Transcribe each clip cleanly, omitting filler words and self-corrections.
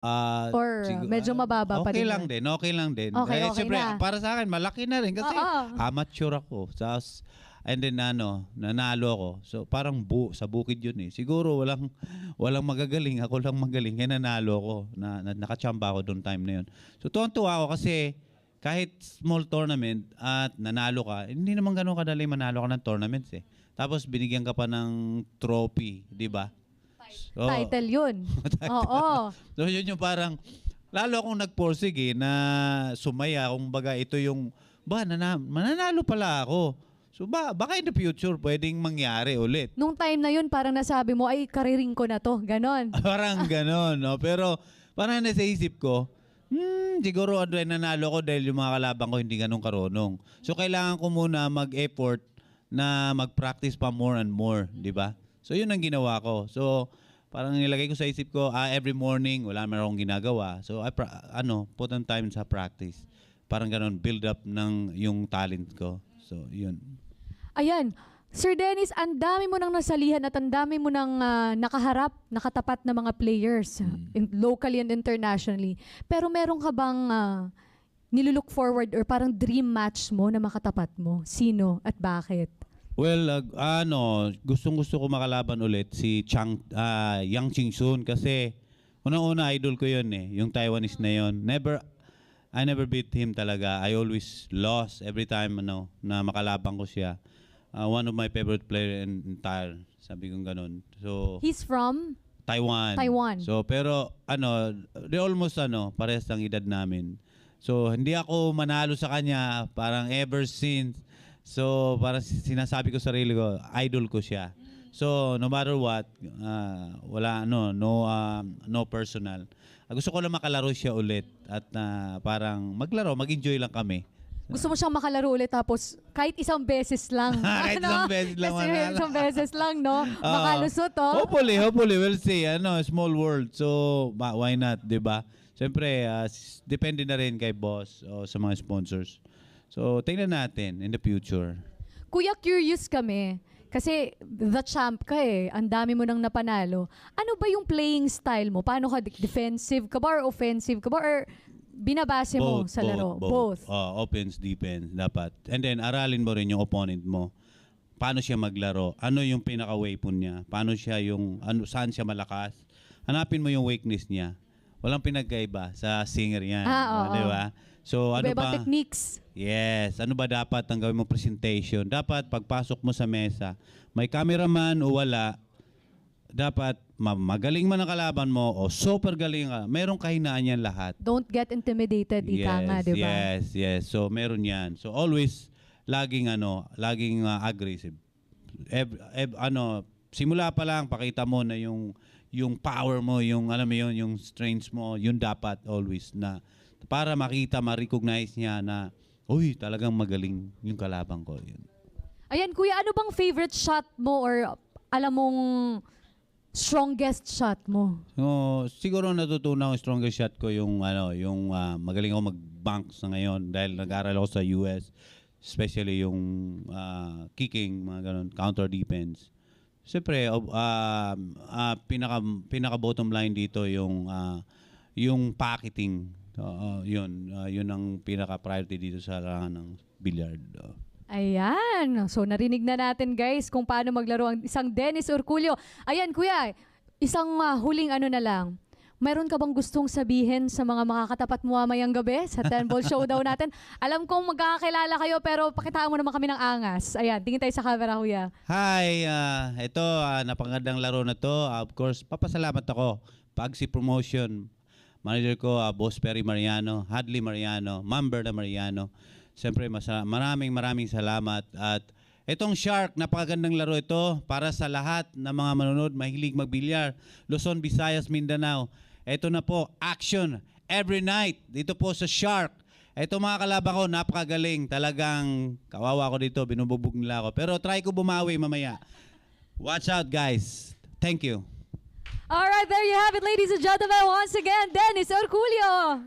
Or medyo mababa pa okay rin lang yun? din, okay lang din. Okay, okay Siyempre, na. para sa akin, malaki na rin kasi Oo. amateur ako. And then nanalo ako. So parang sa bukid yun eh. Siguro walang magagaling, ako lang magaling. Kaya nanalo ako. Nakachamba ako doon time na yun. So tuwang-tuwa ako kasi kahit small tournament at nanalo ka, hindi naman ganun kadali manalo ka ng tournaments eh. Tapos binigyan ka pa ng trophy, di ba? So, Title yun. Oo. So yun yung parang, lalo akong nagporsige na sumaya. Kung baga ito yung, mananalo pala ako. So baka in the future pwedeng mangyari ulit. Nung time na yun, parang nasabi mo, ay, kariring ko na to. Ganon. Parang ganon, no? Pero parang nasa isip ko, siguro nanalo ko dahil yung mga kalaban ko hindi ganun karunong. So kailangan ko muna mag-effort na mag-practice pa more and more, di ba? So yun ang ginawa ko. So parang nilagay ko sa isip ko, every morning wala naman akong ginagawa. So I put on time sa practice. Parang ganon, build up ng yung talent ko. So yun. Ayan. Sir Dennis, ang dami mo nang nasalihan at ang dami mo nang nakatapat na mga players, locally and internationally. Pero meron ka bang nilulook forward or parang dream match mo na makatapat mo? Sino at bakit? Well, gustong-gusto ko makalaban ulit si Yang Ching-sun kasi unang-una idol ko yun eh, yung Taiwanese na yun. I never beat him talaga. I always lost every time na makalabang ko siya. One of my favorite player in entire, sabi kong ganun. So He's from Taiwan. So pero they almost parehas ng edad namin. So hindi ako manalo sa kanya parang ever since. So parang sinasabi ko sa sarili ko, idol ko siya. So no matter what, no personal. Gusto ko lang makalaro siya ulit at parang maglaro, mag-enjoy lang kami. Gusto mo siyang makalaro ulit tapos kahit isang beses lang. Kahit isang beses lang Kasi manalo. isang beses lang, no? Makalusot, oh. Hopefully, we'll see. Small world. So, why not, di ba? Siyempre, depende na rin kay boss o sa mga sponsors. So, tingnan natin in the future. Kuya, curious kami. Kasi the champ ka eh. Ang dami mo nang napanalo. Ano ba yung playing style mo? Paano ka? Defensive ka ba or offensive ka ba? Or binabase mo sa laro? Both. Offense, defense, dapat. And then, aralin mo rin yung opponent mo. Paano siya maglaro? Ano yung pinaka-weapon niya? Paano siya saan siya malakas? Hanapin mo yung weakness niya. Walang pinagkaiba sa singer yan. Di ba? So, ano Iba-ibang techniques. Yes. Ano ba dapat ang gawin mo presentation? Dapat pagpasok mo sa mesa, may cameraman o wala, dapat magaling man ang kalaban mo o super galing ka, merong kahinaan yan lahat. Don't get intimidated, ika nga, di ba? Yes. So, meron yan. So, always, laging aggressive. Simula pa lang, pakita mo na yung power mo, alam mo yun, yung strengths mo, yun dapat always na para makita, ma-recognize niya na, uy, talagang magaling yung kalaban ko. Yun. Ayan, kuya, ano bang favorite shot mo or alam mong strongest shot mo? So, siguro natutunan ko strongest shot ko yung magaling ako mag-bank sa ngayon dahil nag-aral ako sa US, especially yung kicking, mga ganun, counter defense. Siyempre, pinaka bottom line dito yung pocketing. Yun ang pinaka-priority dito sa larangan ng billiard. Ayan. So, narinig na natin, guys, kung paano maglaro ang isang Dennis Orcollo. Ayan, kuya, isang huling na lang. Meron ka bang gustong sabihin sa mga makakatapat mo mamayang gabi sa 10-ball showdown natin? Alam kong magkakakilala kayo, pero pakitaan mo naman kami ng angas. Ayan, tingin tayo sa camera, kuya. Hi! Ito, napakagandang laro na to. Of course, papasalamat ako. Pagsi Promotion, manager ko, Boss Perry Mariano, Hadley Mariano, Ma'am Berna Mariano. Siyempre, maraming salamat. At itong Shark, napakagandang laro ito para sa lahat ng mga manonood, mahilig magbilyar, Luzon, Visayas, Mindanao. Ito na po, action every night dito po sa Shark. Ito mga kalaban ko, napakagaling. Talagang kawawa ko dito, binubugbog nila ako. Pero try ko bumawi mamaya. Watch out, guys. Thank you. Alright, there you have it, ladies and gentlemen. Once again, Dennis Orcollo.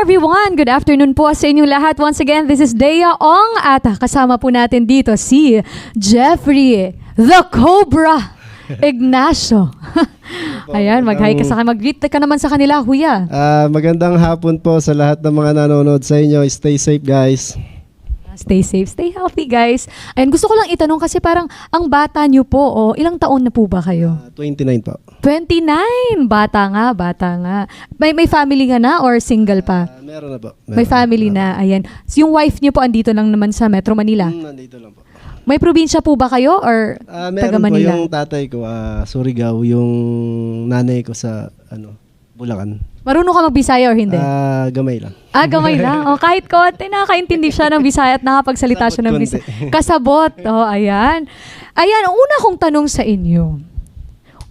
everyone! Good afternoon po sa inyong lahat. Once again, this is Dea Ong at kasama po natin dito si Jeffrey, the Cobra, Ignacio. Ayan, mag-hi ka sa akin. Mag-greet ka naman sa kanila, kuya. Magandang hapon po sa lahat ng mga nanonood sa inyo. Stay safe, guys. Stay safe, stay healthy, guys. Ayan, gusto ko lang itanong kasi parang ang bata nyo po, ilang taon na po ba kayo? 29 po. 29! Bata nga, bata nga. May family ka na or single pa? Meron na po. May family na, ayan. So, yung wife niyo po andito lang naman sa Metro Manila? Nandito lang po. May probinsya po ba kayo or taga Meron po Manila? yung tatay ko, Surigao, yung nanay ko sa Bulacan. Marunong ka mag-Bisaya or hindi? Gamay lang. Gamay lang. O, kahit konti, nakakaintindi siya ng Bisaya at nakapagsalita siya ng Bisaya. Kasabot. O, ayan. Ayan, ang una kong tanong sa inyo.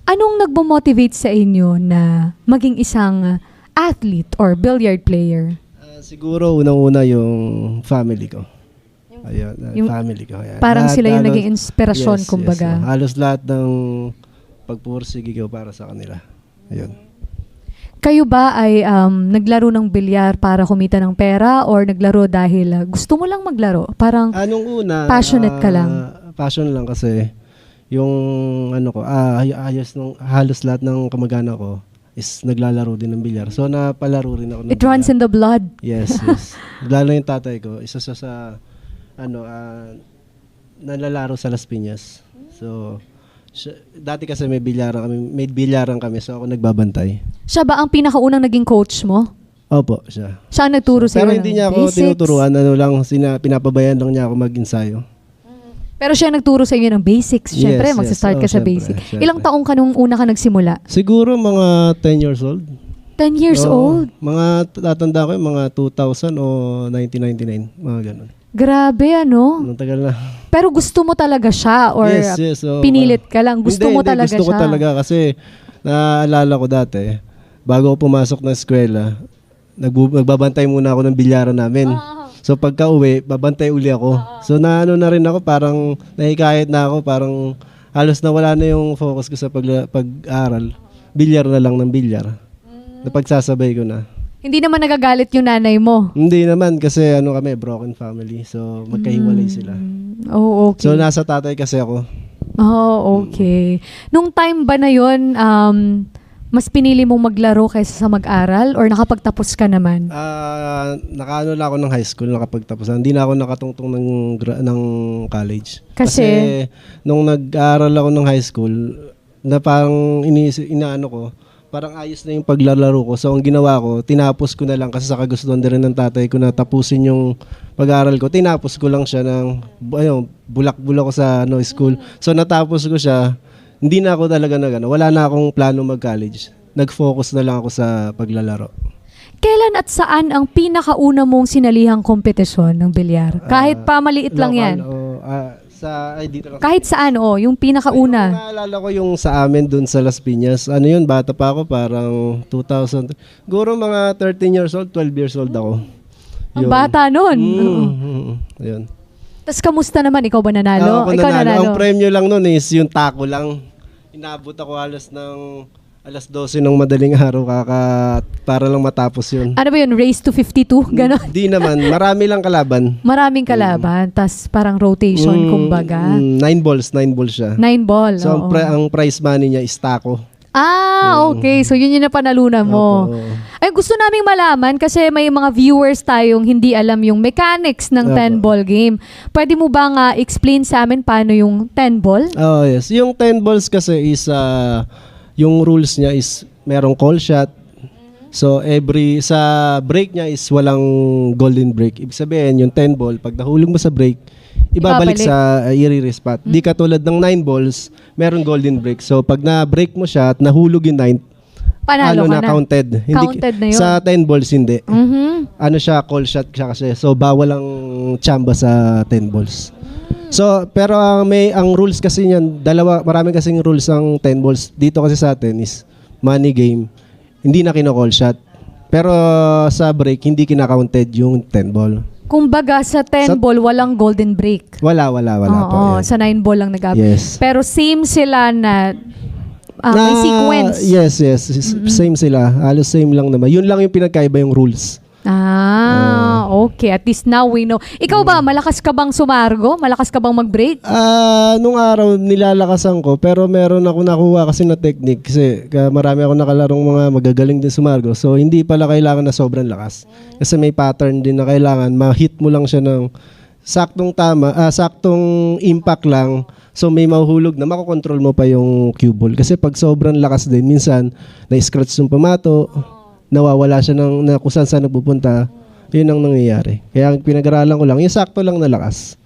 Anong nagmo-motivate sa inyo na maging isang athlete or billiard player? Siguro unang-una yung family ko. Ayun, family ko. Ayan. Parang sila yung naging inspirasyon, kumbaga. Halos lahat ng pagpursige ko para sa kanila. Ayun. Kayo ba ay naglaro ng bilyar para kumita ng pera or naglaro dahil gusto mo lang maglaro? Parang Anong una, passionate ka lang? Passion lang kasi yung halos lahat ng kamag-anak ko is naglalaro din ng bilyar. So napalaro rin ako ng It runs in the blood. Yes, yes. Lalo yung tatay ko, isa siya sa nalalaro sa Las Piñas. So dati kasi may bilyaran kami, so ako nagbabantay. Siya ba ang pinakaunang naging coach mo? Opo, siya. Siya ang nagturo sa'yo Pero ng hindi niya ako basics? tinuturuan, pinapabayan lang niya ako mag-ensayo. Pero siya ang nagturo sa inyo ng basics. Siyempre, magsa-start ka sa basic. Syempre. Ilang taong ka nung una ka nagsimula? Siguro mga 10 years old. 10 years old? Mga tatanda ko yung mga 2000 o 1999, mga ganun. Grabe, ano? Anong tagal na. Pero gusto mo talaga siya or Yes. So, pinilit ka lang? Gusto mo talaga gusto ko siya? talaga kasi naaalala ko dati, bago ako pumasok na eskwela, nagbabantay muna ako ng bilyaran namin. So pagka uwi, babantay uli ako. So na rin ako, parang nahikayat na ako, parang halos nawala na yung focus ko sa pag-aaral. Bilyar na lang ng bilyar. Napagsasabay ko na. Hindi naman nagagalit yung nanay mo? Hindi naman kasi kami, broken family. So magkahiwalay sila. Oh, okay. So nasa tatay kasi ako. Oh, okay. Nung time ba na yun, mas pinili mong maglaro kaysa sa mag-aral or nakapagtapos ka naman? Nakaano lang ako ng high school, nakapagtapos. Hindi na ako nakatungtong ng college. Kasi nung nag-aaral ako ng high school, na parang inaano ko, parang ayos na yung paglalaro ko. So ang ginawa ko, tinapos ko na lang kasi sa kagustuhan din rin ng tatay ko na tapusin yung pag-aaral ko. Tinapos ko lang siya ng bulak-bulak ko sa school. So natapos ko siya. Hindi na ako talaga wala na akong plano mag-college. Nag-focus na lang ako sa paglalaro. kailan at saan ang pinakauna mong sinalihang kompetisyon ng bilyar? Kahit pa maliit lang yan. Dito lang. Kahit saan, yung pinakauna. Naalala ko yung sa amin dun sa Las Piñas. Bata pa ako, parang 2000. Siguro mga 13 years old, 12 years old ako. Ang bata nun. Ayun. Tapos kamusta naman? Ikaw ba nanalo? Ako Ikaw nanalo. Ang premyo lang nun is yung tako lang. Inabot ako halos ng alas 12 ng madaling araw para lang matapos yun. Ano ba yun? Race to 52? Ganon? Di naman. Marami lang kalaban. Maraming kalaban. Tas parang rotation, kumbaga. 9 balls siya. 9 ball. So ang prize money niya is tako. Okay. So yun yung napanalunan mo. Opo. Ay, gusto naming malaman kasi may mga viewers tayong hindi alam yung mechanics ng 10 ball game. Pwede mo ba nga explain sa amin paano yung 10 ball? Oh, yes. Yung 10 balls kasi is yung rules niya is merong call shot. So sa break niya is walang golden break. Ibig sabihin yung 10 ball pag nahulog mo sa break, ibabalik sa i-re-spot. Di katulad ng 9 balls, meron golden break. So pag na-break mo siya at nahulog yung 9, Panalo ka na. Counted. Counted na yun. Sa 10 balls hindi. Siya, call shot siya kasi. So bawal ang chamba sa 10 balls. So pero ang rules kasi niyan, maraming kasing rules ang 10 balls. Dito kasi sa atin is money game. Hindi na kino-call shot. Pero sa break hindi kina-counted yung 10 ball. Kumbaga sa 10 ball walang golden break. Wala po. Sa 9 ball lang Yes. Pero same sila na may sequence. Yes. Same sila. Halos same lang naman. Yun lang yung pinagkaiba yung rules. Okay. At least now we know. Ikaw ba, malakas ka bang sumargo? Malakas ka bang mag-break? Nung araw, nilalakasan ko, pero meron ako nakuha kasi na technique. Kasi marami ako nakalarong mga magagaling din sumargo. So, hindi pala kailangan na sobrang lakas. Kasi may pattern din na kailangan. Ma-hit mo lang siya ng saktong tama, saktong impact lang. So, may mahuhulog na makokontrol mo pa yung cue ball. Kasi pag sobrang lakas din, minsan, na-scratch yung pamato, nawawala siya na kung saan nagpupunta. Yun ang nangyayari. Kaya pinag-aralan ko lang, yung sakto lang na lakas.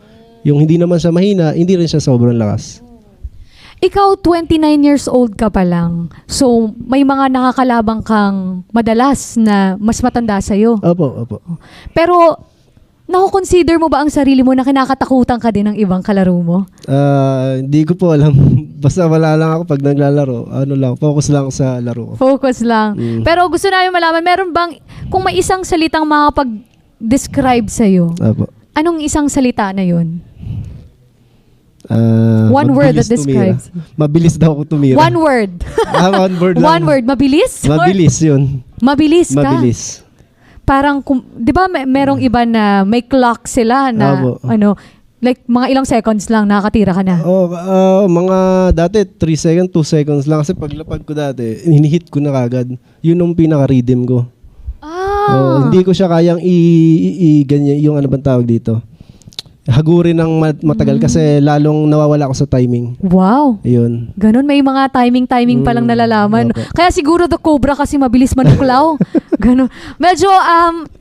Yung hindi naman siya mahina, hindi rin siya sobrang lakas. Ikaw, 29 years old ka pa lang. So, may mga nakakalabang kang madalas na mas matanda sa'yo. Opo. Pero, nakukonsider mo ba ang sarili mo na kinakatakutan ka din ng ibang kalaro mo? Hindi ko po alam. Basta wala lang ako pag naglalaro. Focus lang sa laro ko. Focus lang. Pero gusto namin malaman, meron bang, kung may isang salitang makapag-describe sa'yo, Opo. anong isang salita na yun? One word that Mabilis tumira. describes. Mabilis daw ako tumira. One word. One word lang. One word. Mabilis? Mabilis yun. Mabilis ka? Mabilis. Parang, di ba merong iba na may clock sila na, Opo. like mga ilang seconds lang, nakakatira ka na. Mga dati 3 seconds, 2 seconds lang. Kasi paglapag ko dati, hinihit ko na kagad. Yun yung pinaka-rhythm ko. Hindi ko siya kayang ganyan, yung ano bang tawag dito. Hagurin ng matagal kasi lalong nawawala ako sa timing. Wow. Ayun. Ganun, may mga timing pa lang nalalaman. Opo. Kaya siguro the Cobra kasi mabilis manuklaw. Ganun. Medyo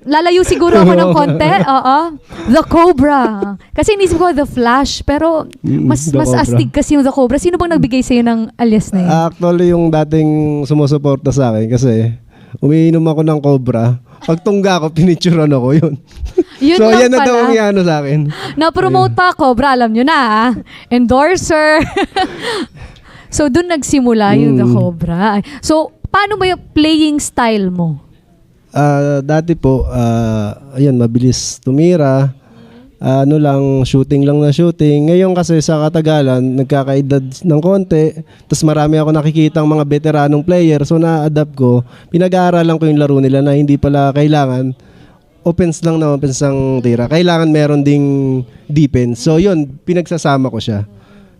lalayo siguro ako ng konti. Oo. The Cobra. Kasi inisip ko The Flash, pero mas The Cobra. astig kasi yung The Cobra. Sino bang nagbigay sa'yo ng alias na yun? Actually, yung dating sumusuporta sa akin kasi umiinom ako ng Cobra. Pag tungga ko, pinicturean ako yun. Yun So, lang yan na pala. daw ang iano sa akin. Na-promote pa Cobra, alam nyo na. Endorser. So, dun nagsimula yung The Cobra. So, paano ba yung playing style mo? Dati po, ayan, mabilis tumira. Shooting lang na shooting. Ngayon kasi sa katagalan, nagkakaedad ng konti. Tapos marami ako nakikitang mga veteranong player. So na-adapt ko. Pinag-aaralan ko yung laro nila na hindi pala kailangan offense lang na offense ang tira. Kailangan meron ding defense. So yun, pinagsasama ko siya.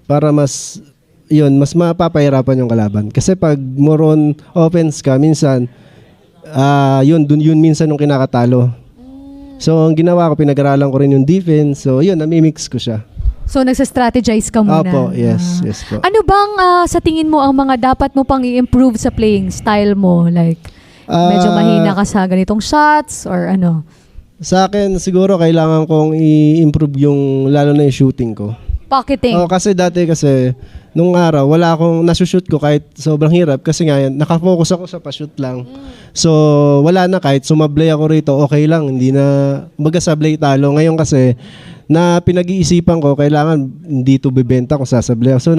Para mas mapapahirapan yung kalaban. Kasi pag more on offense ka, minsan, yun minsan yung kinakatalo. So, ang ginawa ko, pinag-aralan ko rin yung defense. So, yun, namimix ko siya. So, nagsa-strategize ka muna? Opo, yes po. Ano bang sa tingin mo ang mga dapat mo pang i-improve sa playing style mo? Like, medyo mahina ka sa ganitong shots or ano? Sa akin, siguro kailangan kong i-improve lalo na yung shooting ko. Pocketing? Kasi dati nung araw, wala akong nasushoot ko kahit sobrang hirap. Kasi nga, nakafocus ako sa pa-shoot lang. So, wala na kahit sumablay ako rito, okay lang. Hindi na, sablay talo. Ngayon kasi, na pinag-iisipan ko, kailangan hindi to bibenta kung sasablay ako. So,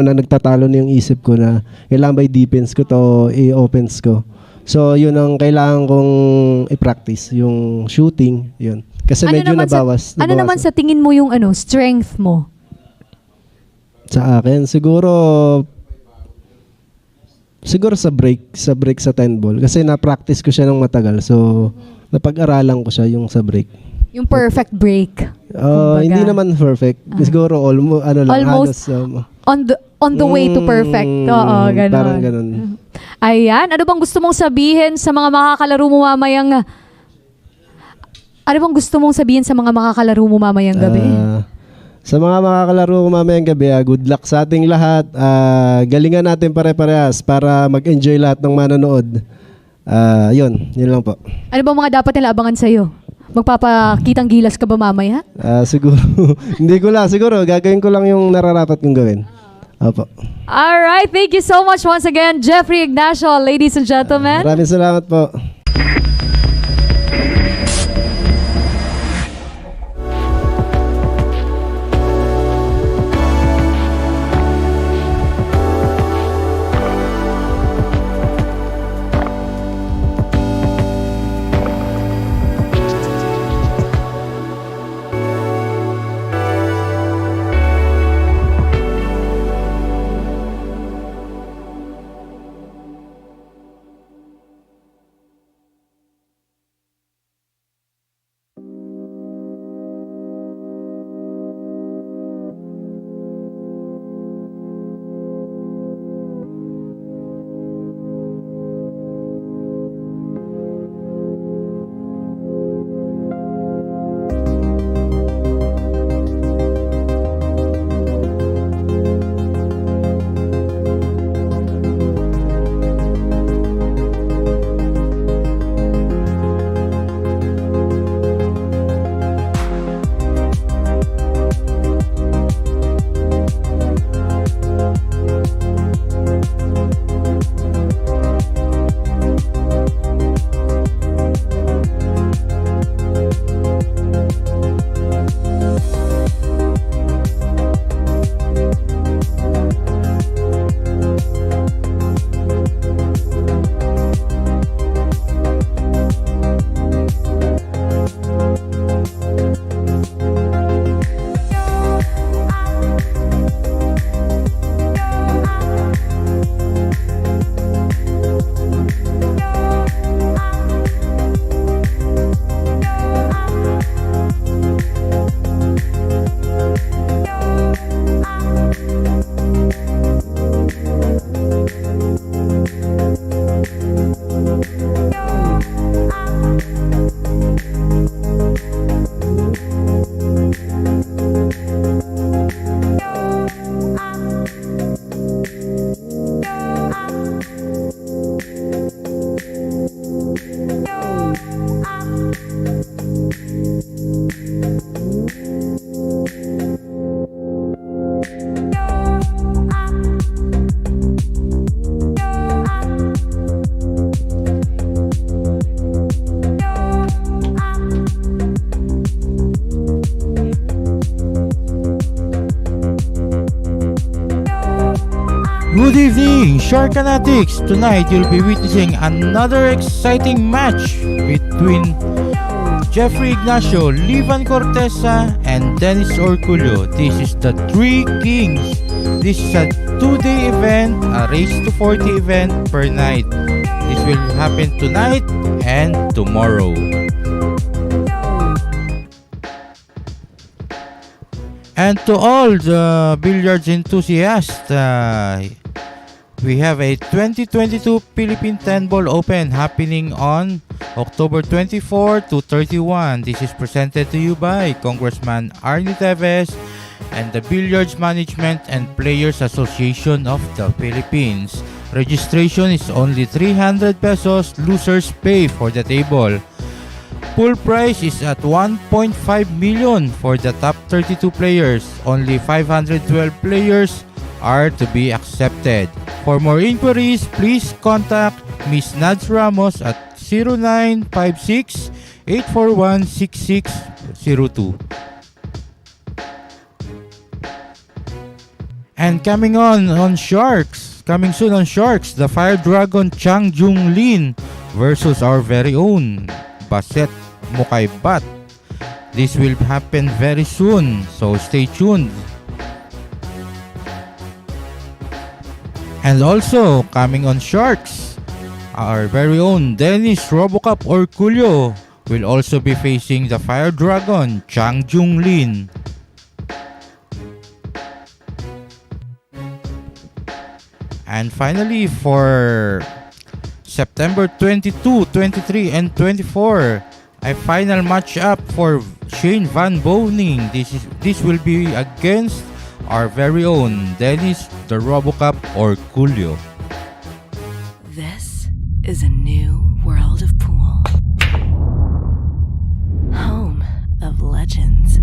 nagtatalo na yung isip ko na kailangan ba i-defense ko to, i-offense ko. So, yun ang kailangan kong i-practice, yung shooting, yun. Kasi medyo nabawas. Ano naman sa tingin mo yung strength mo? Sa akin, siguro sa break sa 10 ball. Kasi na-practice ko siya ng matagal. So, napag-aralan ko siya yung sa break. Yung perfect break? Hindi naman perfect. Siguro almost on the way to perfect. Oo, ganun. Parang ganun. Ayan. Ano bang gusto mong sabihin sa mga makakalaro mo mamayang... Ano bang gusto mong sabihin sa mga makakalaro mo mamayang gabi? Sa mga makakalaro ko mamayang gabi, good luck sa ating lahat. Galingan natin pare-parehas para mag-enjoy lahat ng manonood. Yun lang po. Ano bang mga dapat nila abangan sa'yo? Magpapakitang gilas ka ba mamaya? Siguro. Hindi ko lang. Siguro, gagawin ko lang yung nararapat kong gawin. Opo. Alright, thank you so much once again, Jeffrey Ignacio, ladies and gentlemen. Maraming salamat po. Good evening, Shark Fanatics! Tonight you'll be witnessing another exciting match between Jeffrey Ignacio, Livan Corteza, and Dennis Orcollo. This is the Three Kings. This is a 2-day event, a race to 40 event per night. This will happen tonight and tomorrow. And to all the billiards enthusiasts, we have a 2022 Philippine 10 Ball Open happening on October 24 to 31. This is presented to you by Congressman Arnie Teves and the Billiards Management and Players Association of the Philippines. Registration is only 300 pesos. Losers pay for the table. Pool price is at 1.5 million for the top 32 players. Only 512 players are to be accepted. For more inquiries, please contact Ms. Nads Ramos at 0956-841-6602. And coming soon on Sharks, the Fire Dragon Chang Jung Lin versus our very own Baset Mukaybat. This will happen very soon, so stay tuned. And also, coming on Sharks, our very own Dennis Robocop Orcollo will also be facing the Fire Dragon Chang Jung Lin. And finally, for September 22, 23, and 24, a final match-up for Shane Van Boning. This will be against our very own Dennis the Robocop Orcollo. This is a new world of pool. Home of legends.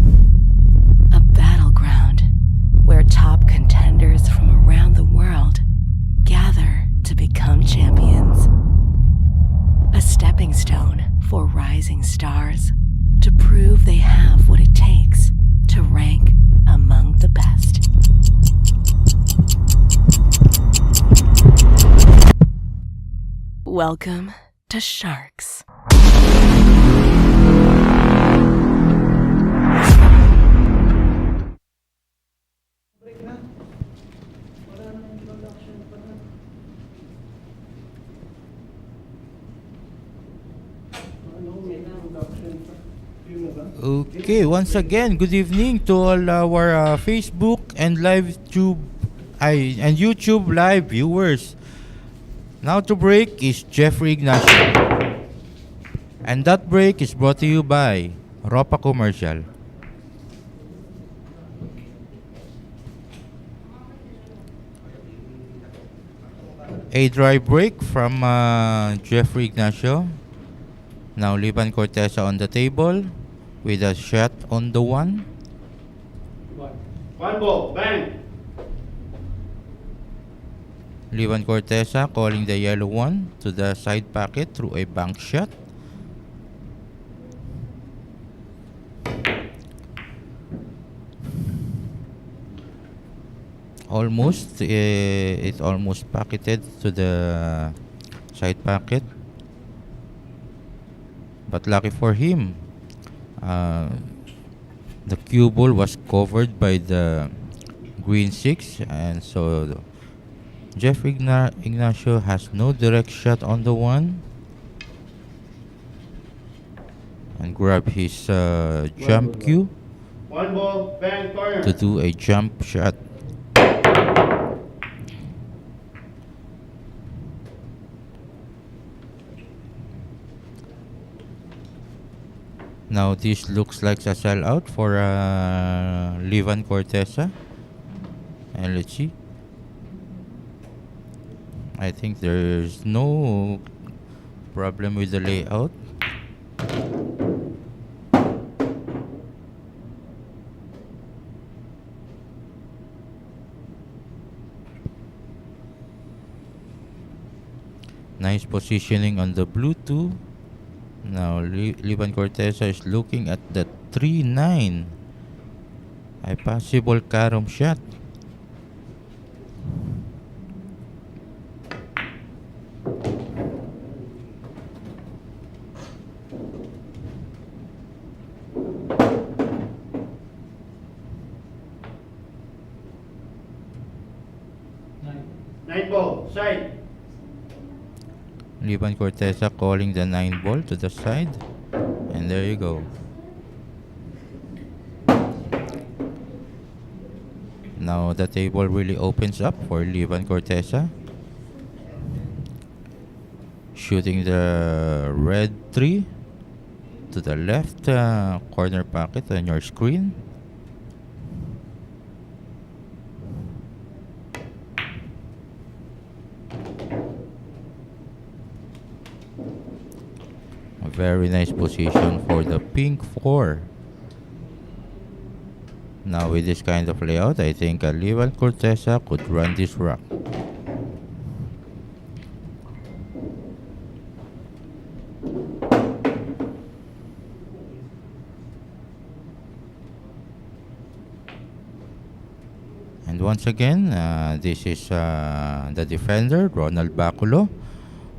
A battleground where top contenders from around the world gather to become champions. A stepping stone for rising stars to prove they have what it takes to rank among the best. Welcome to Sharks. Okay, once again, good evening to all our Facebook and YouTube live viewers. Now to break is Jeffrey Ignacio. And that break is brought to you by Ropa Commercial. A dry break from Jeffrey Ignacio. Now Livan Corteza on the table with a shot on the one. One ball, bang! Livan Corteza calling the yellow one to the side pocket through a bank shot. It almost pocketed to the side pocket. But lucky for him, the cue ball was covered by the green 6, and so Jeff Ignacio has no direct shot on the one, and grab his jump cue One ball, bang, corner. to do a jump shot. Now this looks like a sellout for Livan Corteza. And let's see. I think there's no problem with the layout. Nice positioning on the blue 2. Now Livan Corteza is looking at the 3-9. A possible carom shot. 9 ball, side. Liban Corteza calling the 9 ball to the side. And there you go. Now the table really opens up for Liban Corteza. Shooting the red 3 to the left corner pocket on your screen. A very nice position for the pink 4. Now with this kind of layout, I think Liban Corteza could run this rack. And once again, this is the defender, Ronald Baculo,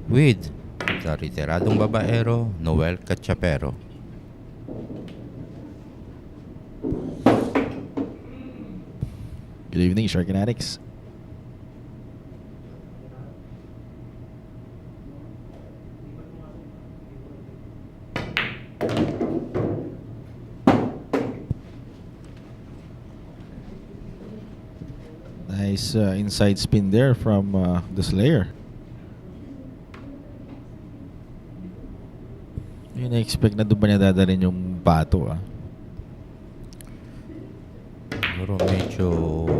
with the retiradong babaero, Noel Cachapero. Good evening, Shark Fanatics. Nice inside spin there from the Slayer. Yun, na-expect na doon ba niya dadalhin yung bato Siguro medyo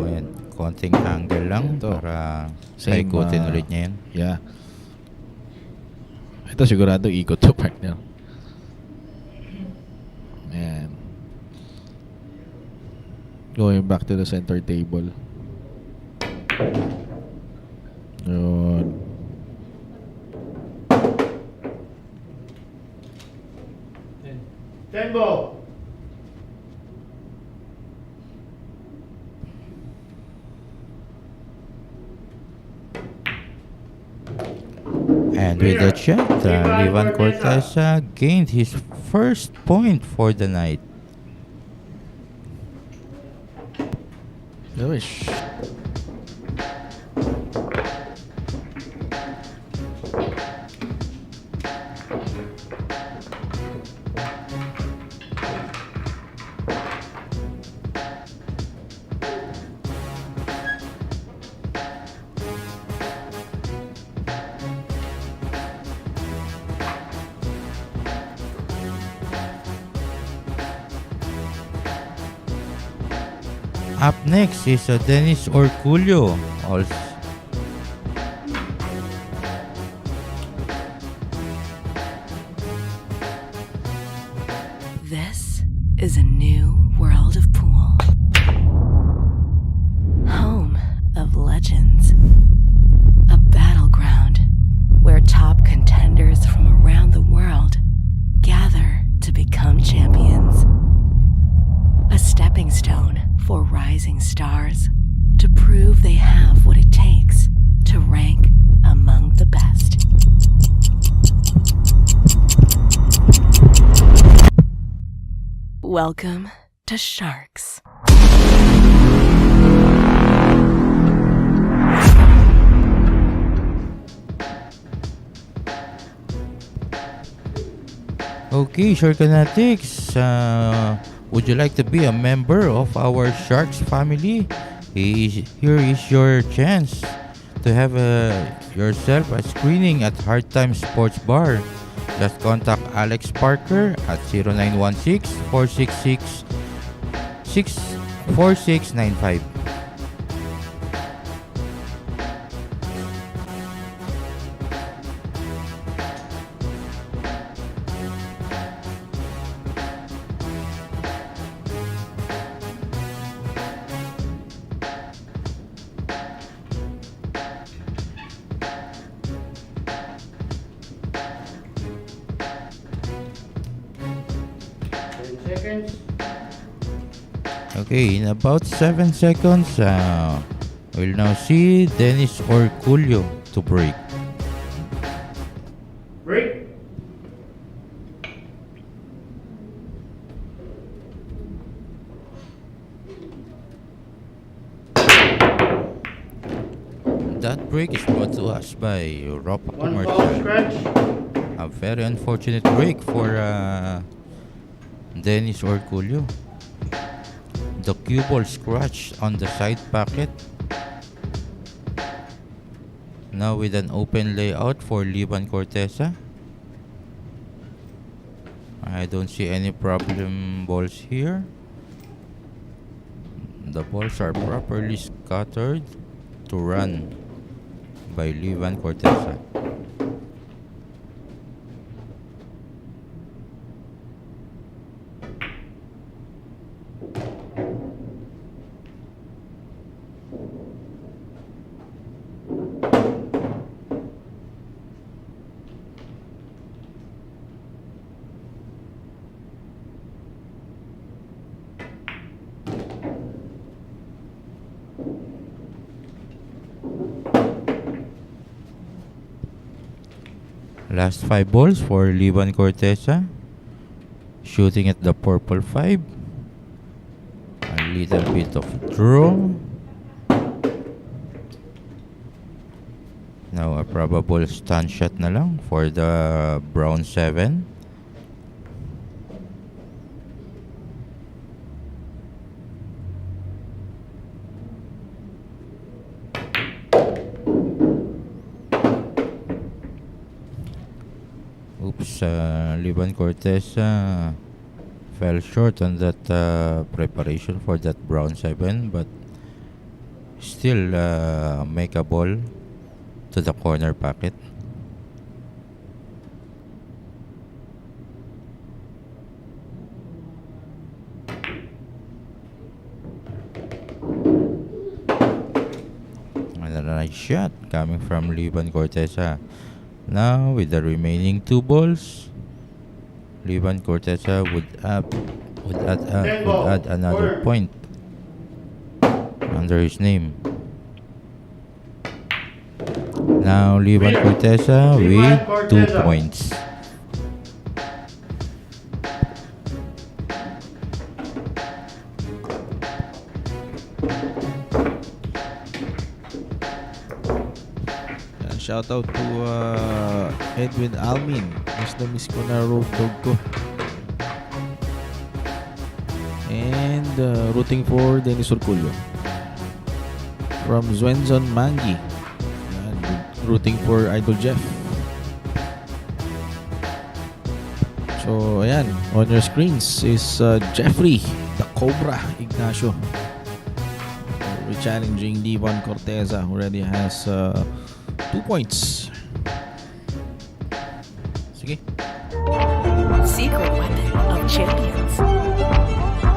ayan, konting angle lang Ito. para Same, paikutin ulit niya yan. Yeah. Ito sigurado ikot to partner. Ayan. Going back to the center table. Yun. Ten ball. And with the shot, Liban Corteza gained his first point for the night. Wish. Up next is Dennis Orcollo. Also, This is a new world of pool. Home of legends. A battleground where top contenders from around the world gather to become champions. A stepping stone for rising stars to prove they have what it takes to rank among the best. Welcome to Sharks. okay, Shark Fanatics, would you like to be a member of our Sharks family? Here is your chance to have yourself a screening at Hard Time Sports Bar. Just contact Alex Parker at 0916-466-4695. Seconds. Okay, in about 7 seconds, we'll now see Dennis Orcollo to break. Break. that break is brought to us by Europa Commercial. A very unfortunate break for Dennis Orcollo. The cue ball scratched on the side pocket. Now with an open layout for Liban Corteza. I don't see any problem balls here. The balls are properly scattered to run by Liban Corteza. Last 5 balls for Liban Corteza. Shooting at the purple 5. A little bit of draw. Now a probable stand shot na lang for the brown 7. Liban Corteza fell short on that preparation for that brown 7, but still make a ball to the corner pocket. Another nice shot coming from Liban Corteza. Now with the remaining 2 balls, Liban Corteza would add another point under his name. Now Liban Corteza with 2 points. Shout out to Edwin Almin. Miss na miss ko na road dog ko. And rooting for Dennis Orcollo. From Zwenzon Mangi. Yan, rooting for Idol Jeff. So ayan, on your screens is Jeffrey the Cobra Ignacio. Challenging Liban Corteza, who already has 2 points. Sige. Secret weapon of champions.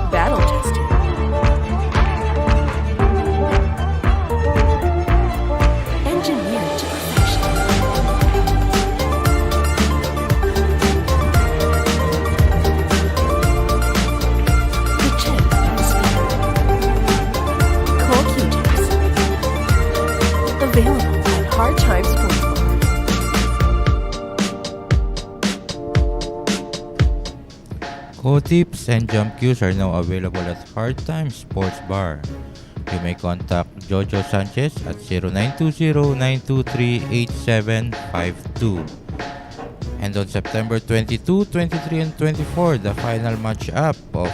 Battle tested. Engineered to perfection. The tip of the speaker. Cool Q-tips. Available at Hard Times Sportsbook. Co-tips and jump cues are now available at Hard Times Sports Bar. You may contact Jojo Sanchez at 0920-923-8752. And on September 22, 23, and 24, the final match-up of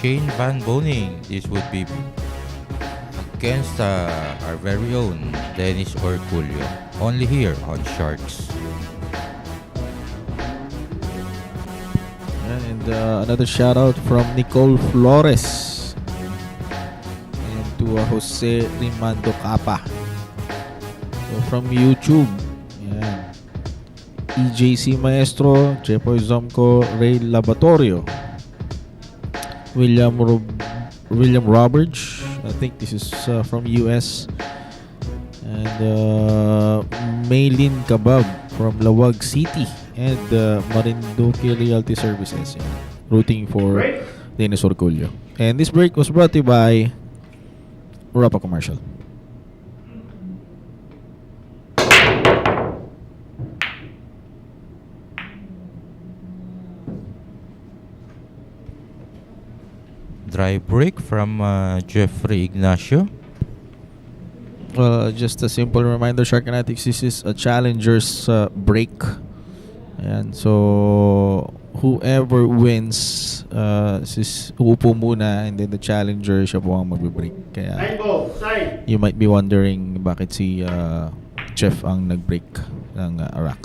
Shane Van Boning. This would be against our very own Dennis Orcollo. Only here on Sharks. And another shout out from Nicole Flores and to Jose Rimando Capa. So from YouTube, yeah. EJC Maestro, Jepoy Zomco, Ray Laboratorio, William Roberts. I think this is from US. And Maylin Kabab from Lawag City. And Marinduque Realty Services, yeah, rooting for Dennis Orcollo. And this break was brought to you by Europa Commercial. Dry break from Jeffrey Ignacio. Just a simple reminder, Sharkanatics, this is a challenger's break. Ayan, so whoever wins, uupo muna, and then the challenger siya po ang magbe-break. Kaya you might be wondering bakit si Chef ang nag-break ng rack.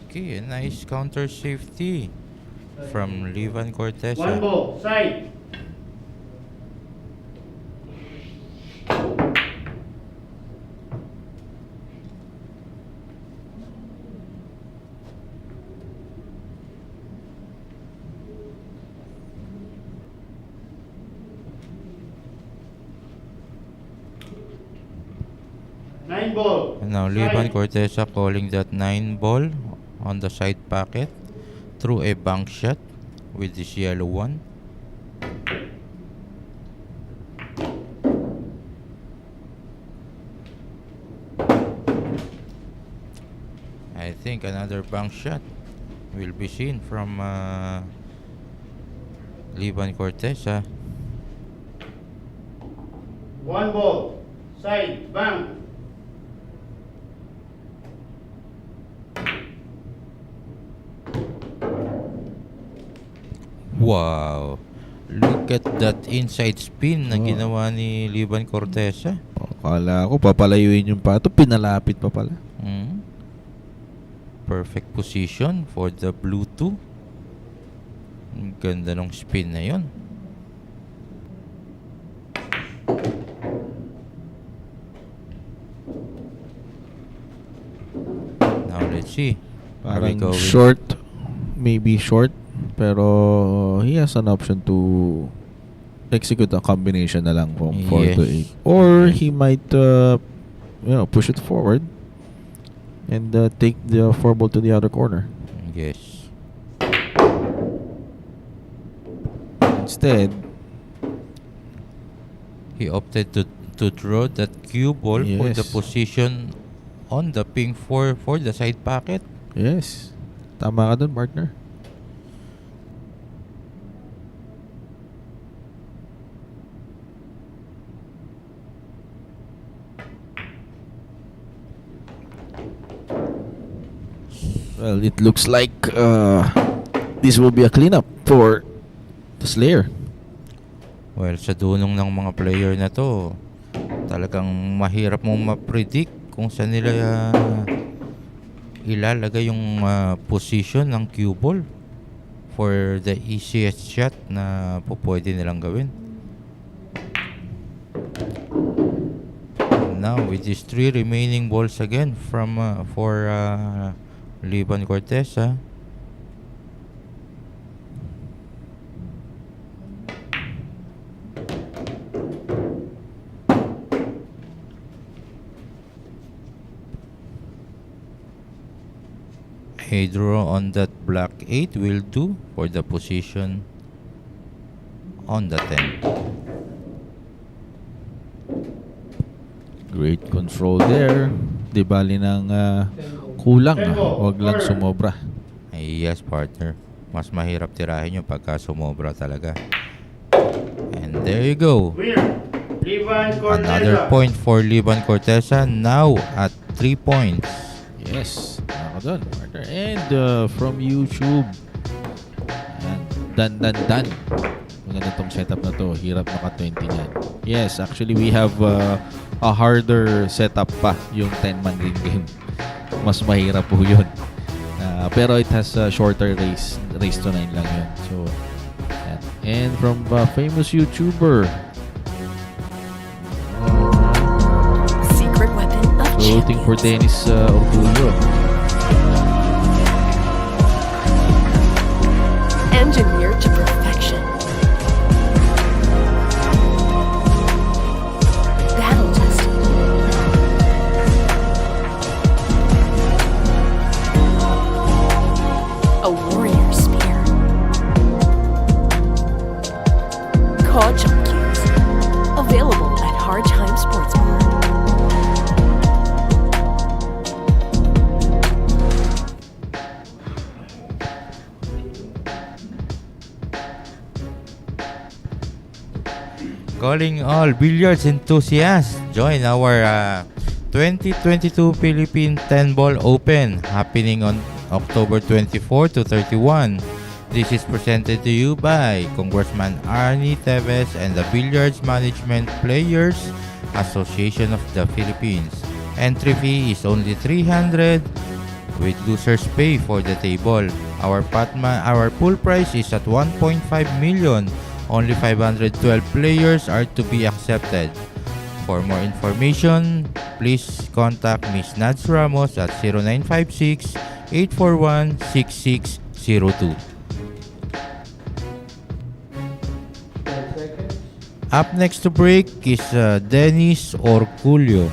Okay, a nice counter safety from Livan Corteza. One ball, side. Nine ball. And now Livan Corteza calling that 9 ball on the side pocket through a bank shot with this yellow one. I think another bank shot will be seen from Livan Corteza. One ball, side, bang. Wow! Look at that inside spin na ginawa ni Livan Corteza. Akala ko papalayuin yung pato, pinalapit pa pala. Perfect position for the blue 2. Ang ganda ng spin na yun. Now let's see. Are we Parang going? short, maybe short, pero he has an option to execute a combination na lang from 4 to 8. Or he might push it forward and take the 4 ball to the other corner. Yes. Instead, He opted to draw that cue ball for the Yes. position on the pink for the side pocket. yes, tama ka dun, partner. Well, it looks like this will be a cleanup for the Slayer. Well, sa dunong ng mga player na to, talagang mahirap mong ma-predict kung saan nila ilalagay yung position ng cue ball for the easiest shot na pwede nilang gawin. Now, with these 3 remaining balls again from for Livan Corteza. A draw on that black 8 will do for the position on the 10. Great control there. Di bali ng kulang. Huwag lang sumobra. Yes, partner. Mas mahirap tirahin yung pagka sumobra talaga. And there you go. Winner, Livan Corteza. Another point for Livan Corteza. Now at 3 points. Yes. Ako dun, partner. And from YouTube, ayan, dan. Kung ganitong setup na to, hirap maka-20 niyan. Yes, actually we have a harder setup pa yung 10-man ring game. Mas mahirap po yun. Pero it has a shorter race to 9 lang yun. So, ayan. And from famous YouTuber, Secret weapon of voting for champions. Dennis Orcollo. Engineered to perfection. Battle tested. A warrior spear. Call jump cues. Available at Hard Time Sports Bar. Calling all billiards enthusiasts, join our 2022 Philippine 10-Ball Open happening on October 24 to 31. This is presented to you by Congressman Arnie Teves and the Billiards Management Players Association of the Philippines. Entry fee is only 300 with losers pay for the table. Our pool price is at 1.5 million. Only 512 players are to be accepted. For more information, please contact Ms. Nads Ramos at 0956-841-6602. Up next to break is Dennis Orcollo.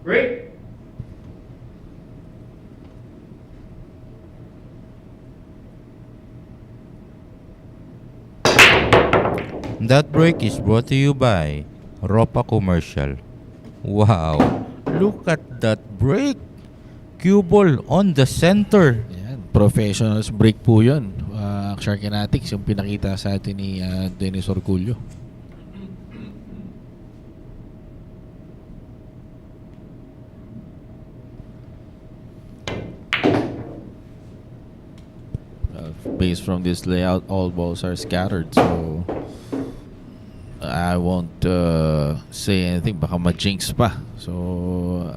Break. That break is brought to you by Ropa Commercial. Wow! Look at that break! Cue ball on the center. Yan, professionals break po yun. Sharkinatics yung pinakita sa atin ni Dennis Orcollo. Based from this layout, all balls are scattered, so I won't say anything. Baka ma-jinx pa. So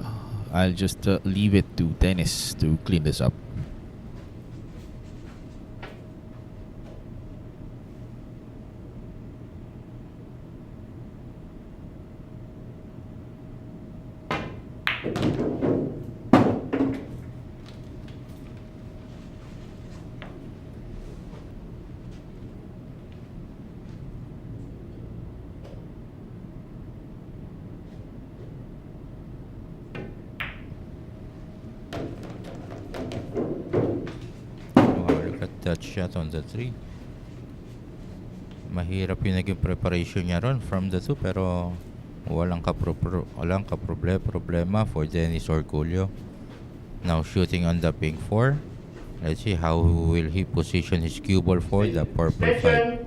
I'll just leave it to Dennis to clean this up. That shot on the 3. Mahirap yung naging preparation niya ron from the 2, pero walang problema for Dennis Orcollo. Now shooting on the pink 4. Let's see how will he position his cue ball for the purple 5. Station.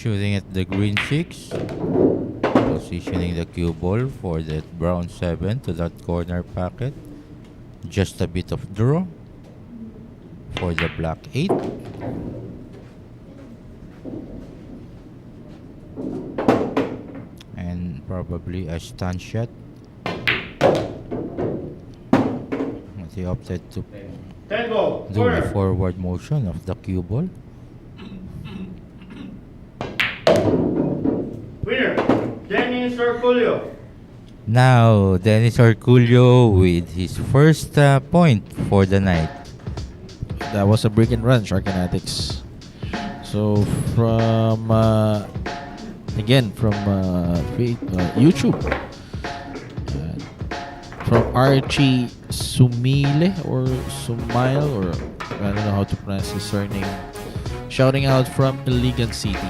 Shooting at the green 6. Positioning the cue ball for that brown 7 to that corner pocket. Just a bit of draw for the black 8. And probably a stun shot. But he opted to 10 ball. do the Corner. forward motion of the cue ball. Winner. Dennis Orcollo. Now, Dennis Orcollo with his first point for the night. That was a break and run, Sharkinatics. So from again from YouTube, from Archie Sumile or Sumail, or I don't know how to pronounce his surname, shouting out from Iligan City.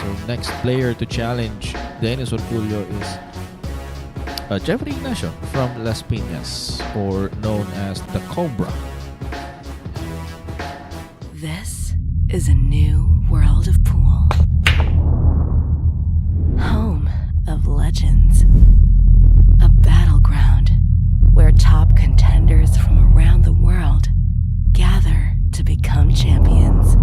So next player to challenge Dennis Orcollo is Jeffrey Ignacio from Las Piñas, or known as the Cobra. This is a new world of pool. Home of legends. A battleground where top contenders from around the world gather to become champions.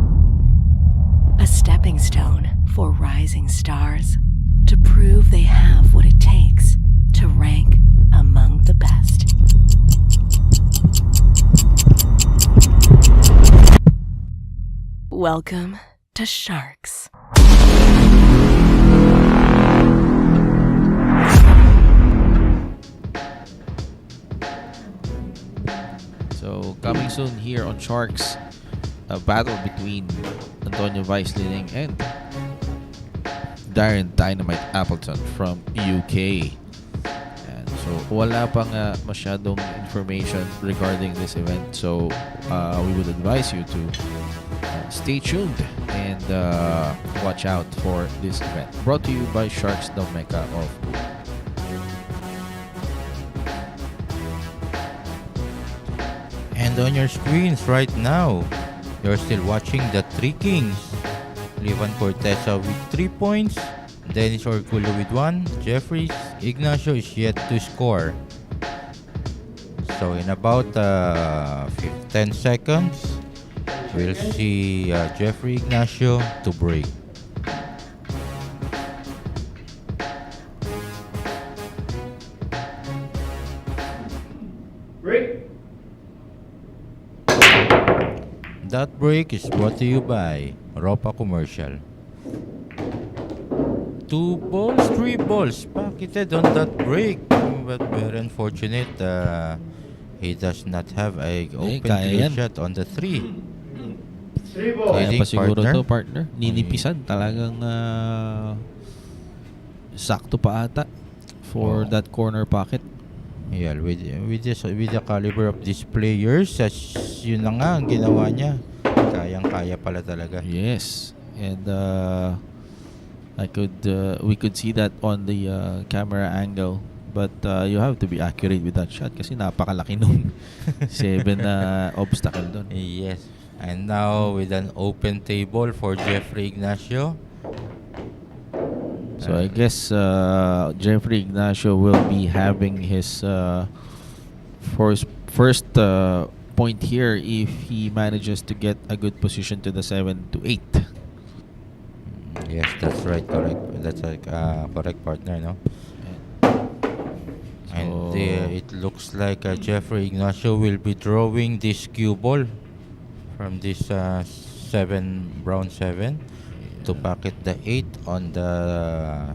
A stepping stone for rising stars to prove they have what it takes to rank among the best. Welcome to Sharks. coming soon here on Sharks, a battle between Antonio Weislining and Darren Dynamite Appleton from UK. And so wala pang masyadong information regarding this event, so we would advise you to stay tuned and watch out for this event. Brought to you by Sharks, the Mecca of Pool. And on your screens right now, you're still watching the Three Kings. Livan Corteza with 3 points, Dennis Orcollo with 1, Jeffrey Ignacio is yet to score. So in about 10 seconds, we'll see Jeffrey Ignacio to break. Break. That break is brought to you by Ropa Commercial. 2 balls, 3 balls pocketed on that break, but very unfortunate. He does not have a open kaya clear yan. shot on the 3. 3 balls. Kaya Leading pa siguro partner. to, partner. Ninipisan talagang sakto pa ata for Oh. that corner pocket. Yeah, with the caliber of these players, yun na nga ang ginawa niya. Kayang-kaya pala talaga. Yes, and we could see that on the camera angle, but you have to be accurate with that shot kasi napakalaki nung 7 na obstacle doon. Yes. And now with an open table for Jeffrey Ignacio. So I guess Jeffrey Ignacio will be having his first point here if he manages to get a good position to the 7 to 8. Yes, that's right. Correct. That's correct, partner, no? And it looks like Jeffrey Ignacio will be drawing this cue ball from this round 7 to pocket the 8 on the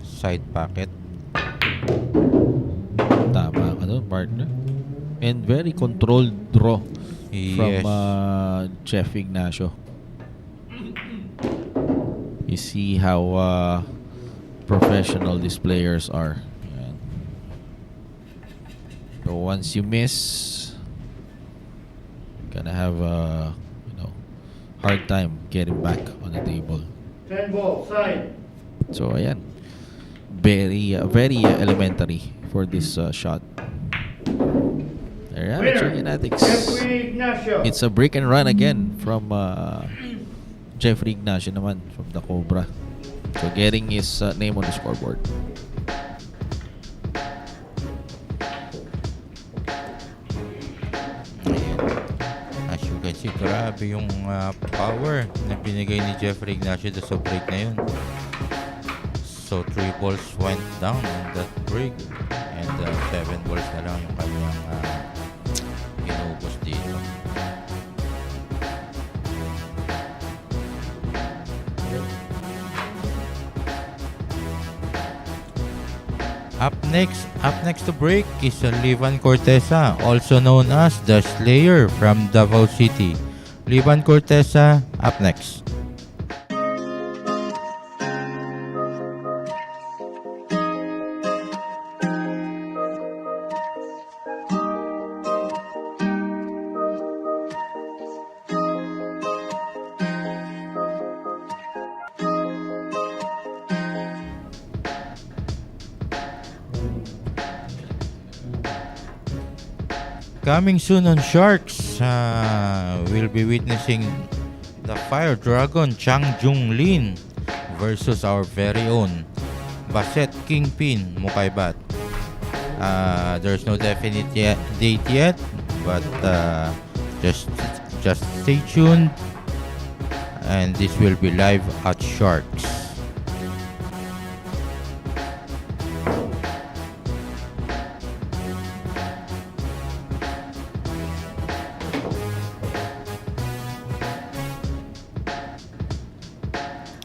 side pocket. Tama ka doon, partner. And very controlled draw from Yes. Jeff Ignacio. You see how professional these players are. Yan. So once you miss, you're gonna have a hard time getting back on the table. 10 balls. Side. So ayan, very elementary for this shot. There, Winner, check natin. Jeffrey Ignacio. It's a break and run again from Jeffrey Ignacio naman from the Cobra. So getting his name on the scoreboard. Ayan. As you can see, grabe yung power na binigay ni Jeffrey Ignacio sa break na yun. So 3 balls went down on that break and 7 balls na lang yung kanyang inubos dito. Up next to break is Livan Corteza, also known as the Slayer from Davao City. Livan Corteza, up next. Coming soon on Sharks, we'll be witnessing the Fire Dragon Chang Jung Lin versus our very own Baset Kingpin Mukaibat. There's no definite date yet, but just stay tuned, and this will be live at Sharks.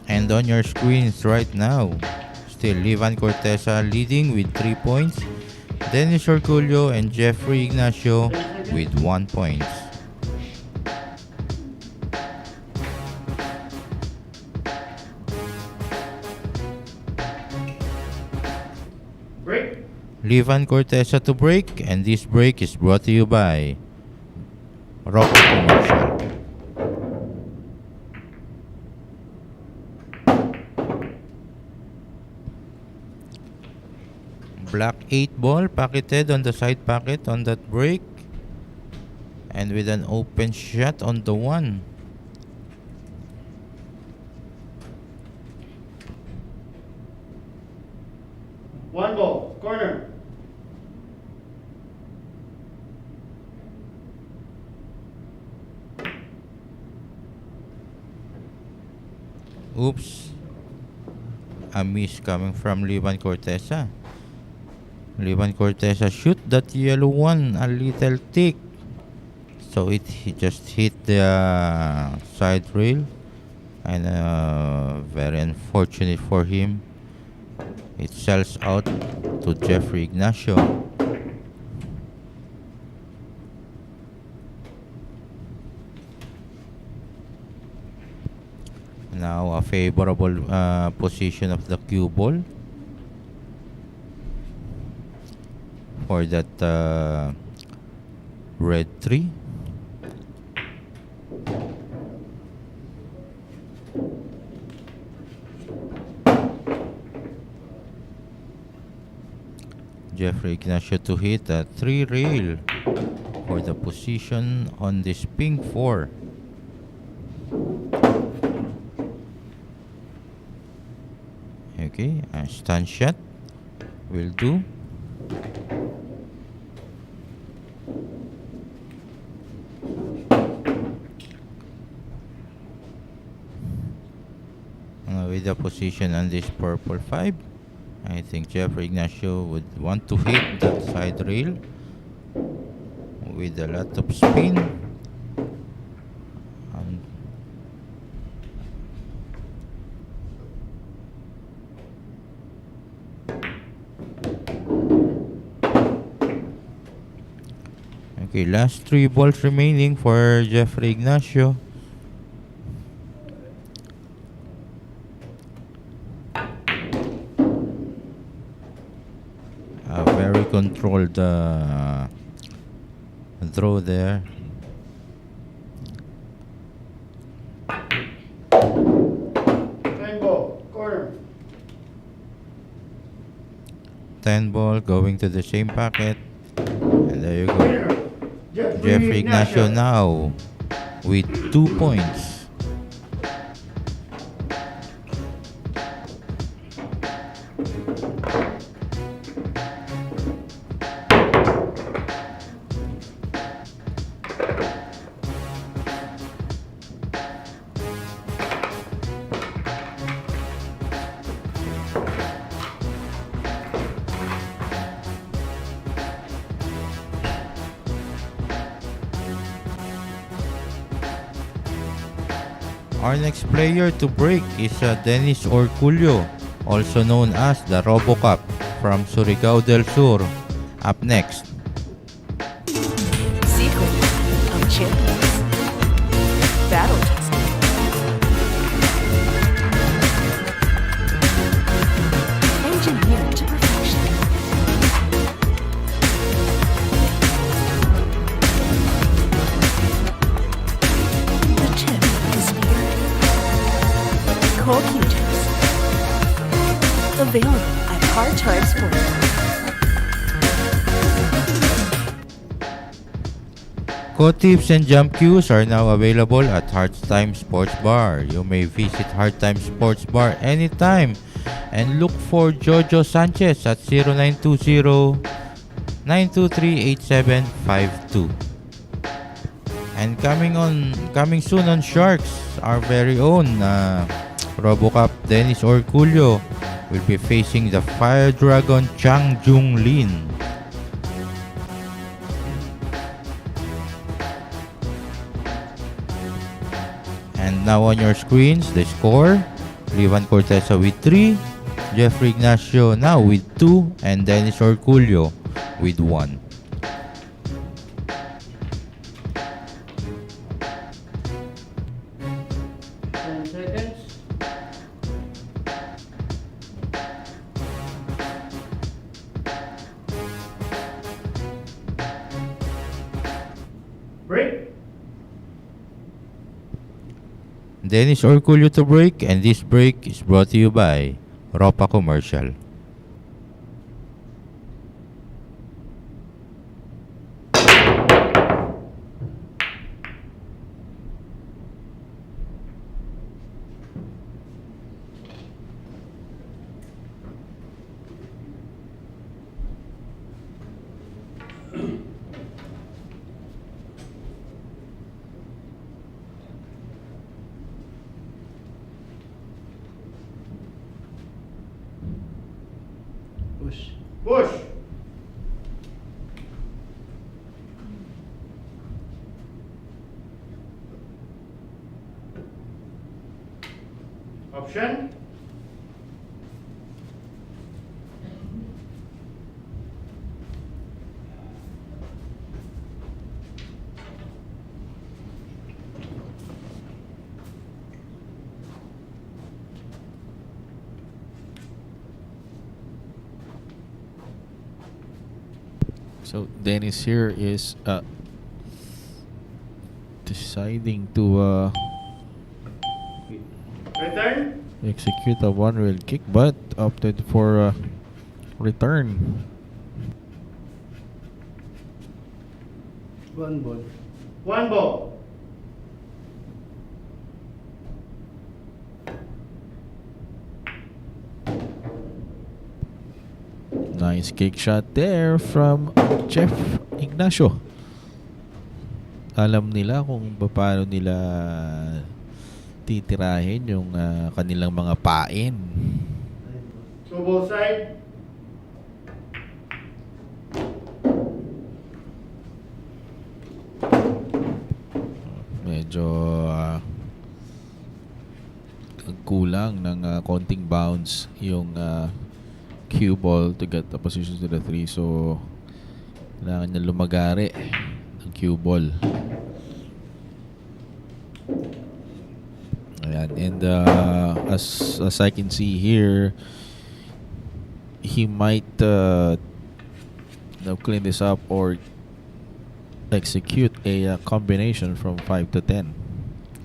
And on your screens right now, still Livan Corteza leading with 3 points, Dennis Orcollo and Jeffrey Ignacio with 1 point. Livan Corteza to break, and this break is brought to you by Rock Commercial. Black 8 ball pocketed on the side pocket on that break, and with an open shot on the 1. One ball, corner. Oops. A miss coming from Livan Corteza. Livan Corteza shoot that yellow one a little thick. So he just hit the side rail. And very unfortunate for him. It sells out to Jeffrey Ignacio. Now a favorable position of the cue ball for that red 3. Jeffrey Ignacio to hit a 3 rail for the position on this pink 4. Okay, a stand shot will do. With the position on this purple 5, I think Jeffrey Ignacio would want to hit that side rail with a lot of spin. Okay, last 3 balls remaining for Jeffrey Ignacio. A very controlled throw there. Ten ball, corner. 10 ball going to the same pocket. And there you go. Winner, Jeffrey Ignacio now with 2 points. Our next player to break is Dennis Orcollo, also known as the RoboCop from Surigao del Sur. Up next. Secret of champions. Battle tested. Engineered to perfection. The tip of the spear. Cold Q-tips. Available at Hard Times Sports. Co-tips and jump cues are now available at Hard Time Sports Bar. You may visit Hard Time Sports Bar anytime and look for Jojo Sanchez at 0920-923-8752. And coming soon on Sharks, our very own RoboCop Dennis Orcollo will be facing the Fire Dragon Chang Jung Lin. And now on your screens, the score. Livan Corteza with 3, Jeffrey Ignacio now with 2, and Dennis Orcollo with 1. 10 seconds. Dennis Orcollo to break, and this break is brought to you by Ropa Commercial. Push. Push. Option. So Dennis here is deciding to Return. execute a one-rail kick, but opted for return. One ball. One ball. Nice kick shot there from Jeff Ignacio. Alam nila kung paano nila titirahin yung kanilang mga pain. Two ball side. Medyo kulang ng konting bounce yung cue ball to get the position to the 3. So, kailangan niya lumagari ng cue ball. Ayan. And as I can see here, he might clean this up or execute a combination from 5 to 10.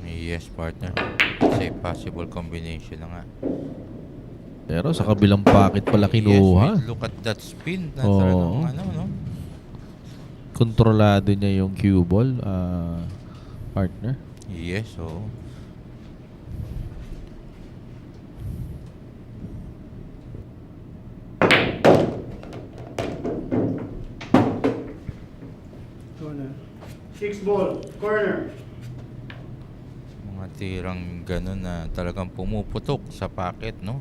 Yes, partner. It's a possible combination na nga. Pero sa kabilang pocket pala kinuha. Yes, look at that spin. Na Oo. talagang no? Kontrolado niya yung cue ball, partner. Yes, so Corner. Six ball. Corner. mga tirang ganun na talagang pumuputok sa pocket, no?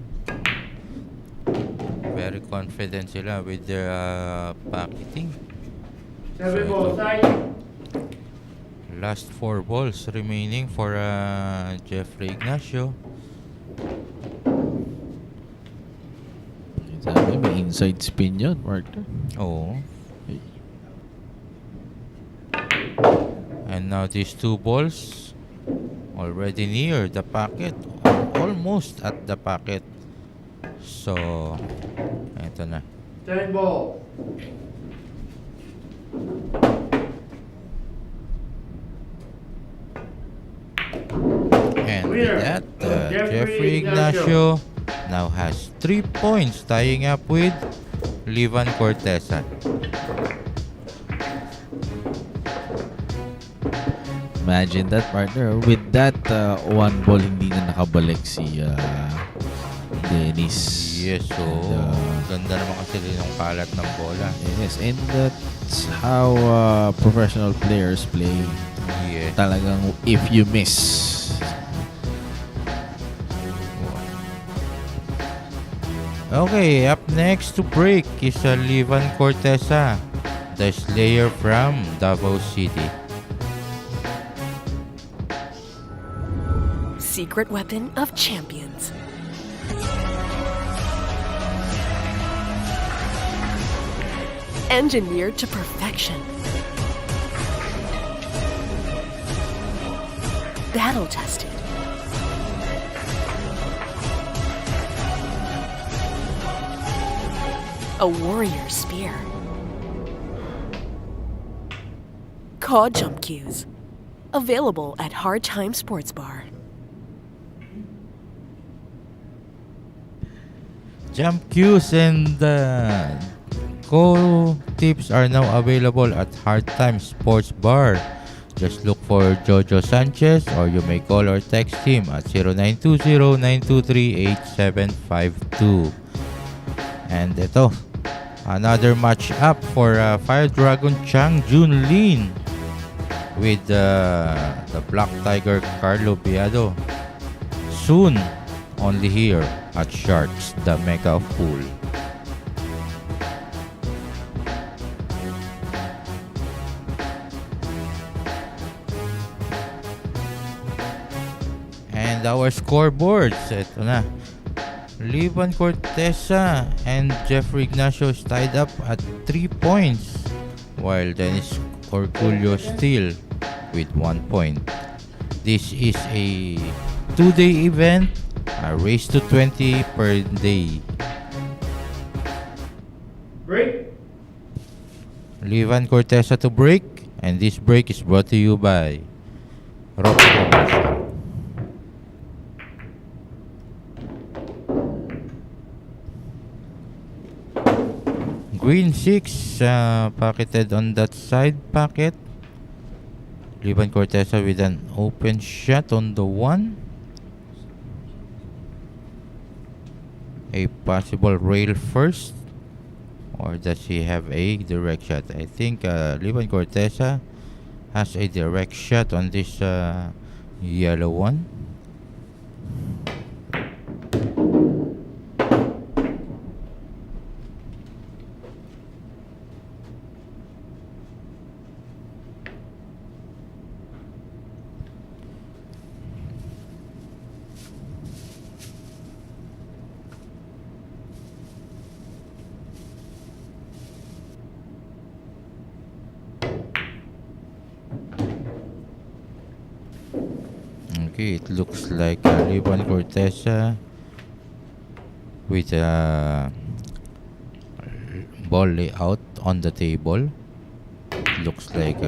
Very confident sila with their pocketing. Seven So, ball ito. side. Last 4 balls remaining for Jeffrey Ignacio. Sabi, may inside spin yun, partner. Oo. And now these 2 balls already near the pocket, almost at the pocket. So, eto na. 10 ball. And Winner, with that, Jeffrey Jeffrey Ignacio now has 3 points, tying up with Livan Corteza. Imagine that, partner. With that, one ball hindi na nakabalik si Dennis. Yes, so ganda naman kasi rin yung kalat ng bola. Yes, and that's how professional players play. Yes. Talagang if you miss. Okay, up next to break is Livan Corteza, the Slayer from Davao City. Secret weapon of champions. Engineered to perfection. Battle tested. A warrior spear. Caw jump cues. Available at Hard Time Sports Bar. Jump cues and co-tips are now available at Hard Time Sports Bar. Just look for Jojo Sanchez or you may call or text him at 0920-923-8752. And ito, another match up for Fire Dragon Chang Junlin with the Black Tiger Carlo Biado. Soon, only here at Sharks, the Mega Pool. And our scoreboards, ito na. Livan Corteza and Jeffrey Ignacio is tied up at 3 points, while Dennis Orcollo still with 1 point. This is a 2-day event, a race to 20 per day. Break. Livan Corteza to break, and this break is brought to you by Rock Promotion. Green 6 pocketed on that side pocket. Livan Corteza with an open shot on the 1. A possible rail first, or does he have a direct shot? I think Livan Corteza has a direct shot on this yellow one. Okay, it looks like Livan Corteza with a ball layout on the table. It looks like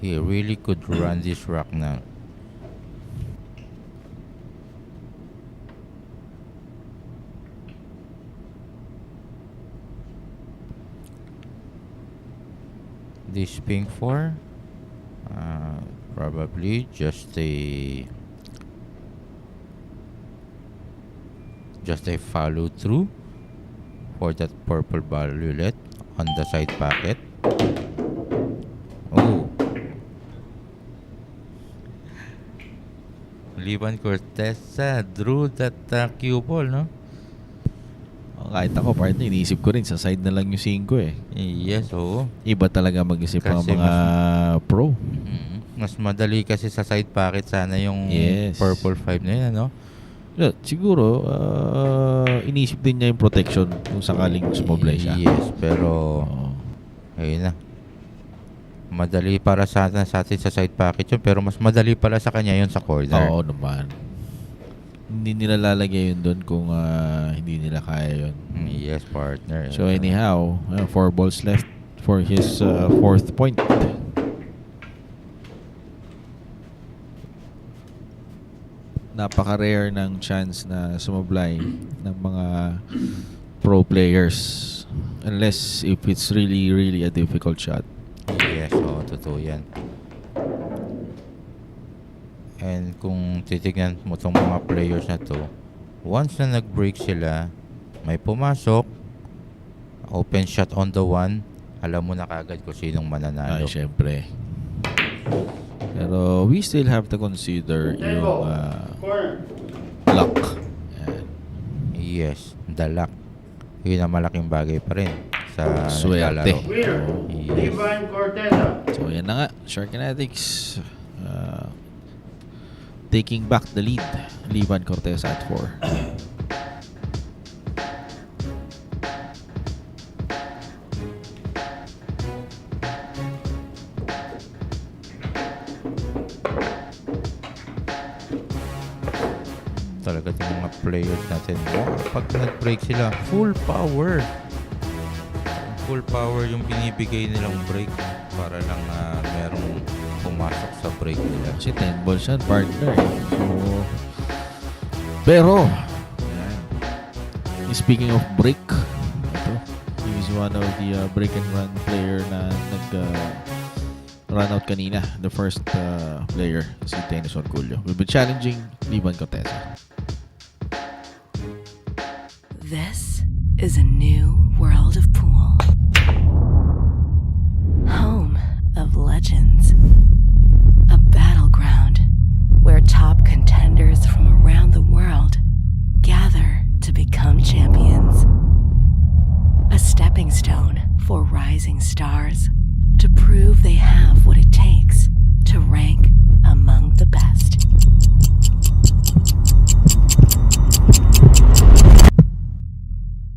he really could run this rack now. This ping 4. Probably just a follow through for that purple bullet on the side pocket. Oh, Livan Corteza drew that cue ball, no? Kahit ako, partner, iniisip ko rin, sa side na lang yung 5 eh. Yes, oo. Iba talaga mag-isip ang Kasi mga pro. Mas madali kasi sa side pocket sana yung Yes. purple 5 na yun, ano? Yeah, siguro, iniisip din niya yung protection kung sakaling sumablay siya. Yes, pero Oo. ayun na. Madali para sa atin sa side pocket yun, pero mas madali pala sa kanya yun sa corner. Oo naman. Hindi nila lalagay yun doon kung hindi nila kaya yun. Yes, partner. So anyhow, 4 balls left for his 4th point. Napaka-rare ng chance na sumablay ng mga pro players, unless if it's really, really a difficult shot. Yes, oo, totoo yan. And kung titignan mo tong mga players na to, once na nag-break sila, may pumasok, open shot on the 1, alam mo na kagad kung sinong mananalo. Ay, syempre. Pero we still have to consider yung Corner. luck. Yan. Yes, the luck. Yun ang malaking bagay pa rin sa Swerte. naglalaro. Winner. Yes. Livan Corteza. So yan na nga, Sharkinetics taking back the lead. Livan Corteza at 4. Talaga yung mga players natin, pag nag-break sila, full power. Full power yung binibigay nilang break para lang merong pumasok sa break nila. Kasi 10 balls yan, partner. So, pero, yan. speaking of break, ito, he's one of the break and run player na run out kanina. The first player, si Dennis Orcollo, will be challenging Livan Corteza. This is a new world of pool. Home of legends. A battleground where top contenders from around the world gather to become champions. A stepping stone for rising stars to prove they have what it takes to rank among the best.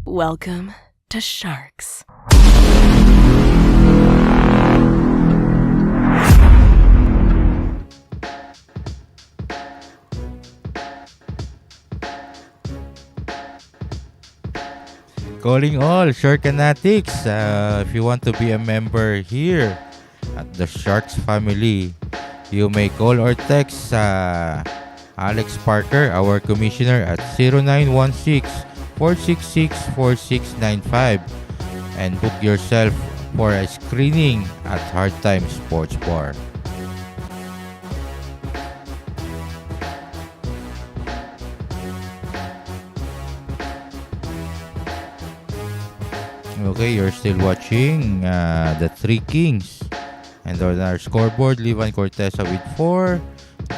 Welcome to Sharks. Calling all Shark fanatics. If you want to be a member here at the Sharks family, you may call or text Alex Parker, our commissioner, at 0916-466-4695 and book yourself for a screening at Hard Time Sports Bar. Okay, you're still watching the Three Kings. And on our scoreboard, Livan Corteza with 4,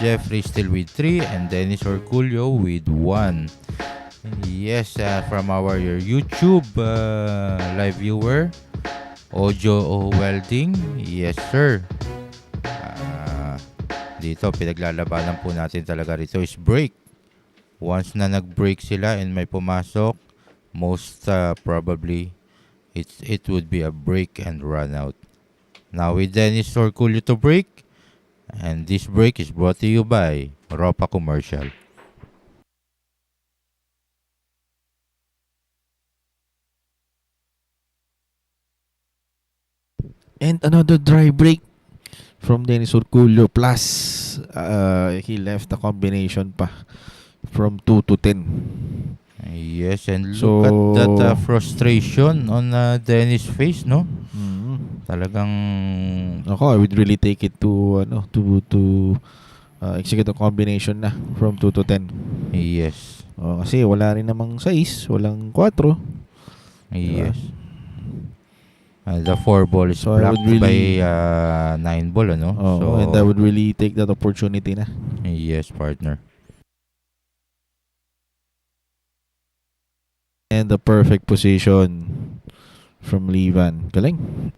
Jeffrey still with 3, and Dennis Orcollo with 1. Yes, from our YouTube live viewer, Ojo Welding. Yes, sir. Dito, pinaglalabanan po natin talaga rito is break. Once na nag-break sila and may pumasok, most probably, it would be a break and run out. Now with Dennis Orcollo to break, and this break is brought to you by Ropa Commercial. And another dry break from Dennis Orcollo, plus he left a combination pa from 2 to 10. Yes, and So, look at that frustration on Dennis' face, no? Talagang Ako, I would really take it to execute a combination na from 2 to 10. yes. Kasi wala rin namang 6, walang 4. Yes. The 4 ball is So, I blocked would by really- 9 ball, ano? So, And I would really take that opportunity na. yes, partner. And the perfect position from Livan. Galing.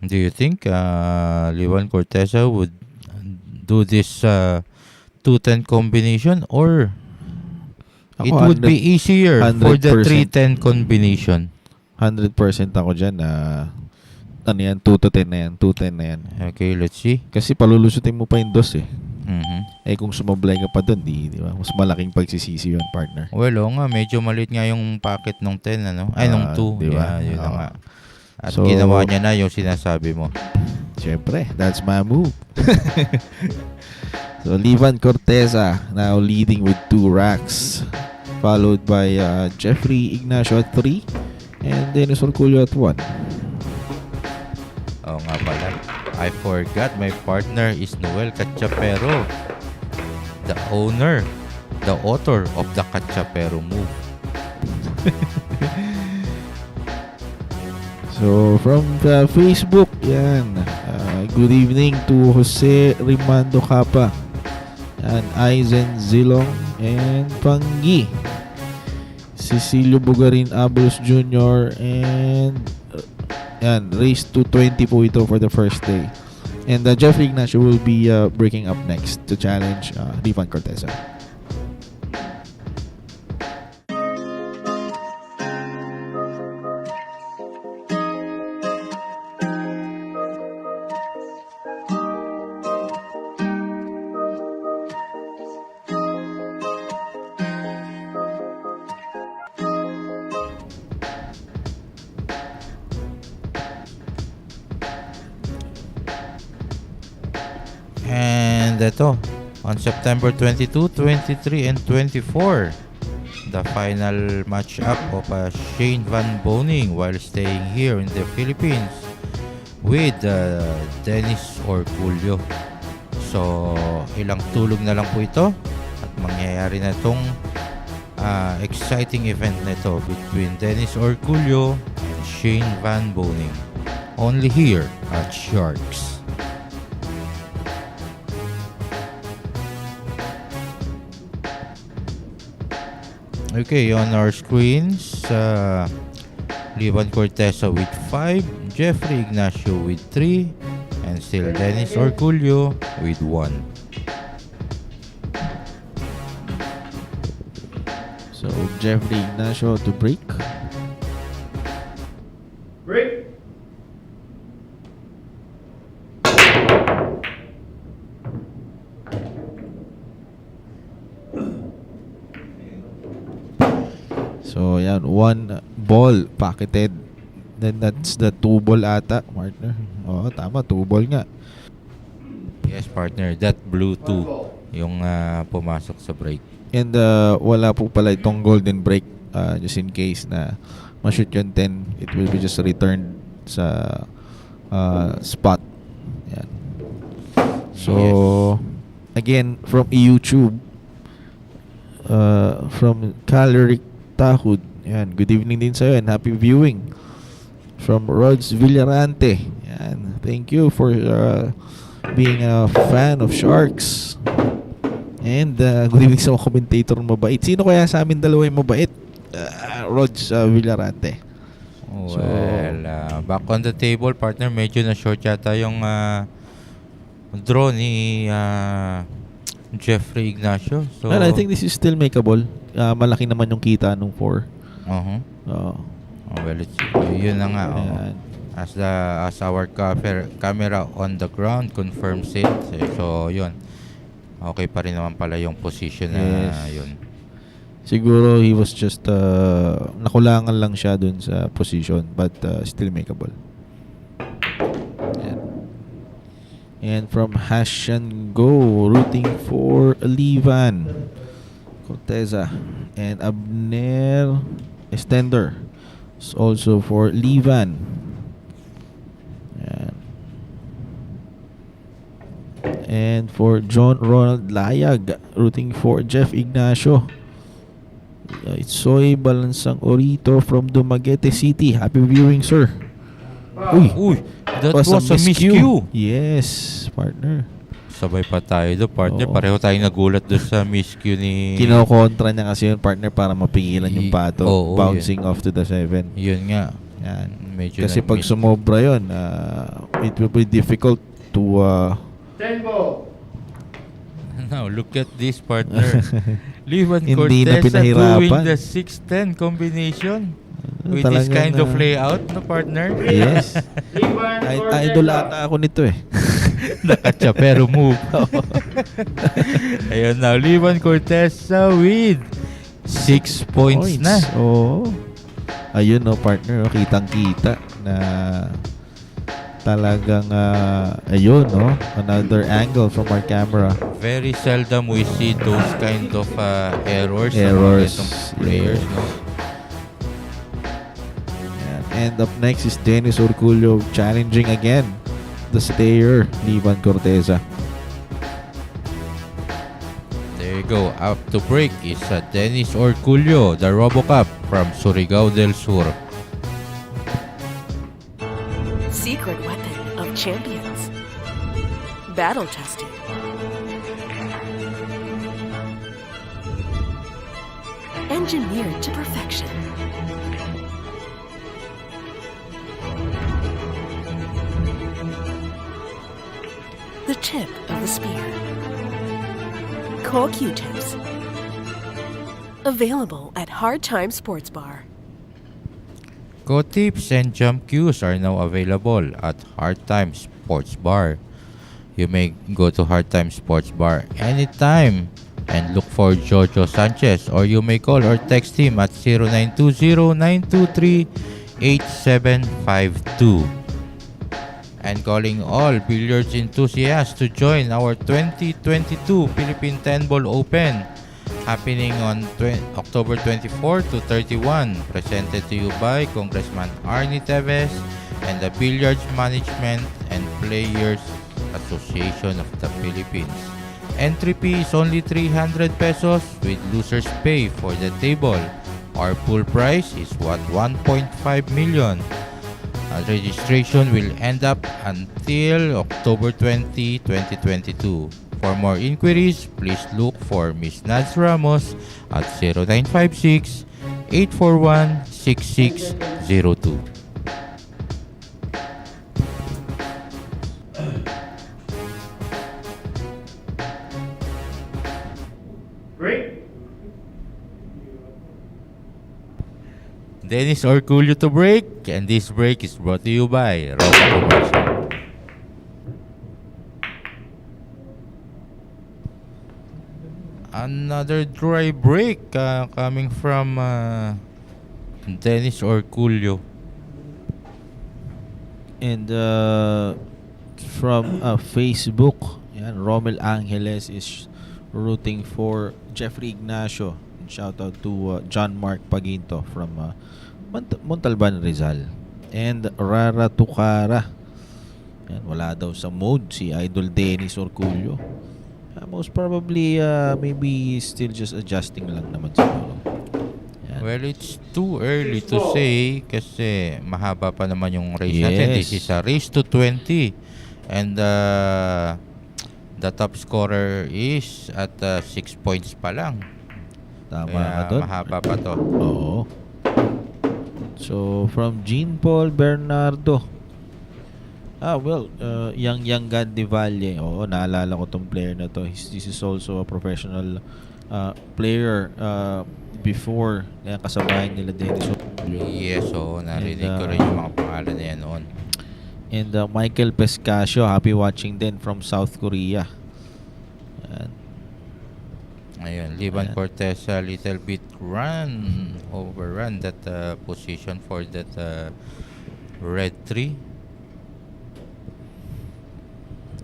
Do you think Livan Corteza would do this 2-10 combination, or it Ako, would be easier for the 100%. 3-10 combination? 100% ako dyan na ano yan, 2 to 10 na yan, 2-10 na yan. Okay, let's see. Kasi palulusutin mo pa yung dos eh. Mhm. Eh kung sumablay ka pa doon, di ba? Mas malaking pagsisisi yun, partner. Well, oo nga, medyo maliit nga yung packet nung 10, ano? Ay, nung 2. Diba? Yeah, yun na nga. At So, ginawa niya na yung sinasabi mo. Siyempre, that's my move. So, Livan Corteza now leading with 2 racks. Followed by Jeffrey Ignacio at 3. And Dennis Orcollo at 1. Oo nga pala. I forgot my partner is Noel Cachapero. The author of the Cachapero move. So, from Facebook, yan. Good evening to Jose Rimando Capa. And Aizen Zilong and Panggi. Cecilio Bugarin Abulos Jr. And yan, race to 20 po ito for the first day. And Jeffrey Ignacio will be breaking up next to challenge Livan Corteza. And ito, on September 22, 23, and 24, the final matchup of Shane Van Boning while staying here in the Philippines with Dennis Orcollo. So, ilang tulog na lang po ito at mangyayari na itong exciting event na ito between Dennis Orcollo and Shane Van Boning. Only here at Sharks. Okay, on our screens, Livan Corteza with 5, Jeffrey Ignacio with 3, and still Dennis Orcollo with 1. So Jeffrey Ignacio to break. Break. So yan, 1 ball pocketed. Then that's the 2 ball ata, partner. Oo, tama, 2 ball nga. Yes, partner, that blue 2 yung pumasok sa break. And wala po pala itong golden break, just in case na ma-shoot yung 10, it will be just returned sa spot. Yan. So, again, from YouTube, from Caloric Tahud, yan, good evening din sa'yo and happy viewing. From Rods Villarante, yan, thank you for being a fan of Sharks. And good evening sa mga commentator mabait. Sino kaya sa amin dalawa yung mabait? Rods Villarante. Well, back on the table, partner, medyo na short yata yung draw ni Jeffrey Ignacio. So, And I think this is still makeable. Malaki naman yung kita nung 4. Well, yun na nga. Ayan. As our camera on the ground confirms it. So, yun. Okay pa rin naman pala yung position na yun. Siguro he was just nakulangan lang siya dun sa position, but still makeable. Ayan. And from Hash and Go, rooting for Livan Corteza and Abner Estender is also for Livan. Ayan. And for John Ronald Layag, rooting for Jeff Ignacio. It's Soy Balansang Orito from Dumaguete City. Happy viewing, sir. Uy, that was a miscue. Yes, partner. Sabay pa tayo doon, partner. Oo. Pareho tayong nagulat doon sa miscue ni... Kinokontra niya kasi yung partner para mapigilan yung pato. Oo, Bouncing off to the 7. Yun nga. Yan. Medyo Kasi pag sumobra yun, it will be difficult to... 10 ball. Now, look at this, partner. Livan Hindi na Corteza doing pinahirapan. the 6-10 combination with this Talagang, kind of layout, no, partner? Yes. Livan Corteza. Idol ata ako nito eh. Nakachapero move. Ayun now, Livan Corteza with 6 points na. Oo. Ayun no, partner. Kitang-kita na talagang ayun no, another angle from our camera. Very seldom we see those kind of errors Errors. Some players, no? And up next is Dennis Orcollo challenging again the stayer, Livan Corteza. There you go. Up to break is Dennis Orcollo, the RoboCop from Surigao del Sur. Secret weapon of champions. Battle tested. Engineered to perfection. The tip of the spear. Cool Q-tips. Available at Hard Time Sports Bar. Go-tips and jump cues are now available at Hard Time Sports Bar. You may go to Hard Time Sports Bar anytime and look for Jojo Sanchez, or you may call or text him at 0920-923-8752. And calling all billiards enthusiasts to join our 2022 Philippine 10 Ball Open happening on October 24 to 31. Presented to you by Congressman Arnie Teves and the Billiards Management and Players Association of the Philippines. Entry fee is only 300 pesos with losers pay for the table. Our pool price is 1.5 million. Registration will end up until October 20, 2022. For more inquiries, please look for Ms. Naz Ramos at 0956 841 6602. Break. Dennis Orcollo to break, and this break is brought to you by Roca Commercial. Another dry break coming from Dennis Orcollo. And from Facebook, yan, Romel Angeles is rooting for Jeffrey Ignacio. Shout out to John Mark Paginto from Montalban, Rizal. And Rara Tukara. Yan, wala daw sa mode si Idol Dennis Orcollo. Most probably, maybe still just adjusting lang naman siguro. Yan. Well, it's too early to say kasi mahaba pa naman yung race natin. This is a race to 20. And the top scorer is at 6 points pa lang. Tama Kaya ka doon. mahaba pa to. Oo. So, from Jean Paul Bernardo. Yang Gandhi Valle. Oo, naalala ko tong player na to. This is also a professional player before. Kaya kasabayan nila Dennis. Yes, narinig ko rin yung mga pangalan na yan noon. And Michael Pescasio, happy watching din from South Korea. Ayun, Liban Corteza, little bit overrun that position for that red 3.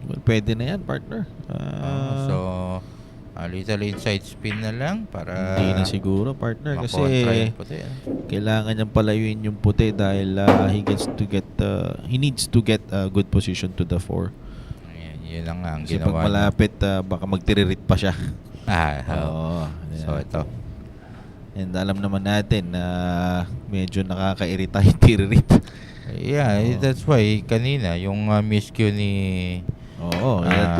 Well, pwede na yan, partner. So, a little inside spin na lang para hindi na siguro, partner, kasi makontra yung puti. kailangan niyang palayuin yung puti dahil he needs to get a good position to the 4. Ayan, yun lang nga ang Kasi ginawa pag malapit, baka magtiririt pa siya. Oo. So, ito. And alam naman natin na medyo nakakairita yung tiririt. Yeah, that's why kanina yung miscue ni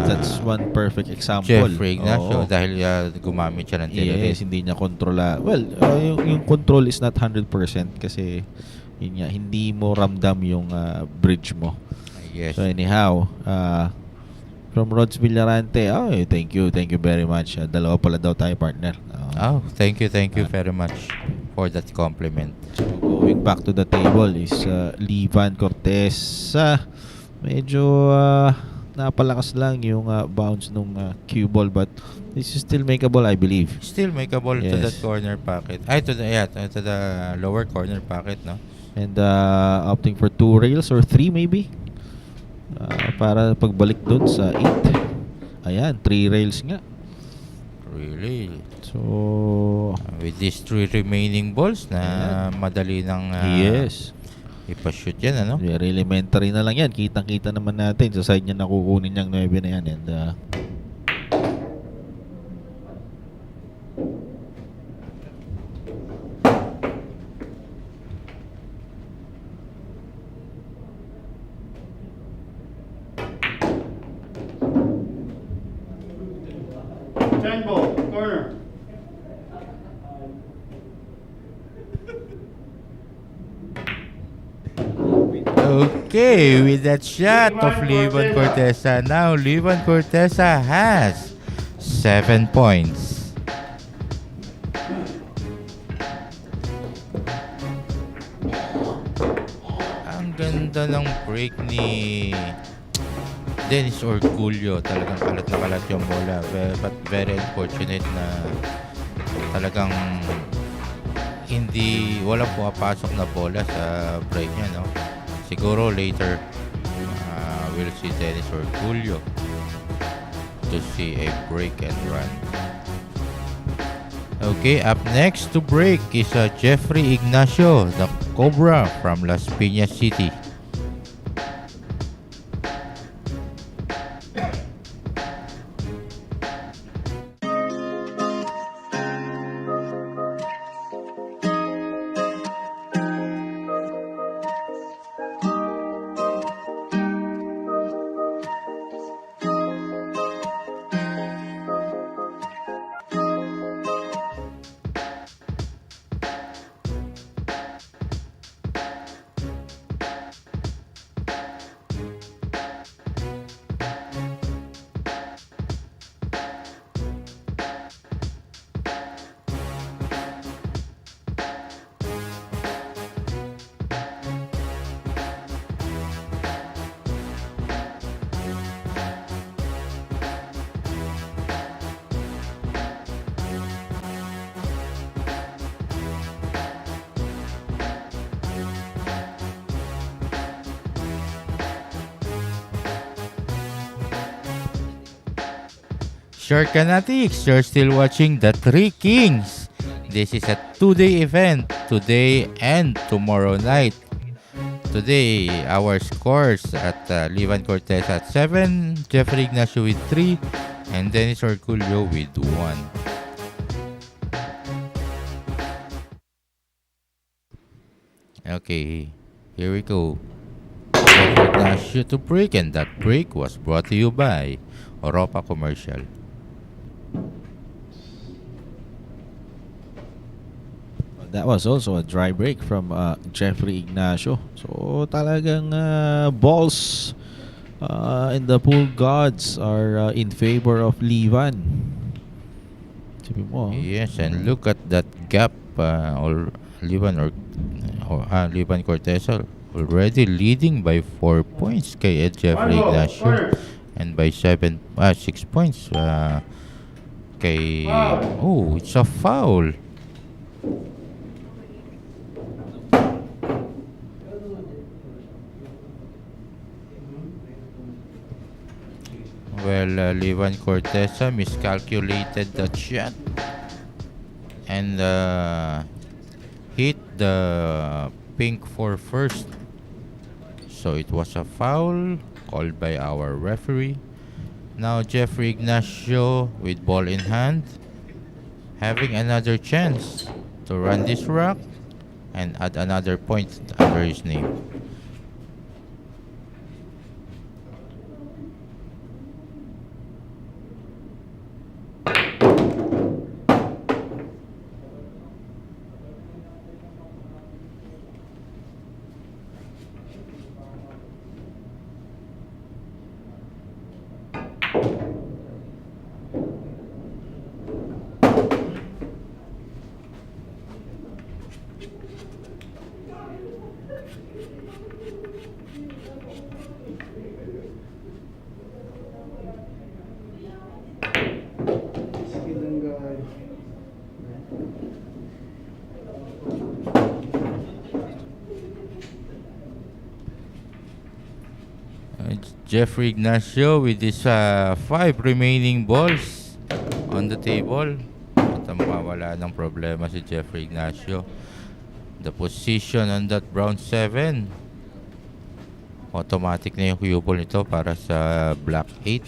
that's one perfect example. Jeffrey Ignacio dahil gumamit siya ng tiririt. Yes, hindi niya kontrola. Well, yung control is not 100% kasi yun nga, hindi mo ramdam yung bridge mo. Yes. So anyhow, from Rods Villarante, thank you very much. Dalawa pala daw tayo, partner. Thank you very much for that compliment. So going back to the table is Livan Corteza. Medyo napalakas lang yung bounce nung cue ball, but this is still makeable, I believe. Still makeable to that corner pocket. To the lower corner pocket, no? And opting for 2 rails or 3 maybe. Para pagbalik dun sa 8. Ayan, 3 rails nga. Really? So, with these 3 remaining balls na madali nang ipa-shoot yan, ano? Very elementary na lang yan. Kitang-kita naman natin sa side niya nakukunin niyang 9 na yan. And Ball, corner. Okay, with that shot of Livan Corteza. Now, Livan Corteza has 7 points. Ang ganda ng break ni Dennis Orcollo. Talagang kalat na kalat yung bola. But very unfortunate na talagang walang pumapasok na bola sa break niya, no? Siguro later we'll see Dennis Orcollo to see a break and run. Okay, up next to break is Jeffrey Ignacio, the Cobra from Las Piñas City. Sharkanatics, you're still watching the Three Kings. This is a 2-day event, today and tomorrow night. Today, our scores at Livan Corteza at 7, Jeffrey Ignacio with 3, and Dennis Orcollo with 1. Okay, here we go. Jeffrey Ignacio to break, and that break was brought to you by Europa Commercial. That was also a dry break from Jeffrey Ignacio. So talagang balls in the pool gods are in favor of Livan. Sabi mo. Yes, and look at that gap. Livan Corteza already leading by 4 points kay Jeffrey Ignacio, and by 6 points kay... Oh, it's a foul. Well, Livan Corteza miscalculated the shot and hit the pink for first. So it was a foul called by our referee. Now Jeffrey Ignacio with ball in hand, having another chance to run this rack and add another point under his name. Jeffrey Ignacio with his 5 remaining balls on the table. At mawala ng problema si Jeffrey Ignacio. The position on that brown 7. Automatic na yung cue ball nito para sa black 8.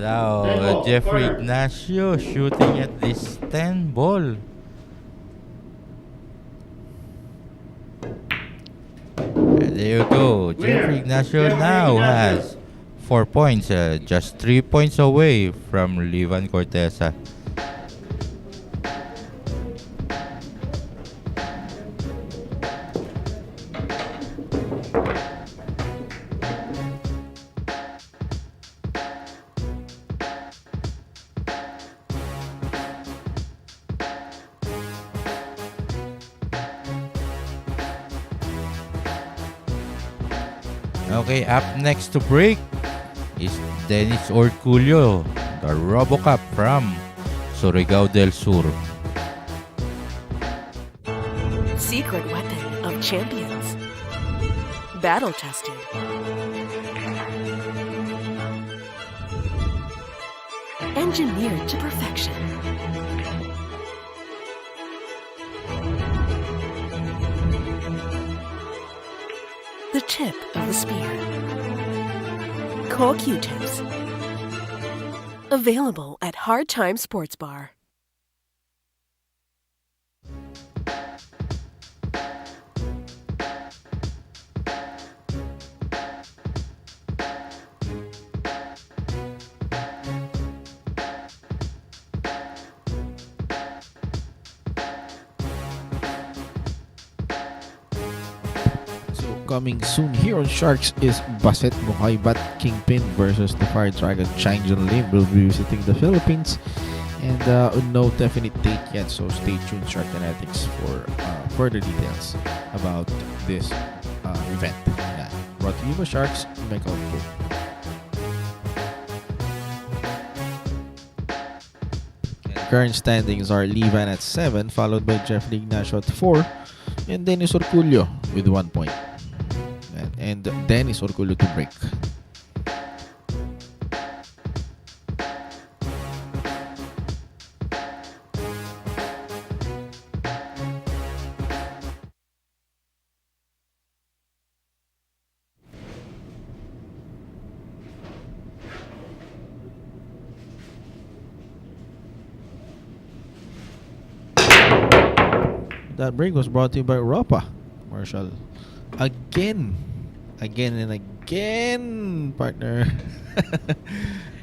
Now, Jeffrey Ignacio shooting at this 10 ball. And there you go. Jeffrey Ignacio now has 4 points, just 3 points away from Livan Corteza. Okay, up next to break is Dennis Orcollo, the RoboCop from Surigao del Sur. Secret weapon of champions. Battle tested. Engineered to perfection. The tip of the spear. Core Q-tips. Available at Hard Time Sports Bar. Coming soon here on Sharks is Baset Mukaybat Kingpin versus the Fire Dragon Chang Jun Lim. Will be visiting the Philippines, and no definite date yet, so stay tuned, Shark Kinetics, for further details about this event. Yeah. Brought to you by Sharks, Michael Pope. Current standings are Levan at 7, followed by Jeffrey Ignacio at 4, and Dennis Orcollo with 1 point. And Dennis Orcollo to break. That break was brought to you by Europa Marshall. Again and again, partner.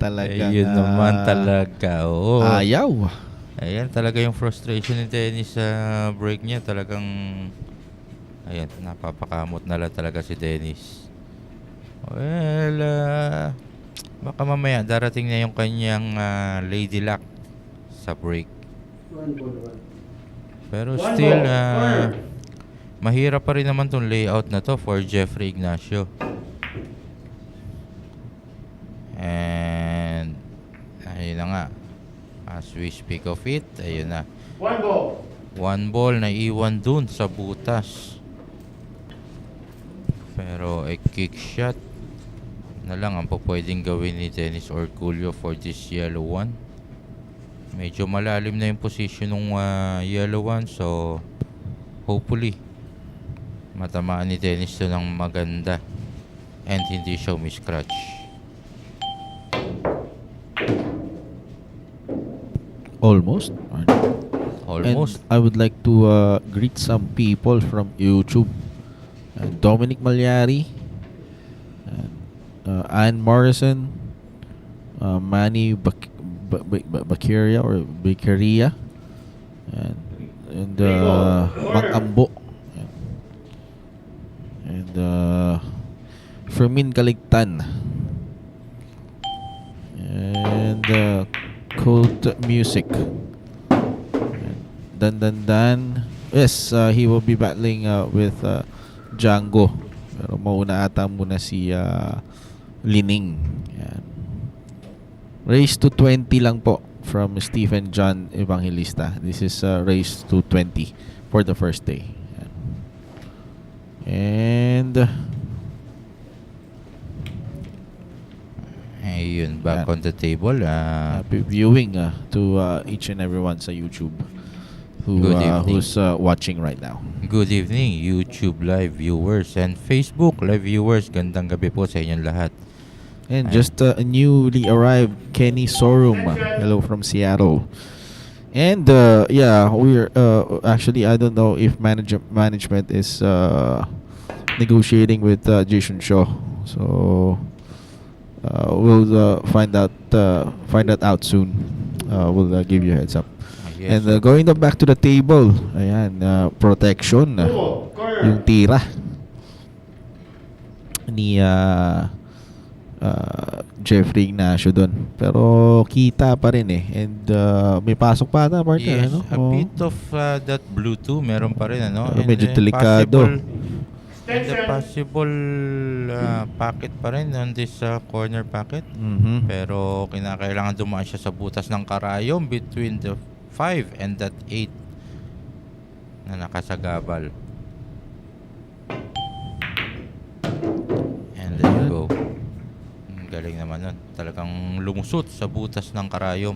Talaga. Ayun naman talaga. Oo. Ayaw. Ayan talaga yung frustration ni Dennis sa break niya. Talagang, ayan, napapakamot na lang talaga si Dennis. Well, baka mamaya darating na yung kanyang lady luck sa break. Pero still, mahirap pa rin naman tong layout na to for Jeffrey Ignacio. And ayun na nga, as we speak of it, ayun na. One ball na iwan dun sa butas. Pero a kick shot na lang ang pwedeng gawin ni Dennis Orcollo for this yellow one. Medyo malalim na yung position ng yellow one, so hopefully matamaan ni Dennis to ng maganda and hindi siya umiscratch. Almost. Almost. And I would like to greet some people from YouTube. Dominic Malyari, Ann Morrison, Manny Bakiria or Bakiria, and Mang Ambo, and Fermin Kaligtan, and Cult Music, Dan. Yes, he will be battling with Django, pero mauna ata muna si Lining. Yan. Race to 20 lang po from Stephen John Evangelista. This is race to 20 for the first day. Yan. And ayun, back on the table. happy viewing to each and everyone sa YouTube who's watching right now. Good evening, YouTube live viewers and Facebook live viewers. Gandang gabi po sa inyong lahat. And just newly arrived Kenny Sorum. Hello from Seattle. And yeah, we're actually, I don't know if management is negotiating with Jason Shaw. So we'll find that out soon. We'll give you a heads up. Yes. And going back to the table, ayan, protection, yung tira ni Jeffrey Ignacio doon. Pero kita pa rin eh. And may pasok pa ata, partner, yes, ano? a bit of that blue too, meron pa rin, ano? Medyo And, delikado. And the Attention. possible packet pa rin on this corner packet. Pero kinakailangan dumaan siya sa butas ng karayom between the 5 and that 8 na nakasagabal. And there you go. Galing naman nun. Talagang lumusot sa butas ng karayom.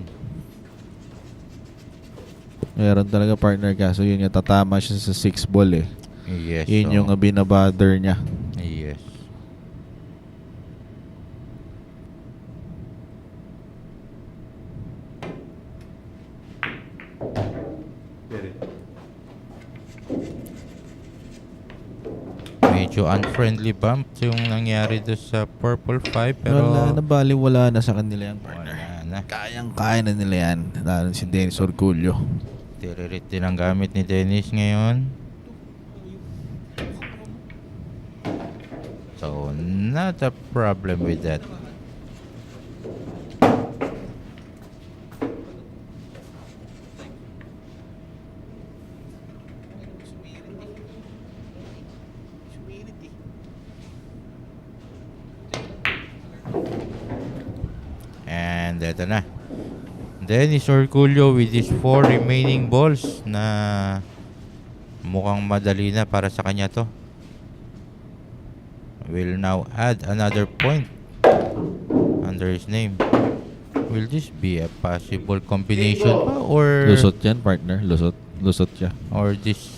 Meron talaga partner, kaso yun nga, tatama siya sa 6 ball eh. Yes. Yun yung binabother niya. Yes. Medyo unfriendly bump yung nangyari doon sa purple 5 pero Wala na, wala na sa kanila yung partner. wala na. Kayang-kaya na nila yan. Lalo si Dennis Orcollo. Tiririt din ang gamit ni Dennis ngayon. So, not a problem with that. And eto na. Dennis Orcollo with his 4 remaining balls na mukhang madali na para sa kanya to. Will now add another point under his name. Will this be a possible combination pa or Lusot yan, partner. Lusot siya. or this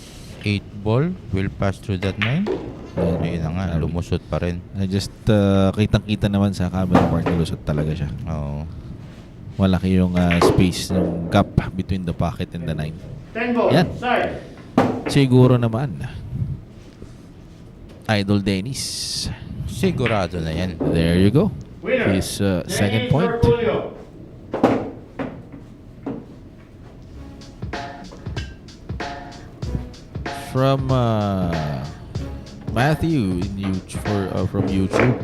8 ball will pass through that 9? Ayun na nga, lumusot pa rin. Just kitang-kita naman sa camera partner, lusot talaga siya. Oo. Malaki yung space, yung gap between the pocket and the 9. 10 ball. Yan. Side. Siguro naman. Idol Dennis. Sigurado na yan. There you go. Winner. His second Dennis point. Orcollo. From Matthew from YouTube.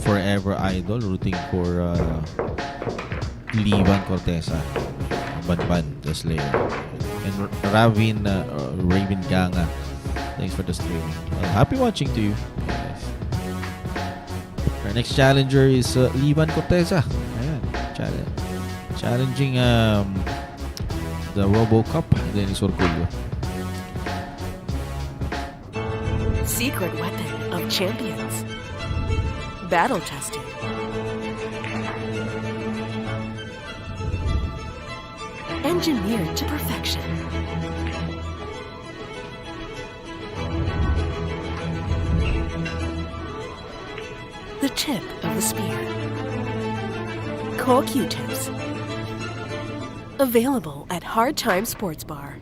Forever Idol, rooting for Livan Corteza, Banban, the Slayer, and Raven Ganga. Thanks for the stream. Happy watching to you. Yes. Our next challenger is Livan Corteza. Ayan, challenging the Robo Cup, Dennis Orcollo. Secret weapon of champions. Battle tested. Engineered to perfection. The tip of the spear. Core Q-tips. Available at Hard Time Sports Bar.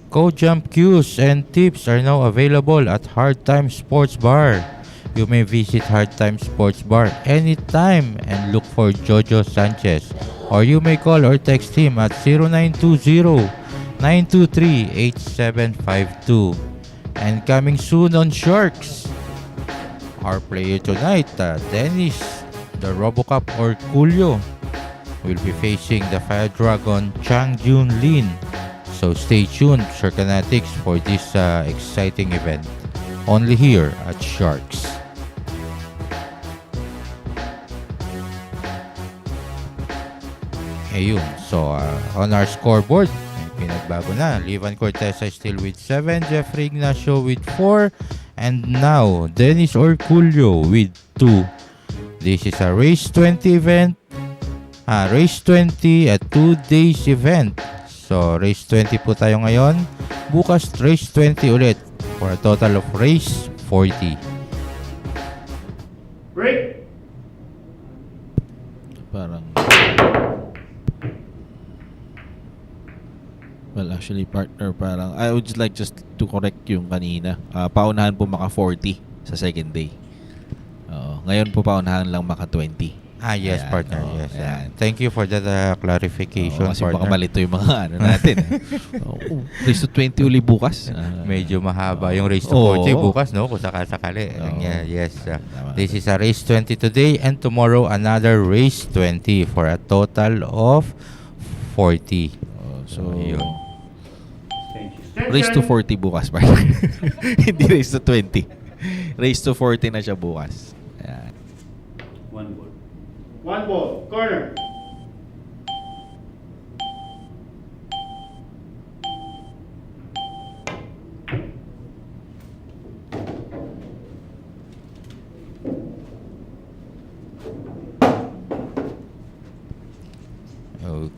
Co-jump cues and tips are now available at Hard Time Sports Bar. You may visit Hard Time Sports Bar anytime and look for Jojo Sanchez, or you may call or text him at 0920-923-8752. And coming soon on Sharks, our player tonight, Dennis, the RoboCup Orcollo, will be facing the Fire Dragon Chang Jun Lin. So stay tuned, Sharkanatics, for this exciting event. Only here at Sharks. Ayun. So, on our scoreboard, pinagbago na. Livan Corteza is still with 7. Jeffrey Ignacio with 4. And now, Dennis Orcollo with 2. This is a Race 20 event. Race 20 at 2 days event. So, Race 20 po tayo ngayon. Bukas, Race 20 ulit for a total of Race 40. Break. Parang well, actually, partner, parang I would just like to correct yung kanina. Paunahan po maka 40 sa second day. Ngayon po paunahan lang maka 20. Yes, ayan, partner. Yes. Ayan. Thank you for that clarification, kasi partner. baka malito yung mga ano natin. Race to 20 uli bukas. Medyo mahaba yung race to 40 bukas, no? Kung sakali. Yes. This is a race 20 today and tomorrow another race 20 for a total of 40. So, Ayun. Thank you. race to 40 bukas, partner. Hindi race to 20. Race to 40 na siya bukas. Ayan. One ball. One ball. Corner.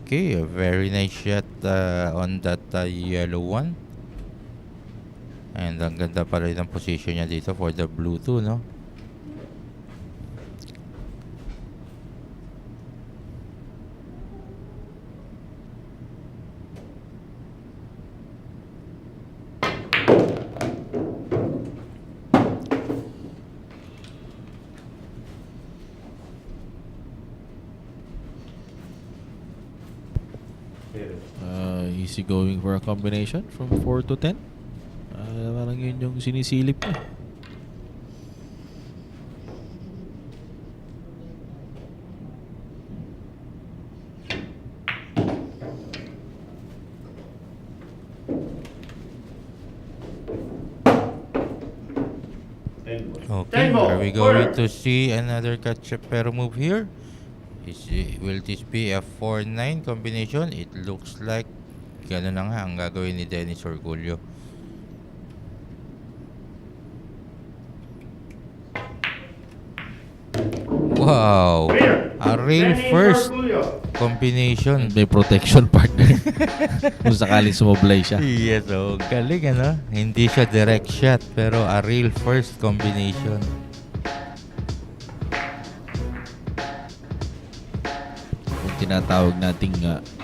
Okay, a very nice shot on that yellow one. And ang ganda pa rin ang position niya dito for the blue 2, no? Is he going for a combination from 4 to 10? Parang yun yung sinisilip niya. Okay, are we going to see another Cachepero move here? Will this be a 4-9 combination? It looks like gano'n na nga ang gagawin ni Dennis Orcollo. Wow! A real first combination. May protection partner. Kung sakaling sumablay siya. Yes, oh, galing ano? Hindi siya direct shot pero a real first combination. Kung tinatawag nating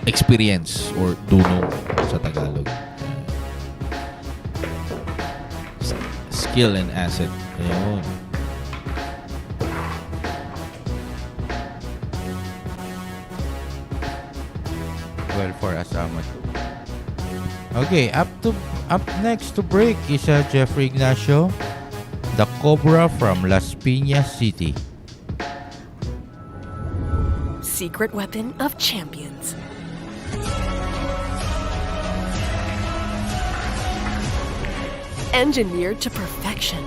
experience or dunong sa Tagalog. Skill and asset. Ayun. Well for Asama. Okay, up next to break is Jeffrey Ignacio, the Cobra from Las Piñas City. Secret weapon of champions. Engineered to perfection.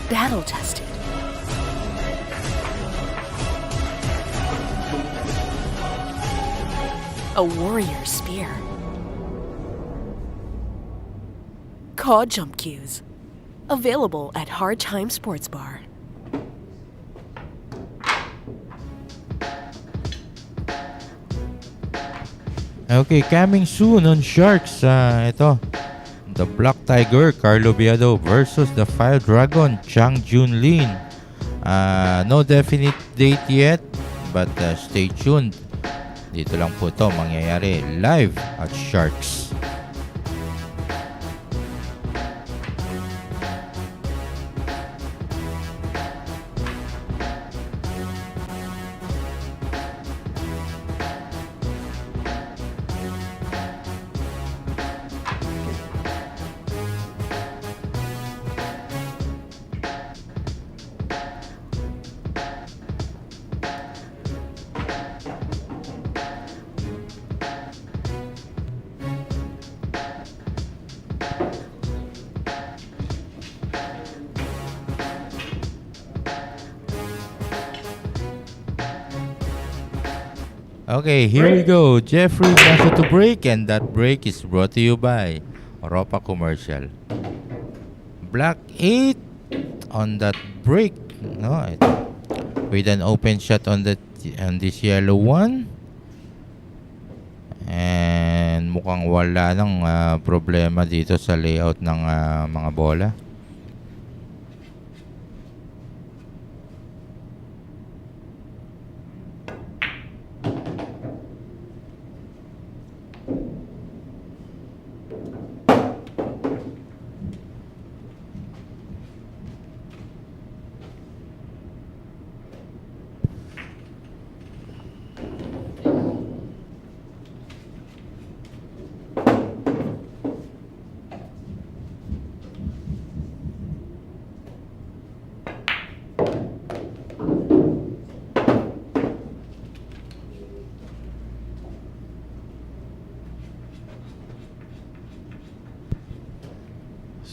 Battle tested. A warrior spear. Cod jump cues. Available at Hard Time Sports Bar. Okay, coming soon on Sharks. Ito, the Black Tiger, Carlo Biado versus the Fire Dragon, Chang Junlin. No definite date yet, but stay tuned. Dito lang po ito mangyayari live at Sharks. Okay, here we go. Jeffrey wants to break, and that break is brought to you by Europa Commercial. Black 8 on that break. No, with an open shot on this yellow one. And mukhang wala nang problema dito sa layout ng mga bola.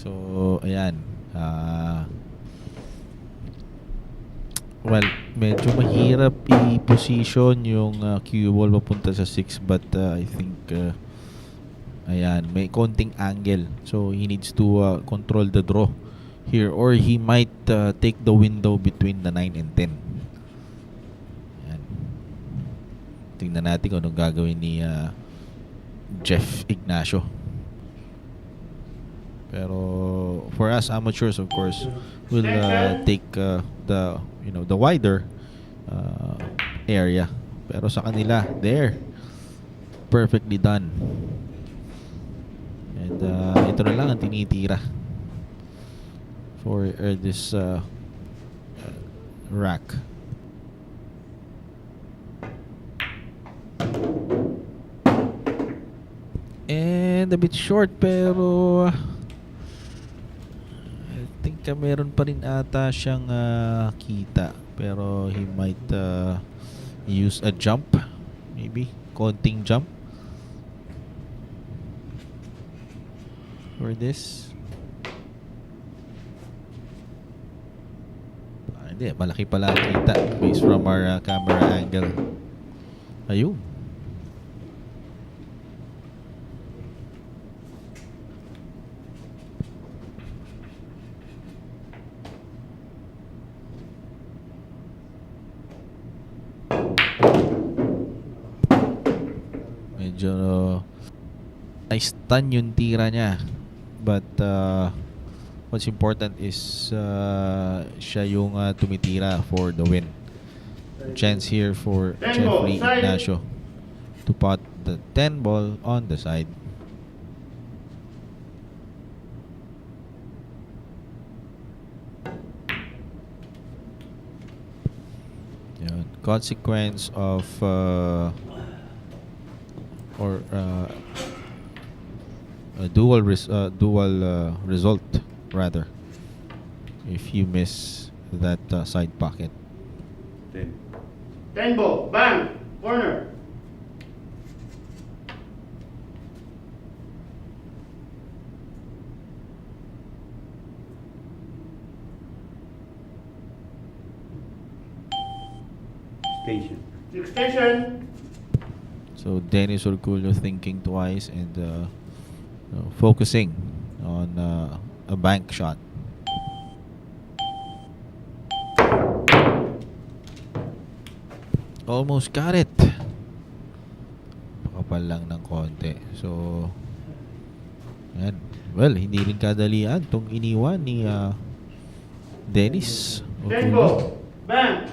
So, ayan. Well, medyo mahirap i-position yung cue ball papunta sa 6, but I think ayan, may konting angle. So he needs to control the draw here, or he might take the window between the 9 and 10. Ayan. Tingnan natin kung anong gagawin ni Jeff Ignacio. Pero for us amateurs, of course, we'll take the wider area. Pero sa kanila, there, perfectly done. And ito na lang ang tinitira for this rack. And a bit short, pero I think meron pa rin ata siyang kita. Pero he might use a jump, maybe konting jump for this. Hindi, malaki pala ang kita based from our camera angle. Ayun. Medyo na-stun yung tira niya. But what's important is siya yung tumitira for the win. Chance here for Jeffrey Ignacio to pot the 10 ball on the side. Yun. Consequence of a dual result rather if you miss that side pocket. 10 ball, bang, corner. Extension. So Dennis Orcollo thinking twice and focusing on a bank shot. Almost got it. Pakapal lang ng konti. So, yan. Well, hindi rin kadalian itong iniwan ni Dennis Orcollo. Tempo. Bang.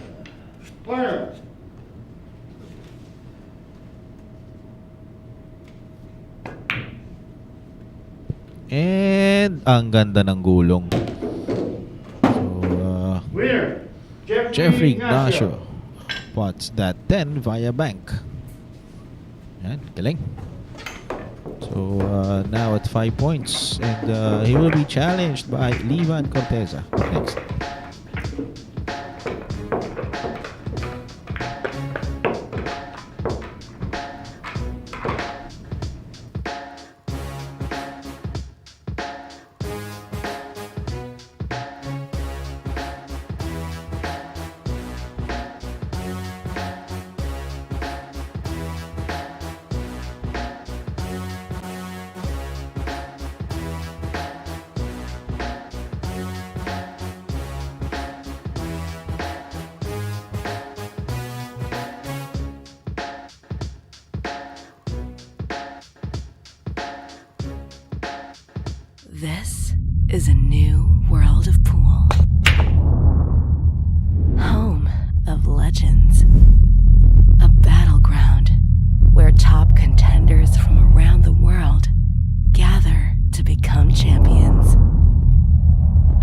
Corner. And ang ganda ng gulong. So, Winner. Jeffrey Ignacio pots that 10 via bank. Yan, galing. So now at 5 points, and he will be challenged by Livan Corteza next. This is a new world of pool. Home of legends. A battleground where top contenders from around the world gather to become champions.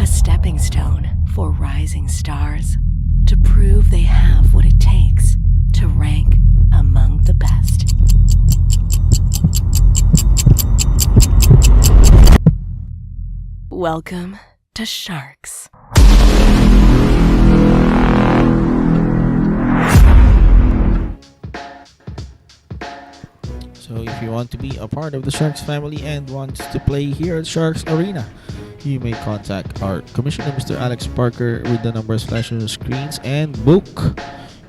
A stepping stone for rising stars to prove they have what it takes to rank among the best. Welcome to Sharks. So if you want to be a part of the Sharks family and want to play here at Sharks Arena, you may contact our Commissioner, Mr. Alex Parker, with the numbers flashed on the screens, and book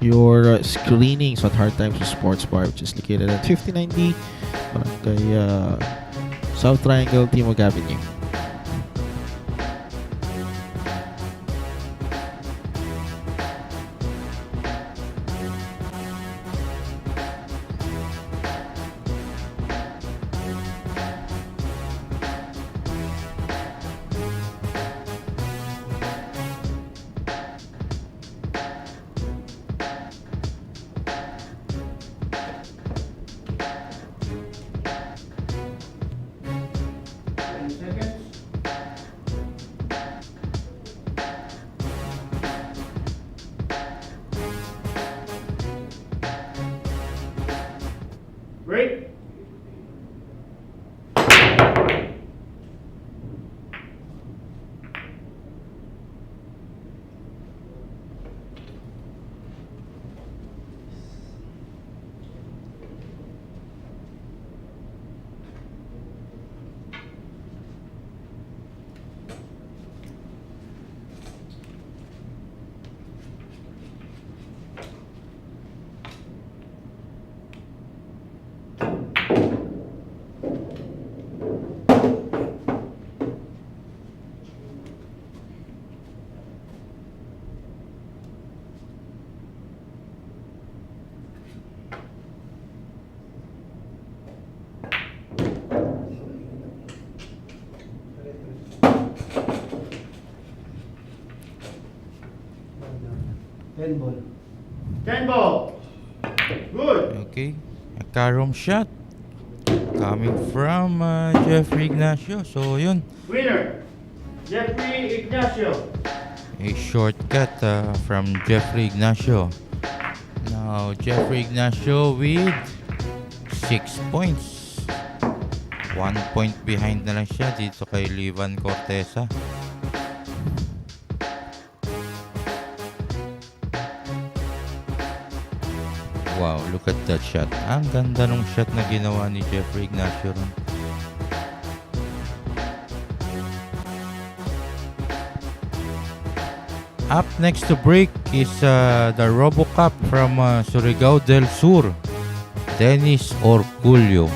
your screenings at Hard Times Sports Bar, which is located at 59D, Barangay South Triangle, Timog Avenue. Break. Handball. 10 ball. Good. Okay. A carom shot coming from Jeffrey Ignacio. So, yun. Winner. Jeffrey Ignacio. A shortcut from Jeffrey Ignacio. Now, Jeffrey Ignacio with 6 points. 1 point behind na lang siya dito kay Livan Corteza. Wow, look at that shot. Ang ganda nung shot na ginawa ni Jeffrey Ignacio ron. Up next to break is the RoboCup from Surigao del Sur, Dennis Orcollo.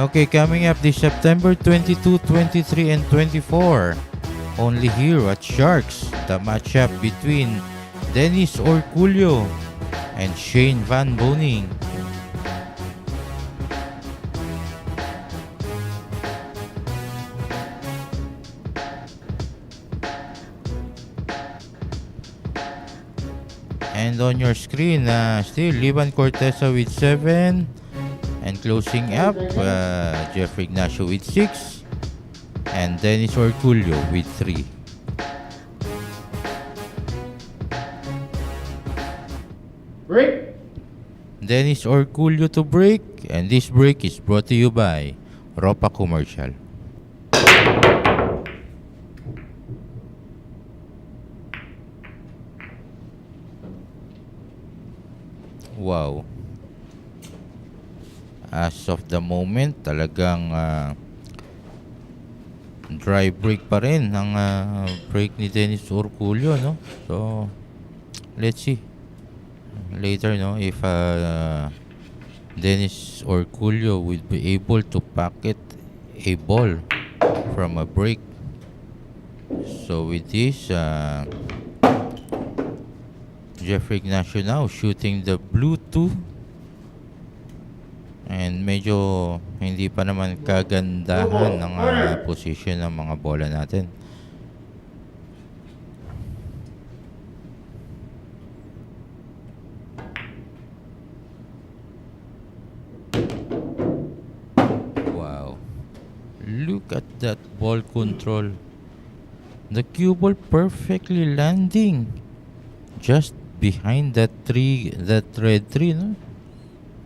Okay, coming up this September 22, 23, and 24. Only here at Sharks, the matchup between Dennis Orcollo and Shane Van Boning. And on your screen, still Livan Corteza with 7. And closing up, Jeffrey Ignacio with 6. And Dennis Orcollo with 3. Break. Dennis Orcollo to break. And this break is brought to you by Ropa Commercial. Wow. As of the moment, talagang dry break pa rin ang break ni Dennis Orcollo, no? So, let's see later, no, if Dennis Orcollo will be able to pocket a ball from a break. So with this, Jeffrey Ignacio now shooting the blue 2. And medyo hindi pa naman kagandahan ng position ng mga bola natin. Wow. Look at that ball control. The cue ball perfectly landing just behind that tree, that red tree, no?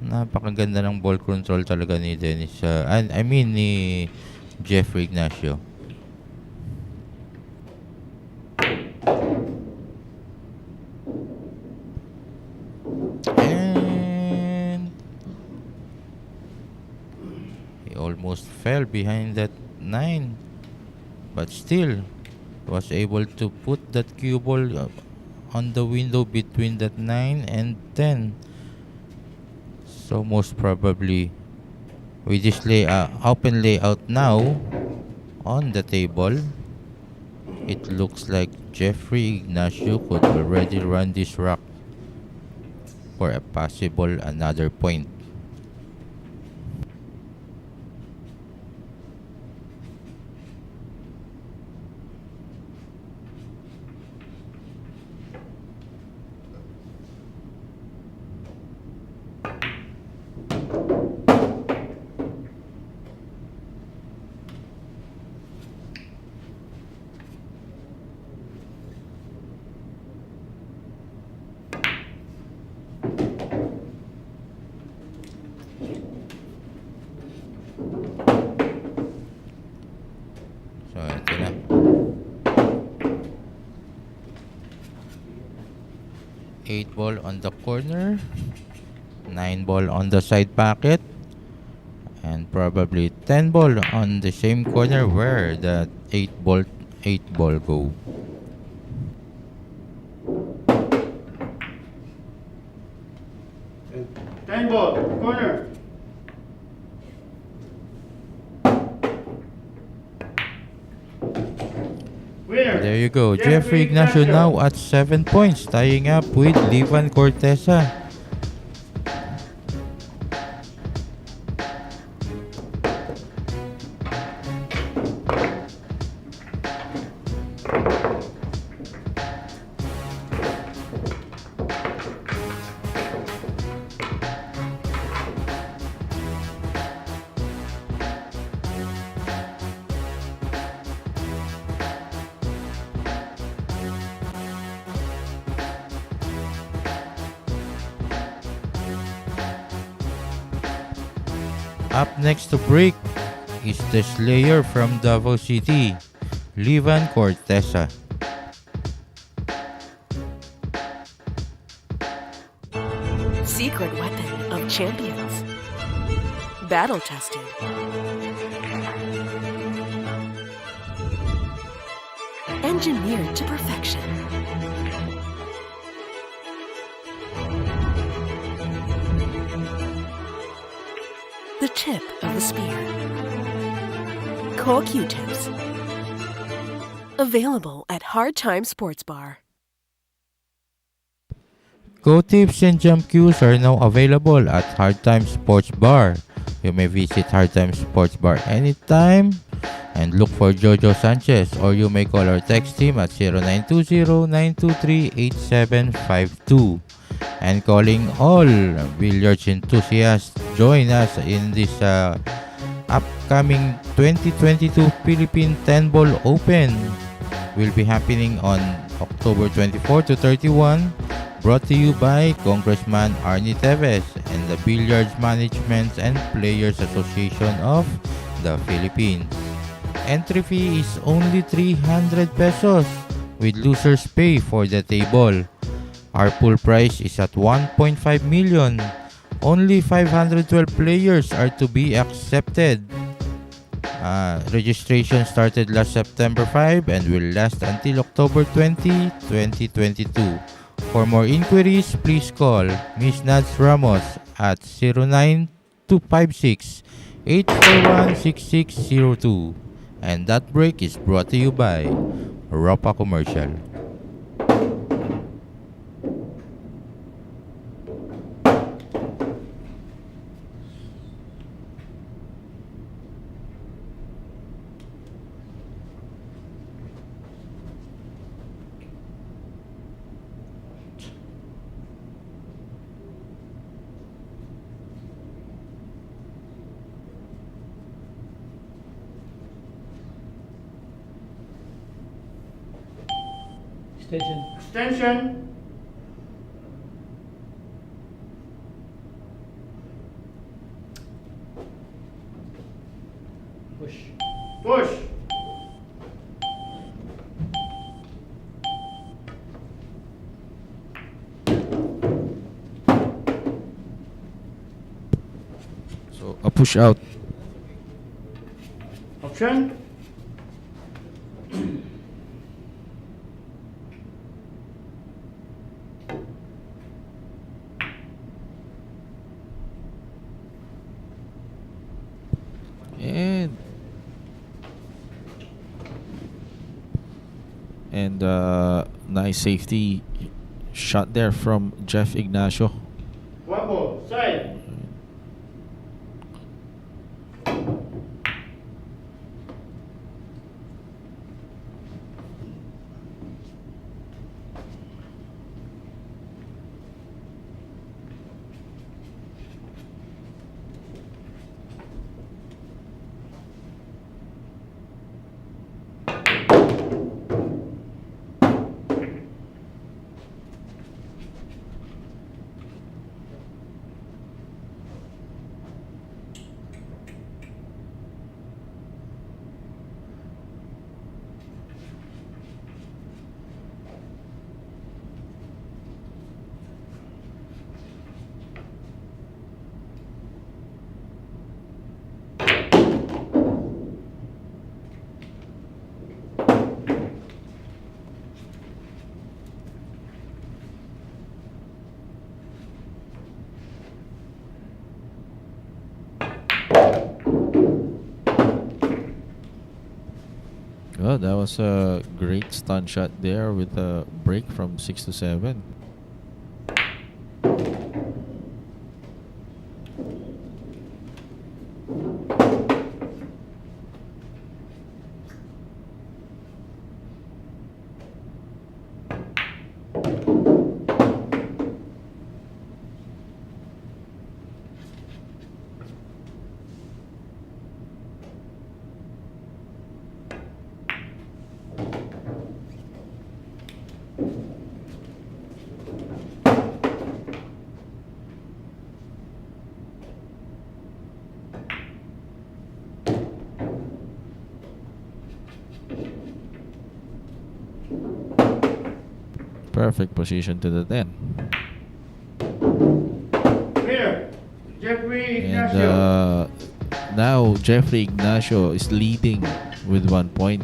Napakaganda ng ball control talaga ni Dennis. Ni Jeffrey Ignacio. And he almost fell behind that 9. But still was able to put that cue ball on the window between that 9 and 10. So most probably with this open layout now on the table, it looks like Jeffrey Ignacio could already run this rock for a possible another point. So, ito na. 8 ball on the corner, 9 ball on the side pocket, and probably 10 ball on the same corner where the 8 ball go. Ten ball, corner. Winner. There you go. Jeffrey Ignacio now at 7 points, tying up with Livan Corteza. Up next to break is the Slayer from Davao City, Livan Corteza. Secret weapon of champions. Battle tested. Engineered to perfection. The tip of the spear. Cool Q-tips. Available at Hard Time Sports Bar. Go tips and jump cues are now available at Hard Time Sports Bar. You may visit Hard Time Sports Bar anytime and look for Jojo Sanchez, or you may call or text him at 0920-923-8752. And calling all billiards enthusiasts, join us in this upcoming 2022 Philippine 10-Ball Open. Will be happening on October 24 to 31. Brought to you by Congressman Arnie Teves and the Billiards Management and Players Association of the Philippines. Entry fee is only 300 pesos with losers pay for the table. Our pool price is at 1.5 million. Only 512 players are to be accepted. Registration started last September 5 and will last until October 20, 2022. For more inquiries, please call Ms. Nads Ramos at 09-256-841-6602. And that break is brought to you by Ropa Commercial. Extension. Push. So a push out. Option. And nice safety shot there from Jeff Ignacio. One ball. Side. Oh, that was a great stun shot there with a break from 6 to 7. Perfect position to the 10. Clear. Jeffrey And Ignacio. now Jeffrey Ignacio is leading with 1 point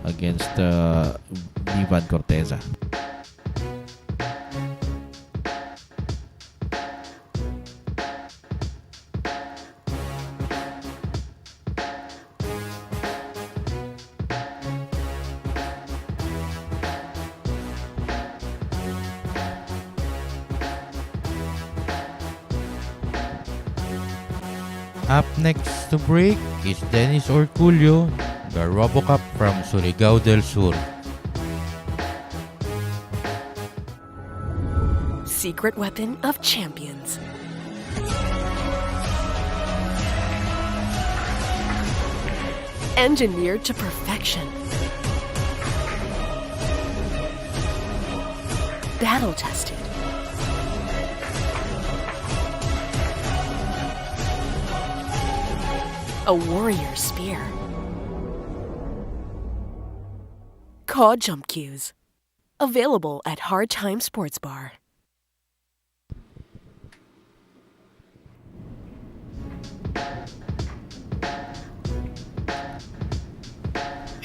against Ivan Corteza. Up next to break is Dennis Orcollo, the RoboCop from Surigao del Sur. Secret weapon of champions. Engineered to perfection. Battle tested. A warrior spear. Cod Jump Cues. Available at Hard Time Sports Bar.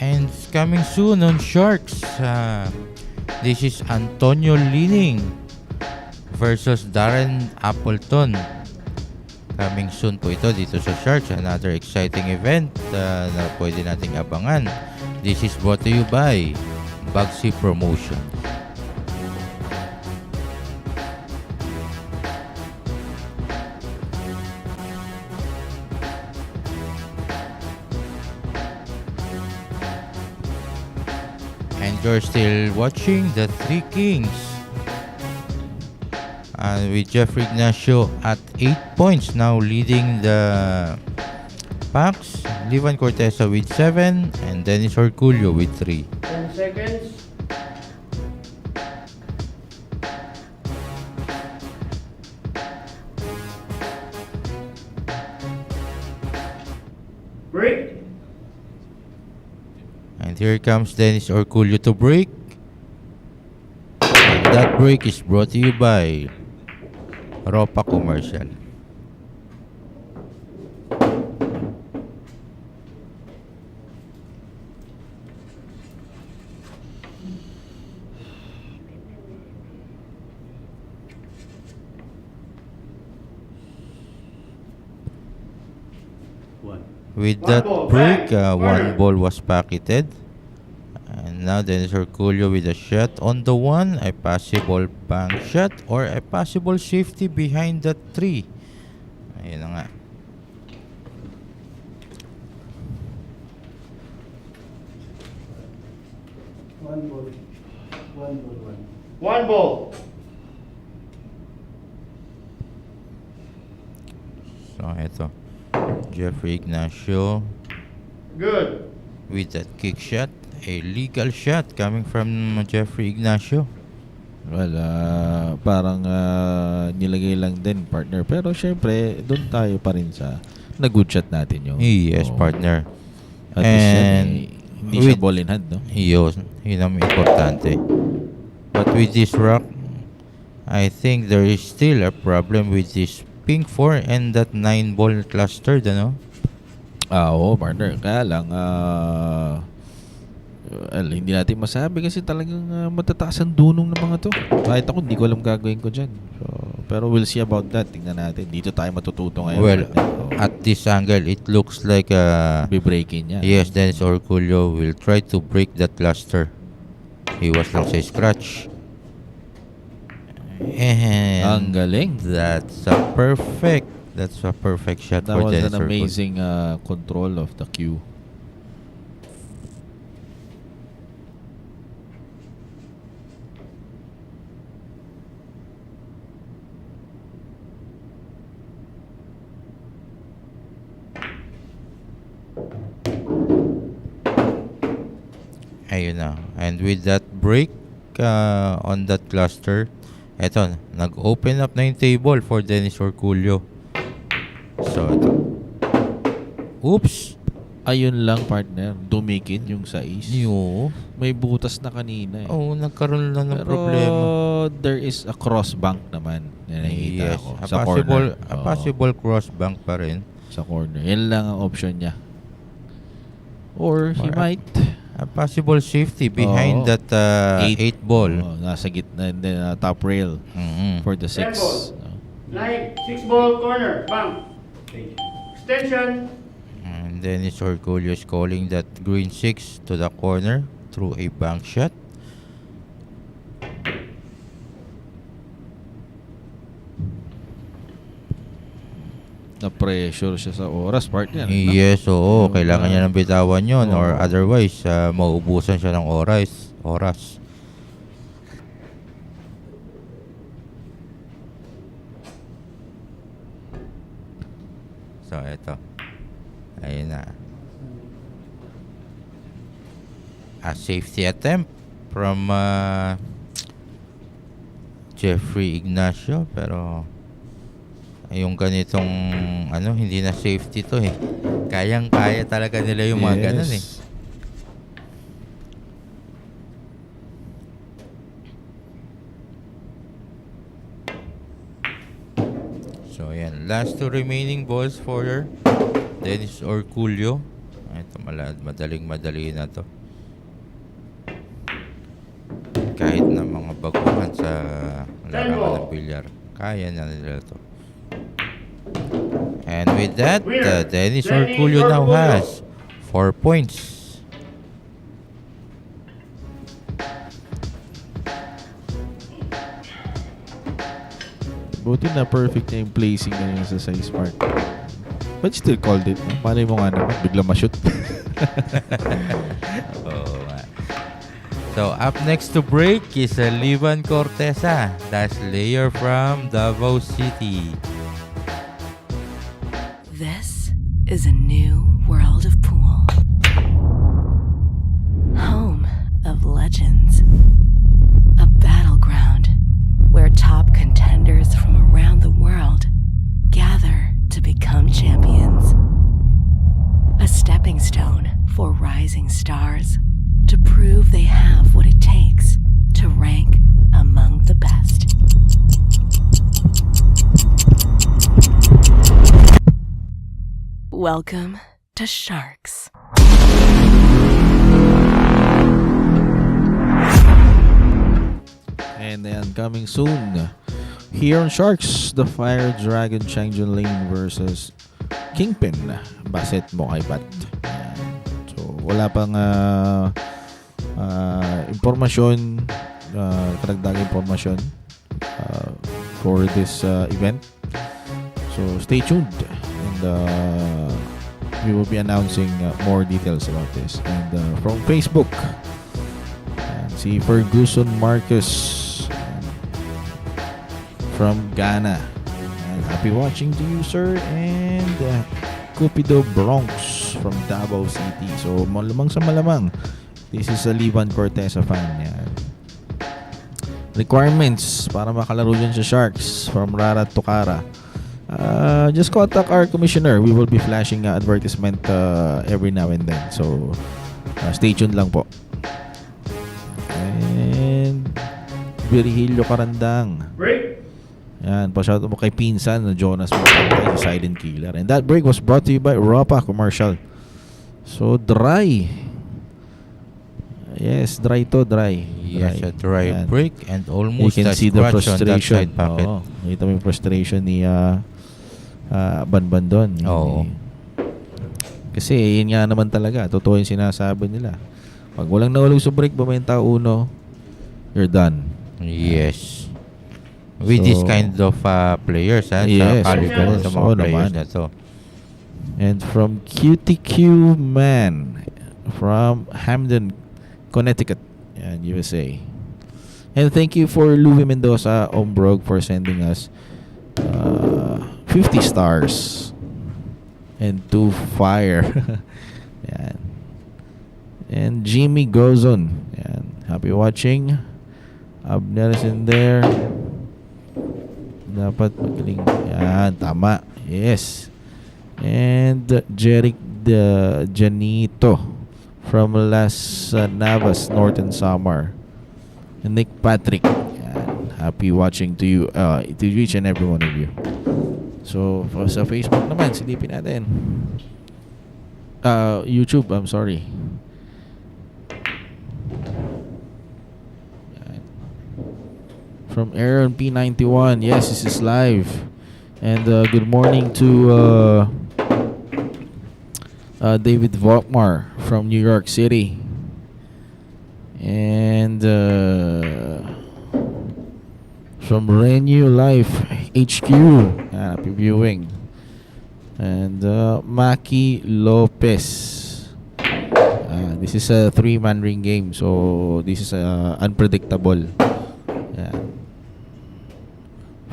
And coming soon on Sharks, this is Antonio Lining versus Darren Appleton. Coming soon po ito dito sa Sharks. Another exciting event na pwede nating abangan. This is brought to you by Bugsy Promotion. And you're still watching the Three Kings. With Jeffrey Ignacio at 8 points, now leading the packs. Ivan Corteza with 7 and Dennis Orcollo with 3. 10 seconds. Break. And here comes Dennis Orcollo to break. And that break is brought to you by Ropa Commercial. One. With One that ball, break, bang, one corner. ball was pocketed. And now Dennis Orcollo with a shot on the one, a possible bank shot or a possible safety behind that tree. Ayun na nga. One ball. So ito, Jeffrey Ignacio Good. with that kick shot. A legal shot coming from Jeffrey Ignacio. Well, parang nilagay lang din, partner. Pero syempre, doon tayo pa rin sa na-good shot natin yung... Yes, Oo. partner. At least yan, And hindi siya with- ball in hand, no? Yun ang importante. But with this rock, I think there is still a problem with this pink 4 and that 9 ball clustered, ano? Oo, partner. Kaya lang, hindi natin masabi kasi talagang matataas ang dunong ng mga to. Kahit ako, hindi ko alam gagawin ko dyan. So, pero we'll see about that. Tingnan natin. Dito tayo matututo ngayon. Well, partner. at this angle, it looks like Be-breaking niya. yes, Dennis Orcollo will try to break that cluster. He was lang sa scratch. And Ang galing. that's a perfect shot That for was Dennis an Orcollo. amazing control of the cue. Ayun na. And with that break on that cluster, eto, nag-open up na yung table for Dennis Orcollo. So, ito. Oops! Ayun lang, partner. Dumikit yung size. Yo. May butas na kanina eh. Oh, nagkaroon na ng Pero problema. there is a cross bank naman na nakikita Yes. ko A sa possible, corner. a Oo, possible cross bank pa rin. sa corner. Yan lang ang option niya. Or he Or might A possible safety behind Oo. that 8 ball. nasa gitna and then top rail Mhm. for the 6. ball. Nine. 6 ball corner. Bang. Extension. And Dennis Orcollo is calling that green 6 to the corner through a bank shot. Na pressure siya sa oras, partner. Yes, oo. Kailangan niya ng bitawan yun or otherwise mauubusan siya ng oras. So, eto. Ayun na. A safety attempt from Jeffrey Ignacio, pero yung ganitong hindi na safety to eh. Kayang-kaya talaga nila yung mga ganun eh. So ayan, last two remaining balls for Dennis Orcollo. Ito madaling-madali na to. Kahit na mga baguhan sa larangan ng bilyar, kaya na nila to. And with that, Dennis Orcollo now has 4 points. Buti na perfect na yung placing na yun sa size part. But still called it. No? Paano mo nga naman, bigla ma-shoot. Oh, so up next to break is Livan Corteza. That's Layer from Davao City. This is a new world of pool. Home of legends. A battleground where top contenders from around the world gather to become champions. A Welcome to Sharks. And then coming soon, here on Sharks, the Fire Dragon Changjun Lane versus Kingpin, Baset Mokaibat. So, wala pang impormasyon, karagdagang impormasyon for this event. So, stay tuned. And we will be announcing more details about this. And from Facebook, si Ferguson Marcus from Ghana. And happy watching to you, sir. And Cupido Bronx from Davao City. So, malamang sa malamang, this is a Livan Corteza fan. Yan. Requirements para makalaro dyan sa Sharks from Rara Tukara. Just contact our commissioner. We will be flashing advertisement every now and then. So, stay tuned lang po. And Virgilio Karandang. Break. Yan, pa-shoutout mo kay Pinsan na Jonas Mapantay, si Silent Killer. And that break was brought to you by Europa Commercial. So, dry. Yes, dry to, dry. Yes, a dry Yan. break and You almost can a see the scratch on that frustration. side pocket. Oo, nakita mo yung frustration ni Banban doon. Oo. Kasi yun nga naman talaga. Totoo yung sinasabi nila. Pag walang nahulog sa break, bumenta uno, you're done. Yes. With So, this kind of players, yes, sa caliber of sa course. mga Oo players naman. na to. And from QTQ Man from Hamden, Connecticut, and USA. And thank you for Louis Mendoza Ombrog for sending us 50 stars and 2 fire. Yan. And Jimmy Gozon. Yan. Happy watching. Abner is in there. Dapat magaling. Yan, tama. Yes. And Jeric Janito from Las Navas, Northern Samar. And Nick Patrick. Yan. Happy watching to you, to each and every one of you. So, sa Facebook naman, silipin natin. YouTube, I'm sorry. From Aaron P91. Yes, this is live. And good morning to David Volkmar from New York City. And from Renew Life HQ. Happy viewing. And Maki Lopez. This is a 3-man ring game. So this is unpredictable. Yan.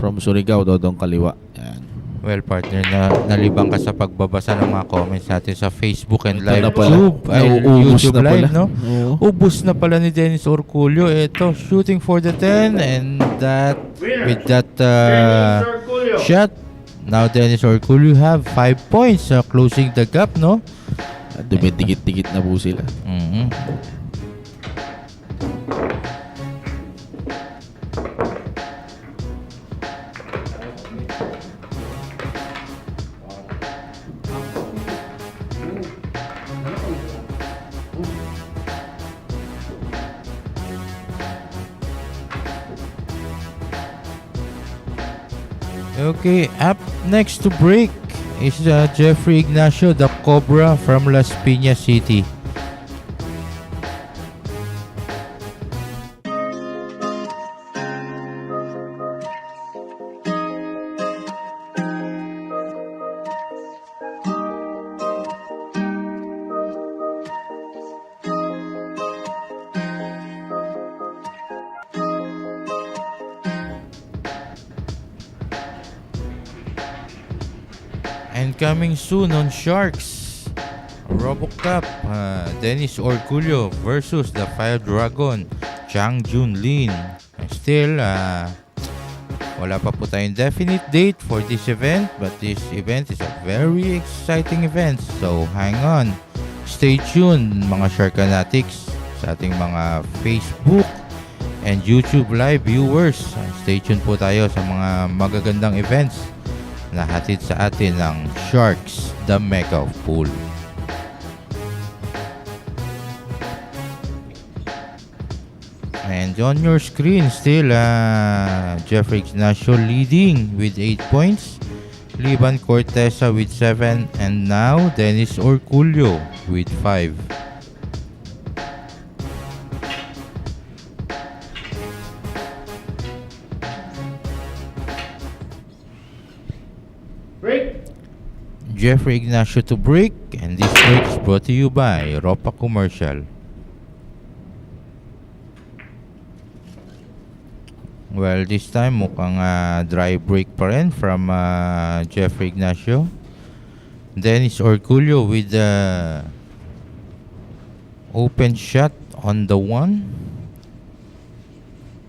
From Surigao, Dodong Kaliwa. Yan. Well, partner, nalibang ka sa pagbabasa ng mga comments natin sa Facebook and Ito live na pala. Nauubos YouTube na pala. live, no? Oo. Ubus na pala ni Dennis Orcollo. Ito, shooting for the 10 and that with that Dennis Orcollo. shot. Now Dennis Orcollo have 5 points, closing the gap, no? Dumidikit-dikit na po sila. Mhm. Okay, up next to break is Jeffrey Ignacio, the Cobra from Las Piñas City. And coming soon on Sharks, RoboCup, Dennis Orcollo versus the Fire Dragon, Chang Jun Lin. Still, wala pa po tayong definite date for this event, but this event is a very exciting event. So, hang on. Stay tuned, mga Sharkanatics, sa ating mga Facebook and YouTube live viewers. Stay tuned po tayo sa mga magagandang events na hatid sa atin ng Sharks, the Mega Pool. And on your screen still, Jeffrey Ignacio leading with 8 points. Liban Corteza with 7. And now, Dennis Orcollo with 5. Break. Jeffrey Ignacio to break. And this break is brought to you by Ropa Commercial. Well, this time mukhang dry break pa rin from Jeffrey Ignacio. Dennis Orcollo with the open shot on the 1.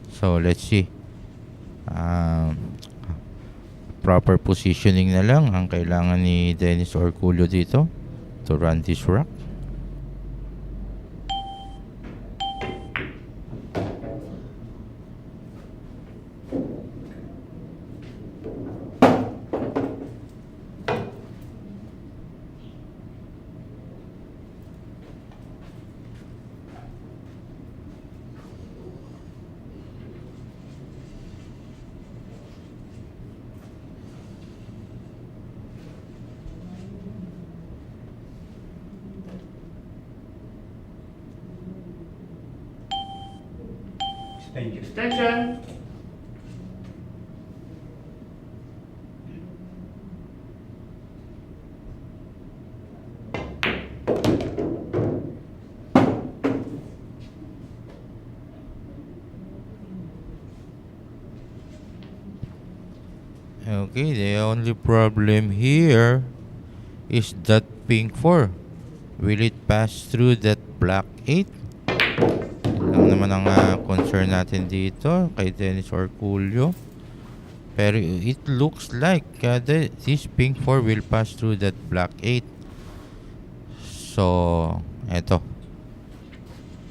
So, let's see. Proper positioning na lang ang kailangan ni Dennis Orcollo dito to run this rack. Extension. Okay, the only problem here is that pink 4. Will it pass through that black 8? Yun lang naman ang concern natin dito kay Dennis Orcollo. Pero it looks like this pink 4 will pass through that black 8. So, eto.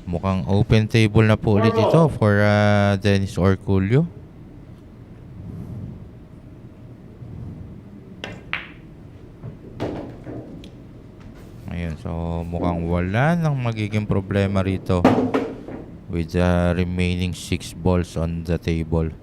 Mukhang open table na po ulit ito for Dennis Orcollo. Ayun, so mukhang wala nang magiging problema rito with the remaining 6 balls on the table.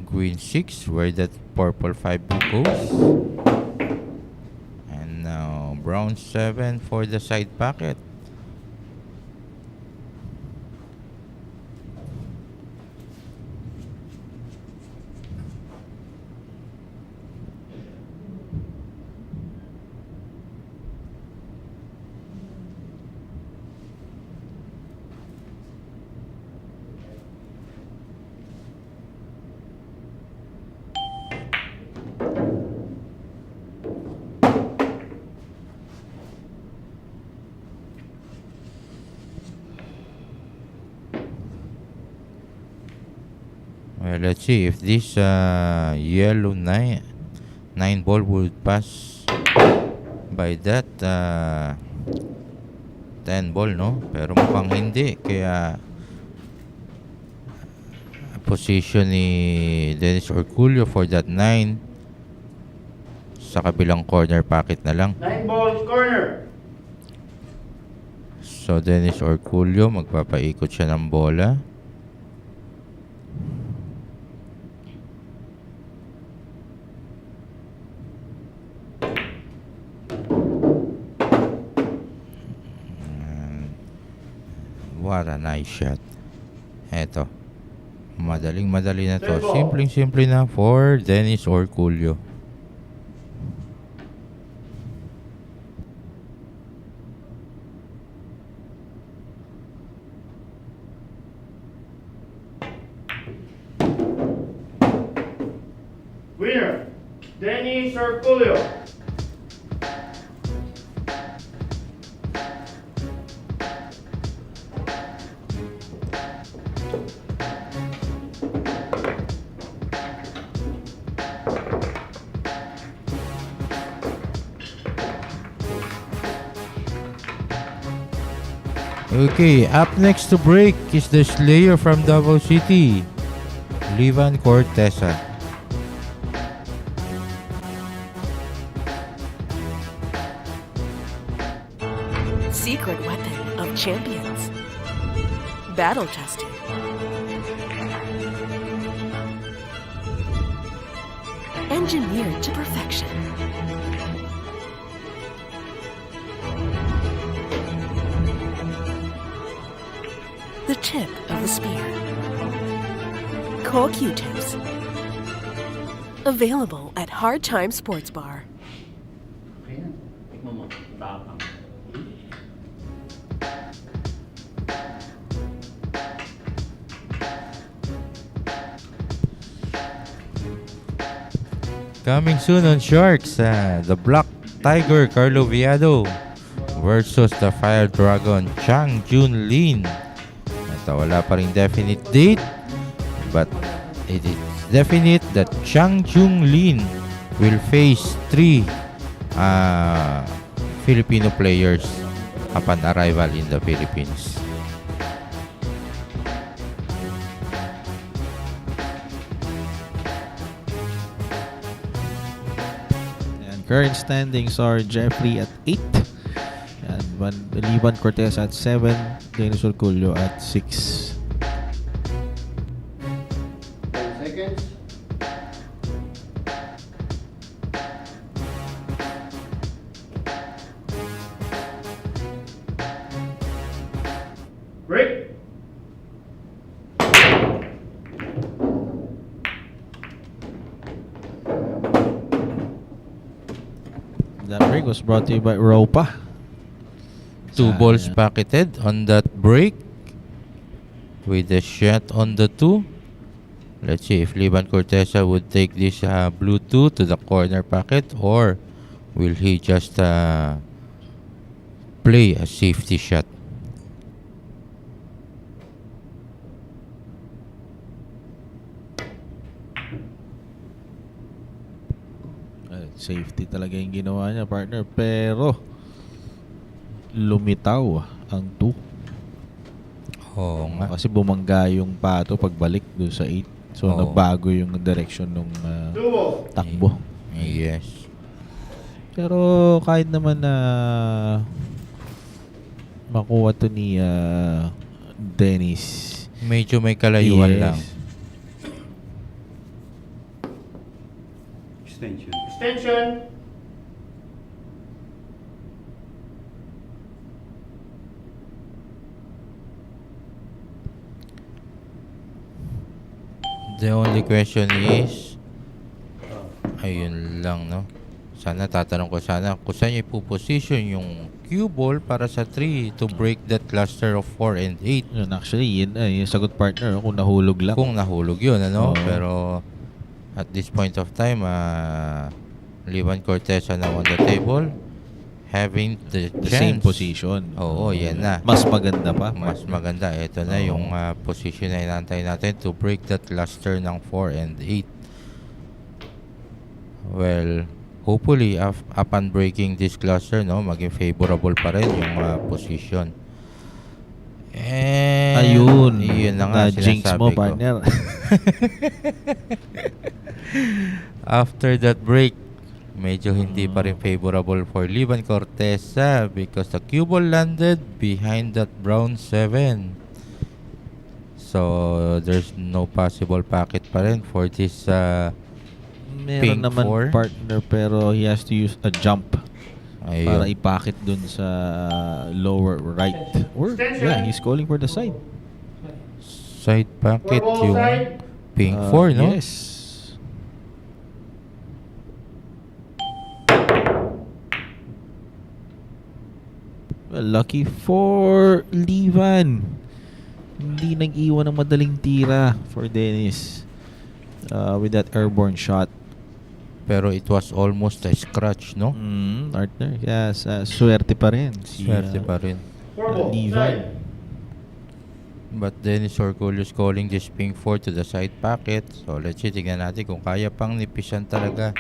Queen 6, where that purple 5 goes. And now brown 7 for the side packet. Well, let's see if this yellow 9 ball would pass by that 10 ball, no? Pero mukhang hindi. Kaya position ni Dennis Orcollo for that 9 sa kabilang corner pocket na lang. 9 balls, corner. So, Dennis Orcollo, magpapaikot siya ng bola. What a nice shot. Eto. Madaling-madali na to. Simpleng-simple na for Dennis Orcollo. Winner, Dennis Orcollo. Okay, up next to break is the Slayer from Davao City, Livan Corteza. Secret weapon of champions. Battle tested. Engineered to perfection. The tip of the spear. Co-Q-tips. Available at Hard Time Sports Bar. Coming soon on Sharks, the Black Tiger Carlo Viado versus the Fire Dragon Chang Jun Lin. Ito, wala pa ring definite date, but it is definite that Chang Jun Lin will face 3 Filipino players upon arrival in the Philippines. Current standings are Jeffrey at 8, and Livan Corteza at 7, Dennis Orcollo at 6. 10 seconds. Break. That break was brought to you by Europa. 2 balls pocketed on that break with a shot on the 2. Let's see if Livan Corteza would take this blue 2 to the corner pocket, or will he just play a safety shot. Safety talaga yung ginawa niya, partner. Pero lumitaw ang 2. Oo nga. Kasi bumangga yung pato pagbalik doon sa 8. So Oo. nagbago yung direction ng takbo. Yes. Pero kahit naman na makuha to ni Dennis. Medyo may kalayuan Yes. lang. Extension. Extension. The only question is, ayun lang, no? Sana tatanong ko kung saan niya ipuposition yung cue ball para sa 3 to break that cluster of 4 and 8. Yun, actually, yun yung sagot, partner, kung nahulog lang. Kung nahulog yun, ano? Oo. Pero at this point of time, Livan Corteza now on the table, having the The chance. same position. Oo, yan na. Mas maganda pa. Mas maganda. Ito na Oo. yung position na inantay natin to break that cluster ng 4 and 8. Well, hopefully, upon breaking this cluster, no, maging favorable pa rin yung position. And Ayun. yun na nga Na-jinx sinasabi mo, ko. partner. After that break, medyo hindi pa rin favorable for Livan Corteza because the cue ball landed behind that brown 7. So, there's no possible pocket pa rin for this Meron Pink naman, 4. partner, pero he has to use a jump para ayun. ipakit dun sa lower right. Or, yeah, he's calling for the side. Side pocket Four ball yung side. pink 4, no? Yes. Well, lucky for Livan. Hindi nag-iwan ng madaling tira for Dennis with that airborne shot. Pero it was almost a scratch, no? Partner. Yes, swerte pa rin. Swerte pa rin. Four ball Livan. side. But Dennis Orcollo is calling this pink 4 to the side pocket. So let's see, tignan natin kung kaya pang nipisan talaga.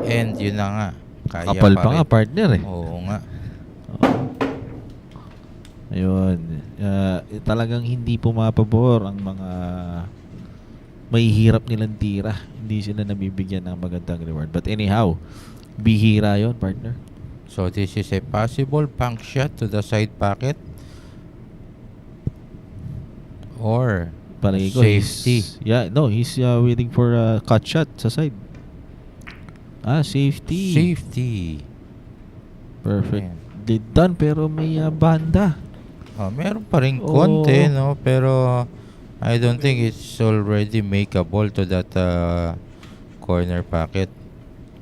And yun na nga. Kaya Kapal pa pa nga, rin. partner, eh. Oo nga. Ayun. Talagang hindi pumapabor ang mga may hirap nilang tira. Hindi sila nabibigyan ng magandang reward. But anyhow, bihira yon, partner. So this is a possible punk shot to the side pocket or Palagi ko, safety. he's waiting for a cut shot sa side. Safety. Safety. Perfect. Ayan. Did done pero may banda. Meron pa rin Oo. konti, no? Pero I don't think it's already makeable to that corner pocket.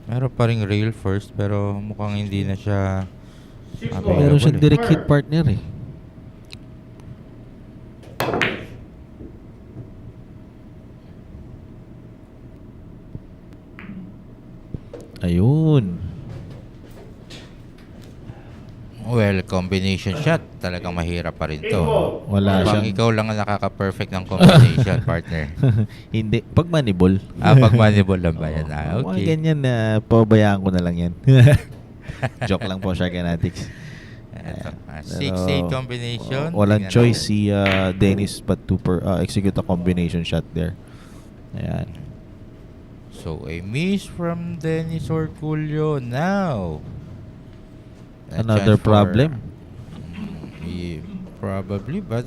Meron pa rin rail first pero mukhang hindi na siya available. Meron siyang eh. direct hit partner eh. Ayun. Well, combination shot. Talagang mahirap pa rin to. Wala Mukhang siyang ikaw lang ang nakaka-perfect ng combination, partner. hindi. Pag manibol. Pag manibol lang ba yan? Mga Okay. ganyan na pabayaan ko na lang yan. Joke lang po, Sharkanatics. 6-8 combination. Walang Tingnan choice natin. si Dennis but to execute a combination shot there. Ayan. So, a miss from Dennis Orcollo now. A Another chance for- problem. Probably, but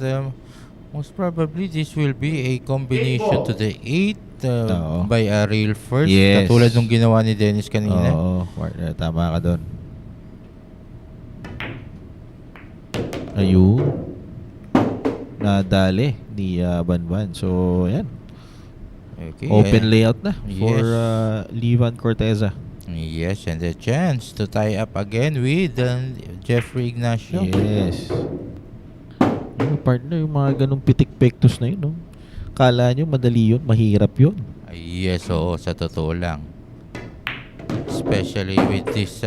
most probably this will be a combination to the 8 Oo. by a rail first. Yes. Katulad nung ginawa ni Dennis kanina. Oo, partner, tama ka doon. Ayun. Nadali ni Banban. So, ayan. Okay. Open layout na for Yes. Levan Corteza. Yes, and a chance to tie up again with Jeffrey Ignacio. Yes. Ano, partner, yung mga ganong pitik-pektos na yun, no? Kala nyo madali yun, mahirap yun. Yes, oo, sa totoo lang. Especially with this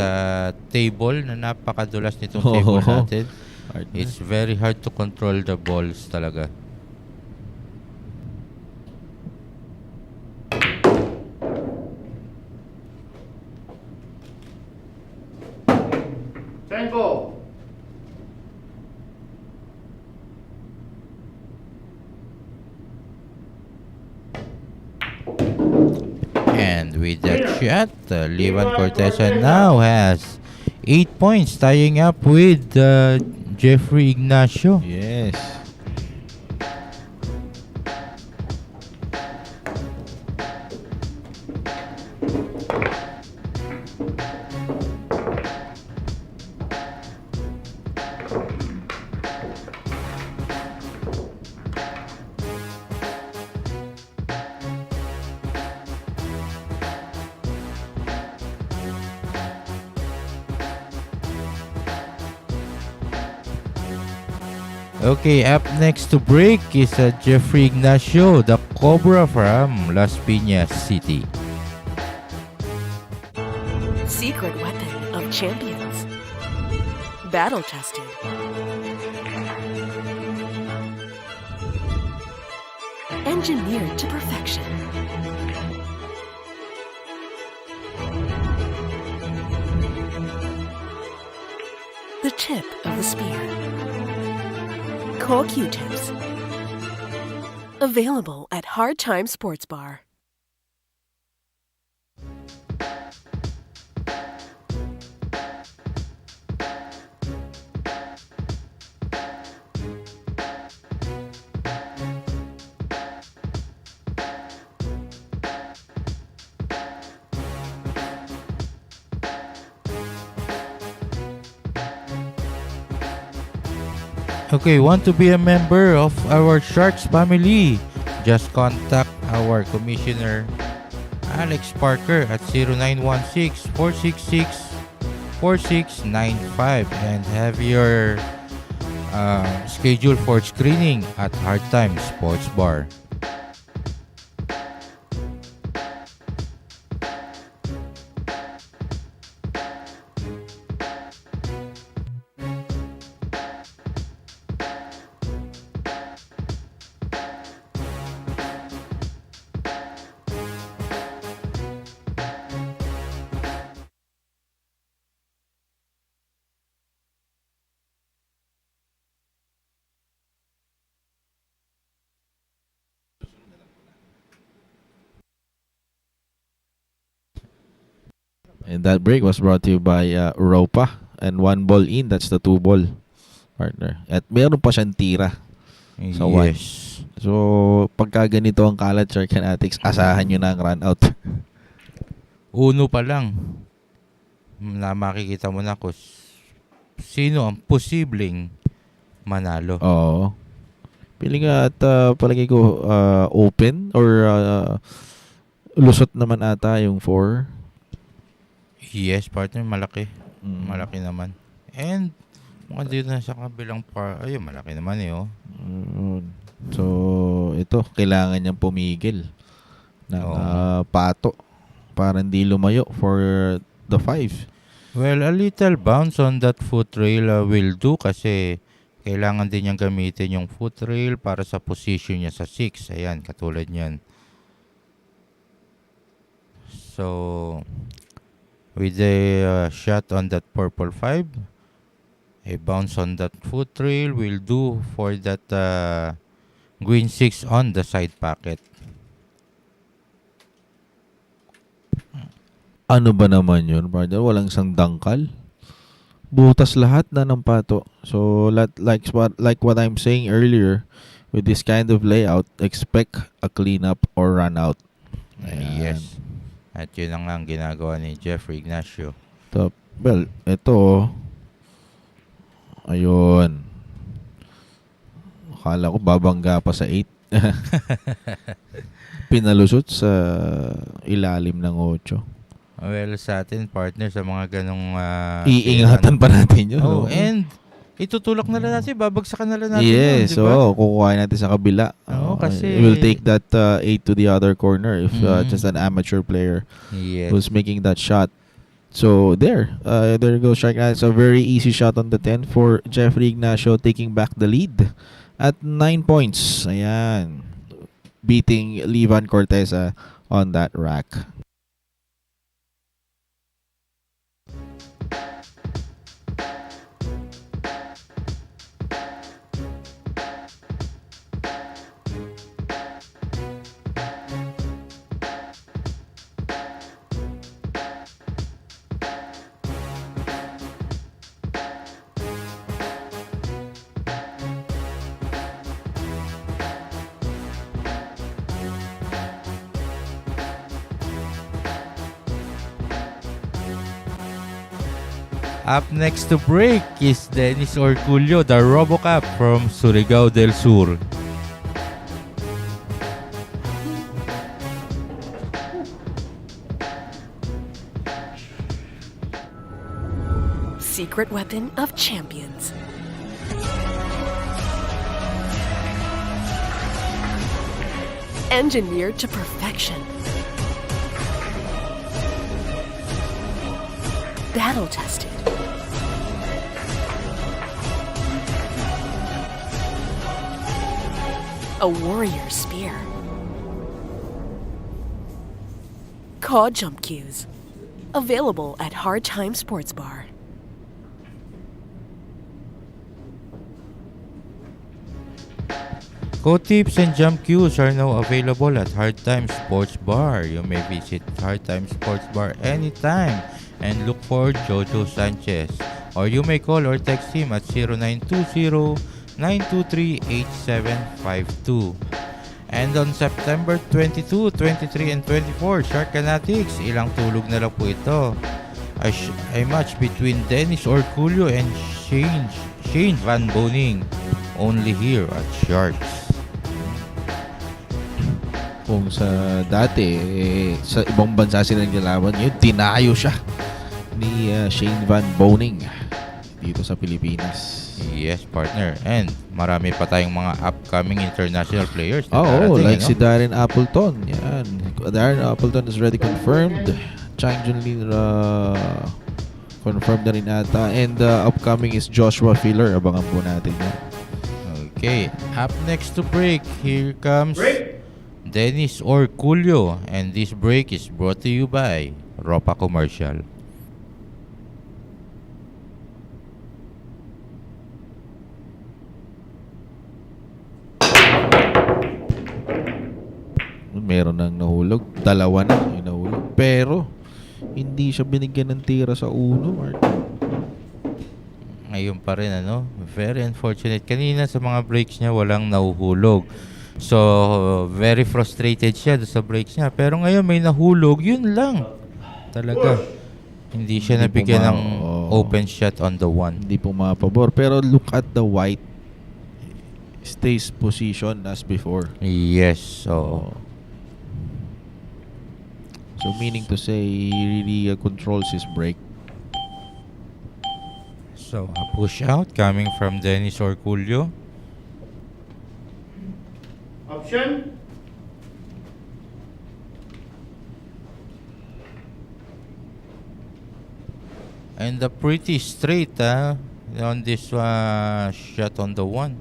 table na napakadulas nitong table Oo. natin. Partner. It's very hard to control the balls talaga. Tempo. And with that shot, Levan Corteza now has 8 points, tying up with Jeffrey Ignacio. Yes. Okay, up next to break is Jeffrey Ignacio, the Cobra from Las Piñas City. Secret weapon of champions. Battle tested. Engineered to perfection. The tip of the spear. Cool Q-tips. Available at Hard Time Sports Bar. Okay, want to be a member of our Sharks family? Just contact our commissioner, Alex Parker, at 0916-466-4695 and have your schedule for screening at Hard Time Sports Bar. And that break was brought to you by Europa. And 1 ball in, that's the 2 ball, partner. At meron pa siyang tira sa 1. Yes. So, pagka ganito ang kalat, Shark Fanatics, asahan nyo na ang run out. Uno pa lang na makikita mo na kung sino ang posibleng manalo. Oo. Piling at palagi ko open or lusot naman ata yung 4. Yes, partner, malaki. Mm. Malaki naman. And mukhang dito na sa kabilang ayun, malaki naman eh, oh. So, ito, kailangan niyang pumigil ng pato para hindi lumayo for the 5. Well, a little bounce on that foot rail will do kasi kailangan din niyang gamitin yung foot rail para sa position niya sa 6. Ayan, katulad niyan. So, with a shot on that purple 5, a bounce on that foot rail will do for that green 6 on the side pocket. Ano ba naman yun, partner? Walang isang dangkal. Butas lahat na ng pato. So, like what I'm saying earlier, with this kind of layout, expect a cleanup or run out. Ayan. Yes. At yun ang ang ginagawa ni Jeffrey Ignacio. Top. Well, ito. Ayun. Akala ko babangga pa sa 8. Pinalusot sa ilalim ng 8. Well, sa atin, partner, sa mga ganong... Iingatan pa natin yun. Oh, and itutulak na lang natin, babagsakan na lang natin yes, yun, diba? kukuhain natin sa kabila. Kasi... We'll take that 8 to the other corner if just an amateur player who's making that shot. So, there goes strike. It's a very easy shot on the 10 for Jeffrey Ignacio taking back the lead at 9 points. Ayan. Beating Levan Corteza on that rack. Up next to break is Dennis Orcollo, the RoboCop from Surigao del Sur. Secret weapon of champions. Engineered to perfection. Battle tested. A warrior spear. Caw jump cues. Available at Hard Time Sports Bar. Code tips and jump cues are now available at Hard Time Sports Bar. You may visit Hard Time Sports Bar anytime and look for Jojo Sanchez. Or you may call or text him at 0920-923-8752. And on September 22, 23, and 24, Shark Fanatics, ilang tulog na lang po ito. A match between Dennis Orcollo and Shane Van Boning. Only here at Sharks. Kung sa dati, sa ibang bansa sila naglaban yun, tinayo siya ni Shane Van Boning dito sa Pilipinas. Yes, partner. And marami pa tayong mga upcoming international players. Like si Darren Appleton. Yan. Darren Appleton is already confirmed. Chang Junlin confirmed na rin ata. And upcoming is Joshua Filler. Abangan po natin yan. Okay, up next to break, here comes Dennis Orcollo, and this break is brought to you by Ropa Commercial. Meron nang nahulog. Dalawa na yung nahulog. Pero, hindi siya binigyan ng tira sa uno, partner. Ngayon pa rin, ano? Very unfortunate. Kanina sa mga breaks niya, walang nahuhulog. So, very frustrated siya doon sa breaks niya. Pero ngayon, may nahulog. Yun lang. Talaga. Hindi siya Hindi nabigyan ng oo. open shot on the one. Hindi pumapabor. Pero look at the white. Stays position as before. Yes. So, So meaning to say, he really controls his break. so a push out coming from Dennis Orcollo. Option. And a pretty straight on this shot on the one.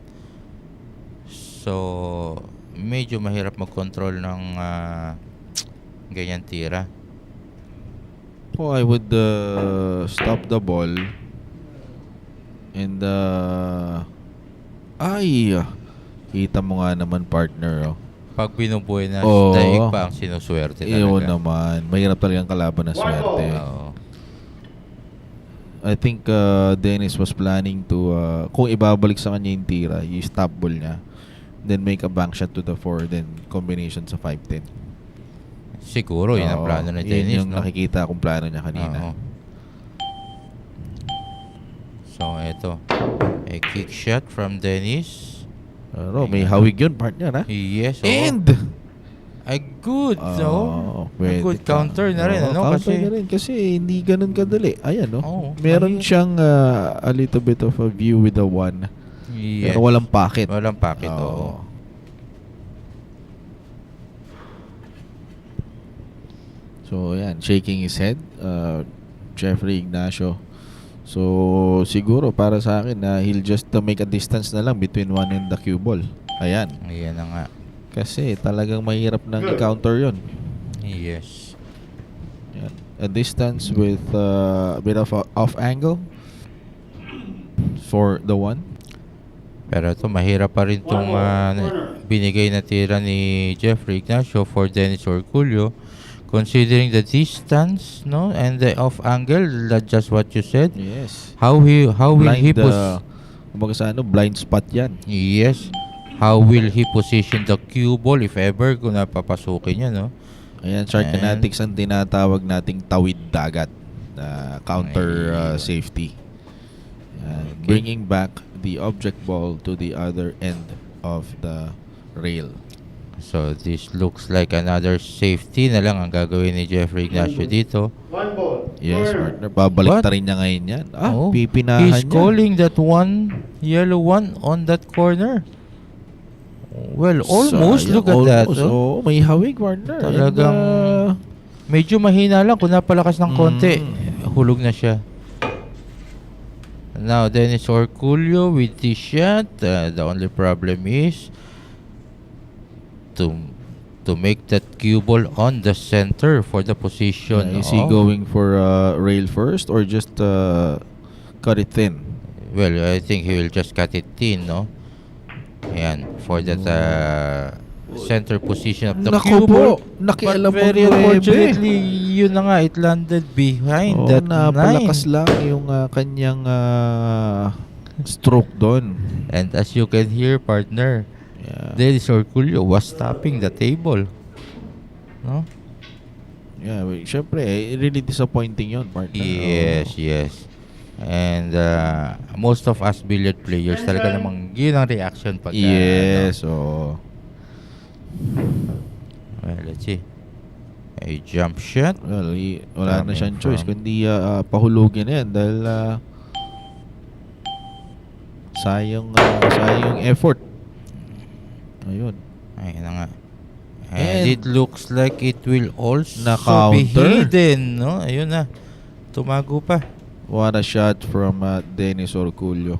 So, medyo mahirap mag-control ng ganyan tira. Oh, I would stop the ball and kita mo nga naman, partner. Pag binubuhay na, Oo. daig pa ang sinuswerte Iyon talaga. naman. Mahirap talagang kalaban na swerte. Oo. I think Dennis was planning to kung ibabalik sa kanya yung tira, yung stop ball niya, then make a bank shot to the 4, then combination sa 5-10. Siguro, yun ang Oo, plano ni yun Dennis. yung nakikita kong plano niya kanina. Oo. So, eto. A kick shot from Dennis. Pero may hawig yun, partner, ha? Yes. And A good, no? A pwede good pa. counter na rin, Oo, ano? counter Kasi, na rin kasi hindi ganun kadali. Ayan, no? Oo, Meron mahirap. siyang a little bit of a view with the 1. yes. Pero walang pocket. Walang pocket, Oo. oo. So, ayan, shaking his head, Jeffrey Ignacio. So, siguro para sa akin na he'll just make a distance na lang between 1 and the cue ball. Ayan. Ayan na nga. Kasi talagang mahirap nang i-counter yun. Yes. Ayan. A distance with a bit of a off angle for the 1. Pero ito, mahirap pa rin itong binigay na tira ni Jeffrey Ignacio for Dennis Orcollo. Considering the distance, no, and the off angle, that's just what you said. Yes. How will he kumbaga sa ano, blind spot yan. Yes. How will he position the cue ball if ever kung napapasukin niya, no? Ayan, Sharkanatics ang tinatawag nating tawid dagat. Counter safety. Bringing back the object ball to the other end of the rail. So this looks like another safety na lang ang gagawin ni Jeffrey Ignacio dito. 1 ball. Yes, Corner. partner. Babalik What? ta rin niya ngayon yan. Oh, Pipinahan he's niya. calling that one, yellow one on that corner. Well, almost. Sayang, Look at that. almost. Oh. Oo, may hawig, partner. Talagang And, medyo mahina lang. Kung napalakas ng konti, hulog na siya. Now, Dennis Orcollo with the shot. The only problem is to make that cue ball on the center for the position. is he going for rail first or just cut it thin? Well, I think he will just cut it thin, no? Ayan, for that center position of the Naku cue ball. po, nakialam But very ang 9. unfortunately, yun na nga, it landed behind that napalakas 9. lang yung kanyang stroke doon. And as you can hear, partner, Yeah. Dennis Orcollo was tapping the table. No? Yeah, syempre, really disappointing yun, partner. Yes, yes. And most of us billiard players talaga namang yun ang reaction pag Yes, oh. well, let's see. A jump shot. Well, wala na Coming siyang choice from- kundi pahulugin na yan dahil sayang yung effort. Ayun. Ayun na nga. And it looks like it will also be Na-counter. hidden, no? Ayun na. Tumago pa. What a shot from Dennis Orcollo.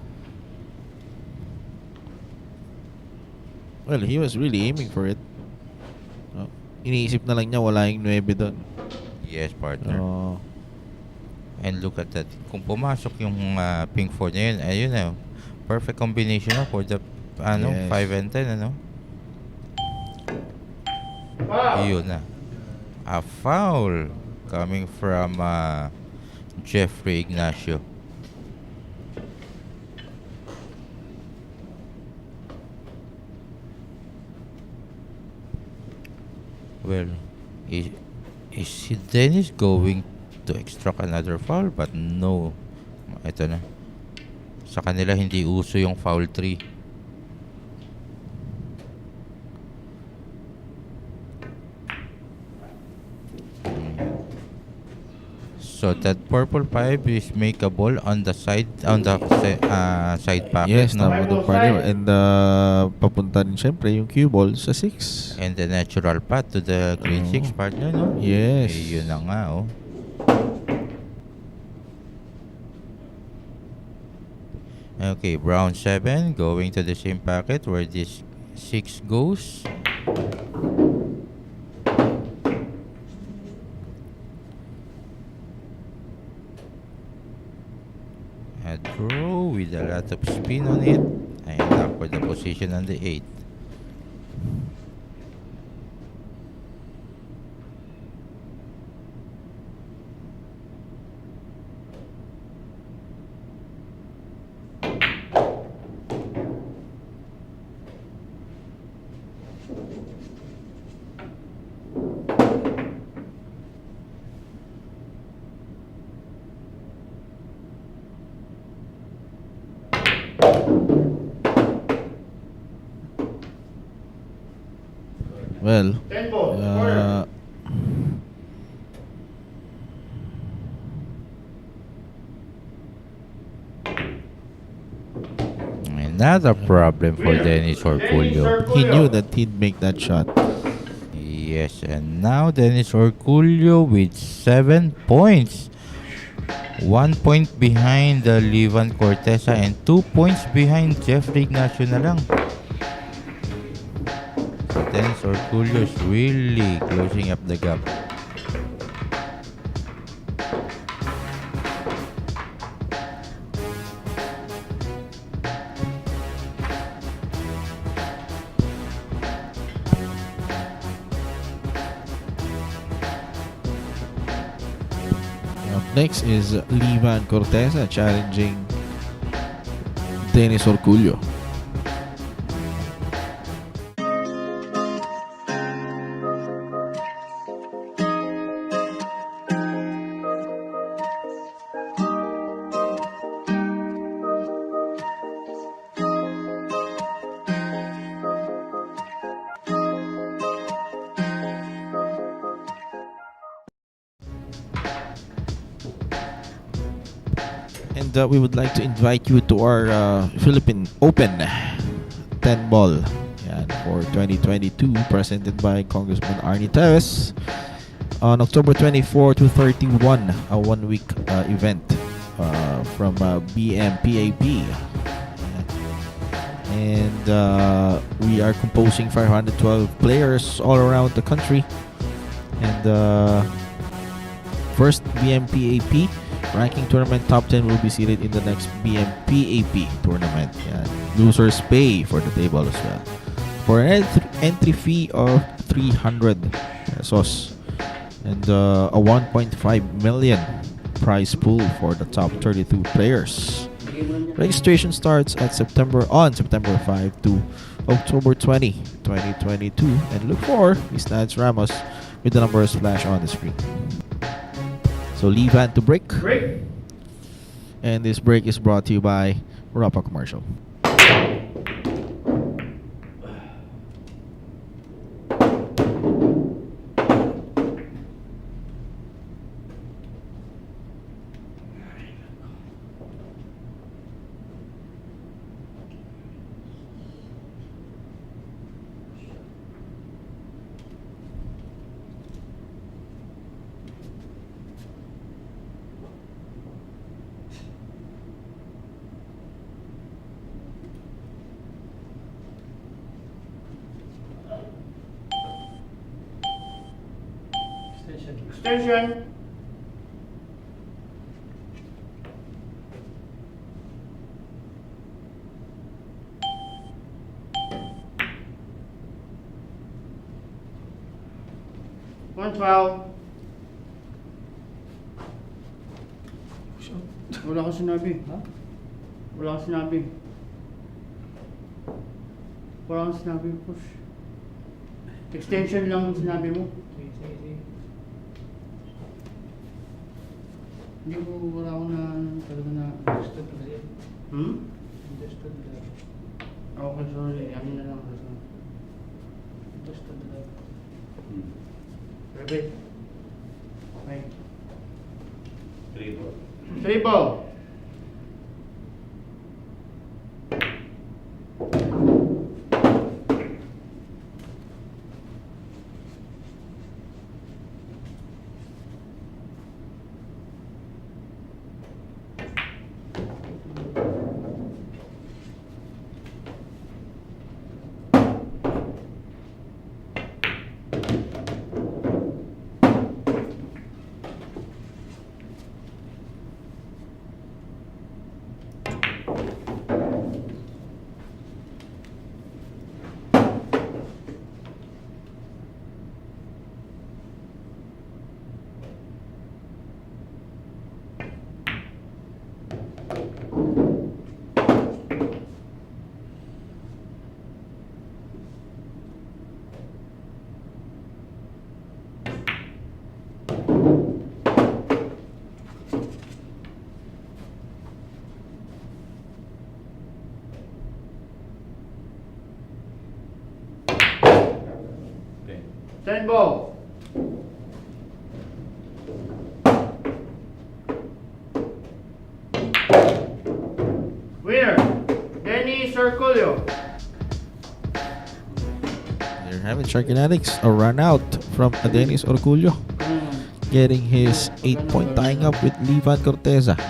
Well, he was really aiming for it. Iniisip na lang niya wala yung 9 doon. Yes, partner. Oh. And look at that. Kung pumasok yung pink 4 niya yun, ayun na. Perfect combination na for the Yes. 5 and 10, ano? Foul. Ayun na. A foul. coming from Jeffrey Ignacio. Well, is si Dennis going to extract another foul? But no. Ito na. Sa kanila hindi uso yung foul 3. So that purple 5 is makeable on the side side pocket, Yes, no? tama doon partner. And papunta rin syempre yung cue ball sa 6. And the natural path to the green 6 partner, no? Yes. Eh, yun na nga, oh. Okay, brown 7 going to the same pocket where this 6 goes. A draw with a lot of spin on it. And up for the position on the 8. Well, 10 ball. Corner. Another problem for Dennis Orcollo. he knew that he'd make that shot. Yes, and now Dennis Orcollo with 7 points. 1 point behind the Livan Corteza and 2 points behind Jeffrey Ignacio na lang. So Dennis Orcollo is really closing up the gap. Up next is Livan Corteza challenging Dennis Orcollo. And we would like to invite you to our Philippine Open 10 ball for 2022 presented by Congressman Arnie Teves on October 24 to 31, a 1-week event from BMPAP. And we are composing 512 players all around the country. And first BMPAP ranking tournament top 10 will be seated in the next BMPAP tournament. Losers pay for the table as well. For an entry fee of 300 pesos and a 1.5 million prize pool for the top 32 players. Registration starts at September 5 to October 20, 2022, and look for Miss Nance Ramos with the numbers flash on the screen. So Livan to break. Break. And this break is brought to you by Rapa Commercial. Extension. One foul. Wala ka sinabi. Ha? Wala ka sinabi. Wala kang sinabi, push. Extension lang ang sinabi mo. Sige, sige, sige. Hindi ko, wala akong na, talaga na. Understood kasi. Hmm? Understood lang. Okay, sorry. Amin na lang. Understood lang. Repeat. Okay. 3 ball. 3 ball. Okay. 10 ball. Winner, Dennis Orcollo. There you have it, Sharkinetics. A run out from Adenis Orcollo, getting his 8-point tying up with Livan Corteza.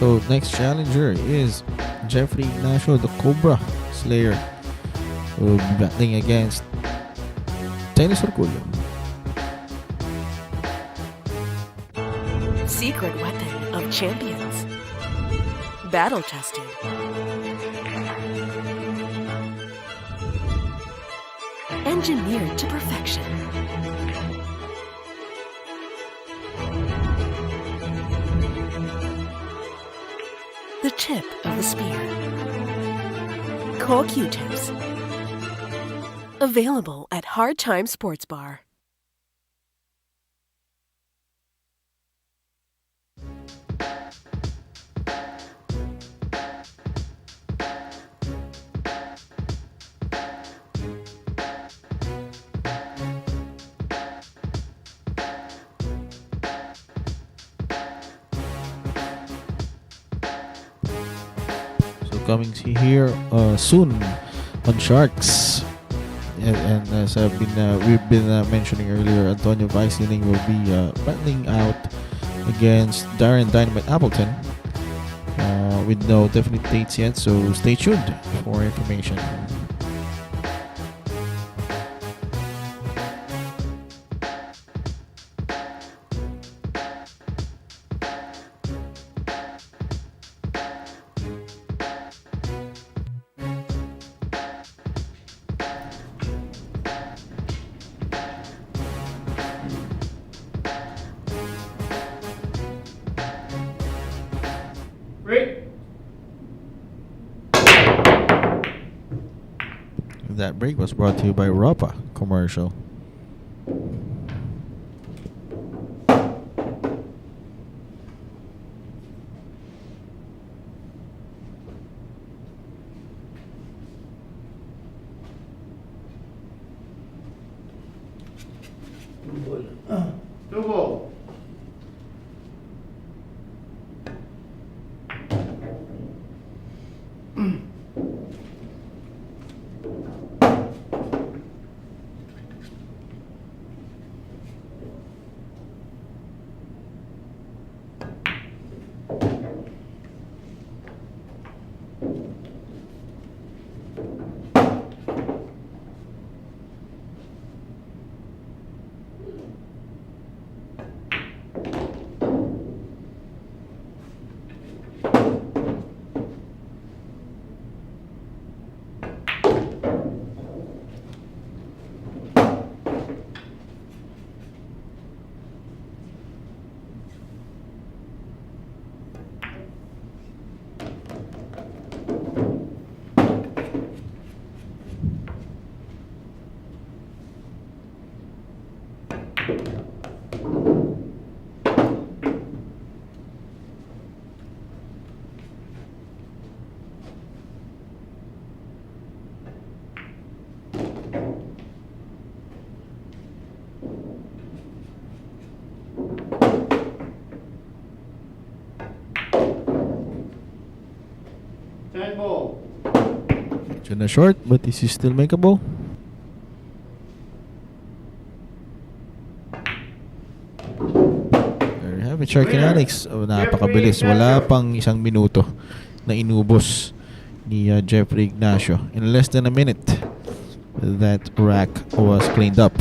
So next challenger is Jeffrey Ignacio, the Cobra Slayer, who will be battling against Dennis Orcollo. Secret weapon of champions. Battle tested. Engineered to perfection. The tip of the spear. Cool Q-tips. Available at Hard Time Sports Bar. Coming here soon on Sharks, and as we've been mentioning earlier, Antonio Vicelining will be battling out against Darren Dynamite Appleton with no definite dates yet, so stay tuned for information. Break. That break was brought to you by Rapa Commercial. Two ball. 10 ball. Medyo na short, but this is still makeable. There you have it, Shark Kinetics. Oh, napakabilis. Wala pang isang minuto na inubos ni Jeffrey Ignacio. In less than a minute, that rack was cleaned up.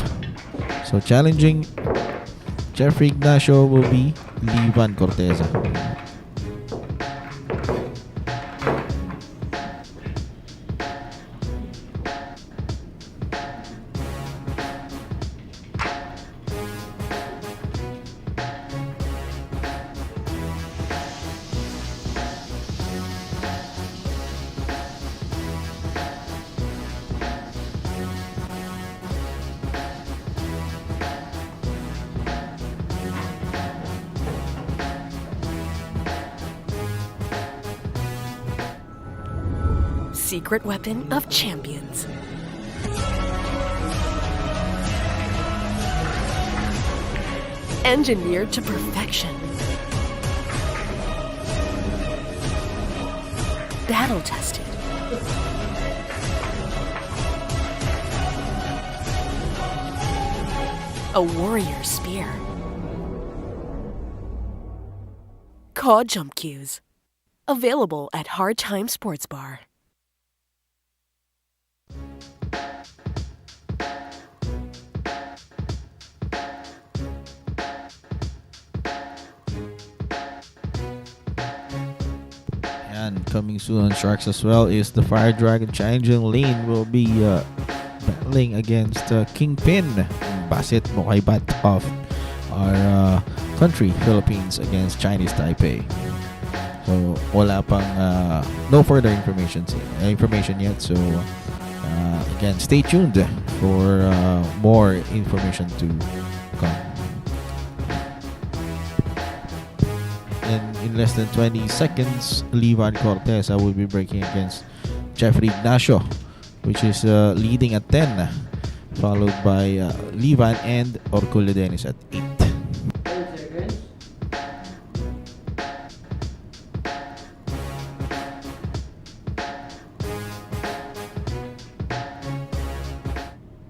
So challenging Jeffrey Ignacio will be Livan Corteza. Secret weapon of champions. Engineered to perfection. Battle tested. A warrior spear. Caw jump cues. Available at Hard Time Sports Bar. And coming soon on Sharks as well is the Fire Dragon Challenging Lane will be battling against Kingpin Basit Mokaibat of our country, Philippines, against Chinese Taipei. So wala pang no further information yet. So again, stay tuned for more information to come. And in less than 20 seconds, Livan Corteza will be breaking against Jeffrey Ignacio, which is leading at 10, followed by Livan and Orcollo Dennis at 8. 10 seconds.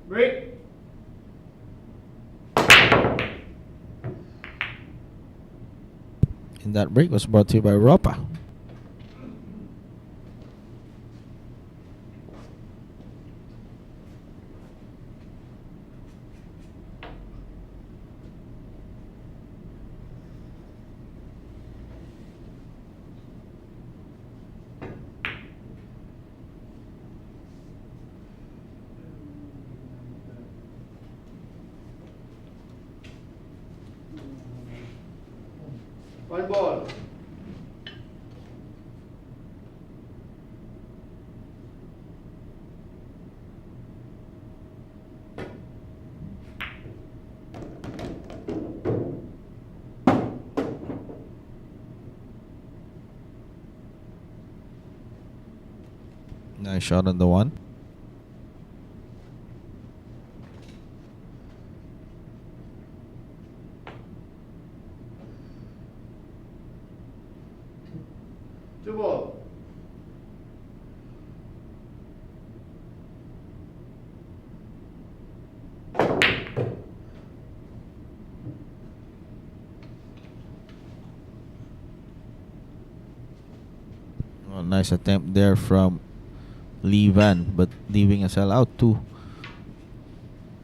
Break. And that break was brought to you by Ropa. One ball. Nice shot on the one. Two ball. Oh, nice attempt there from Livan, but leaving a sell out to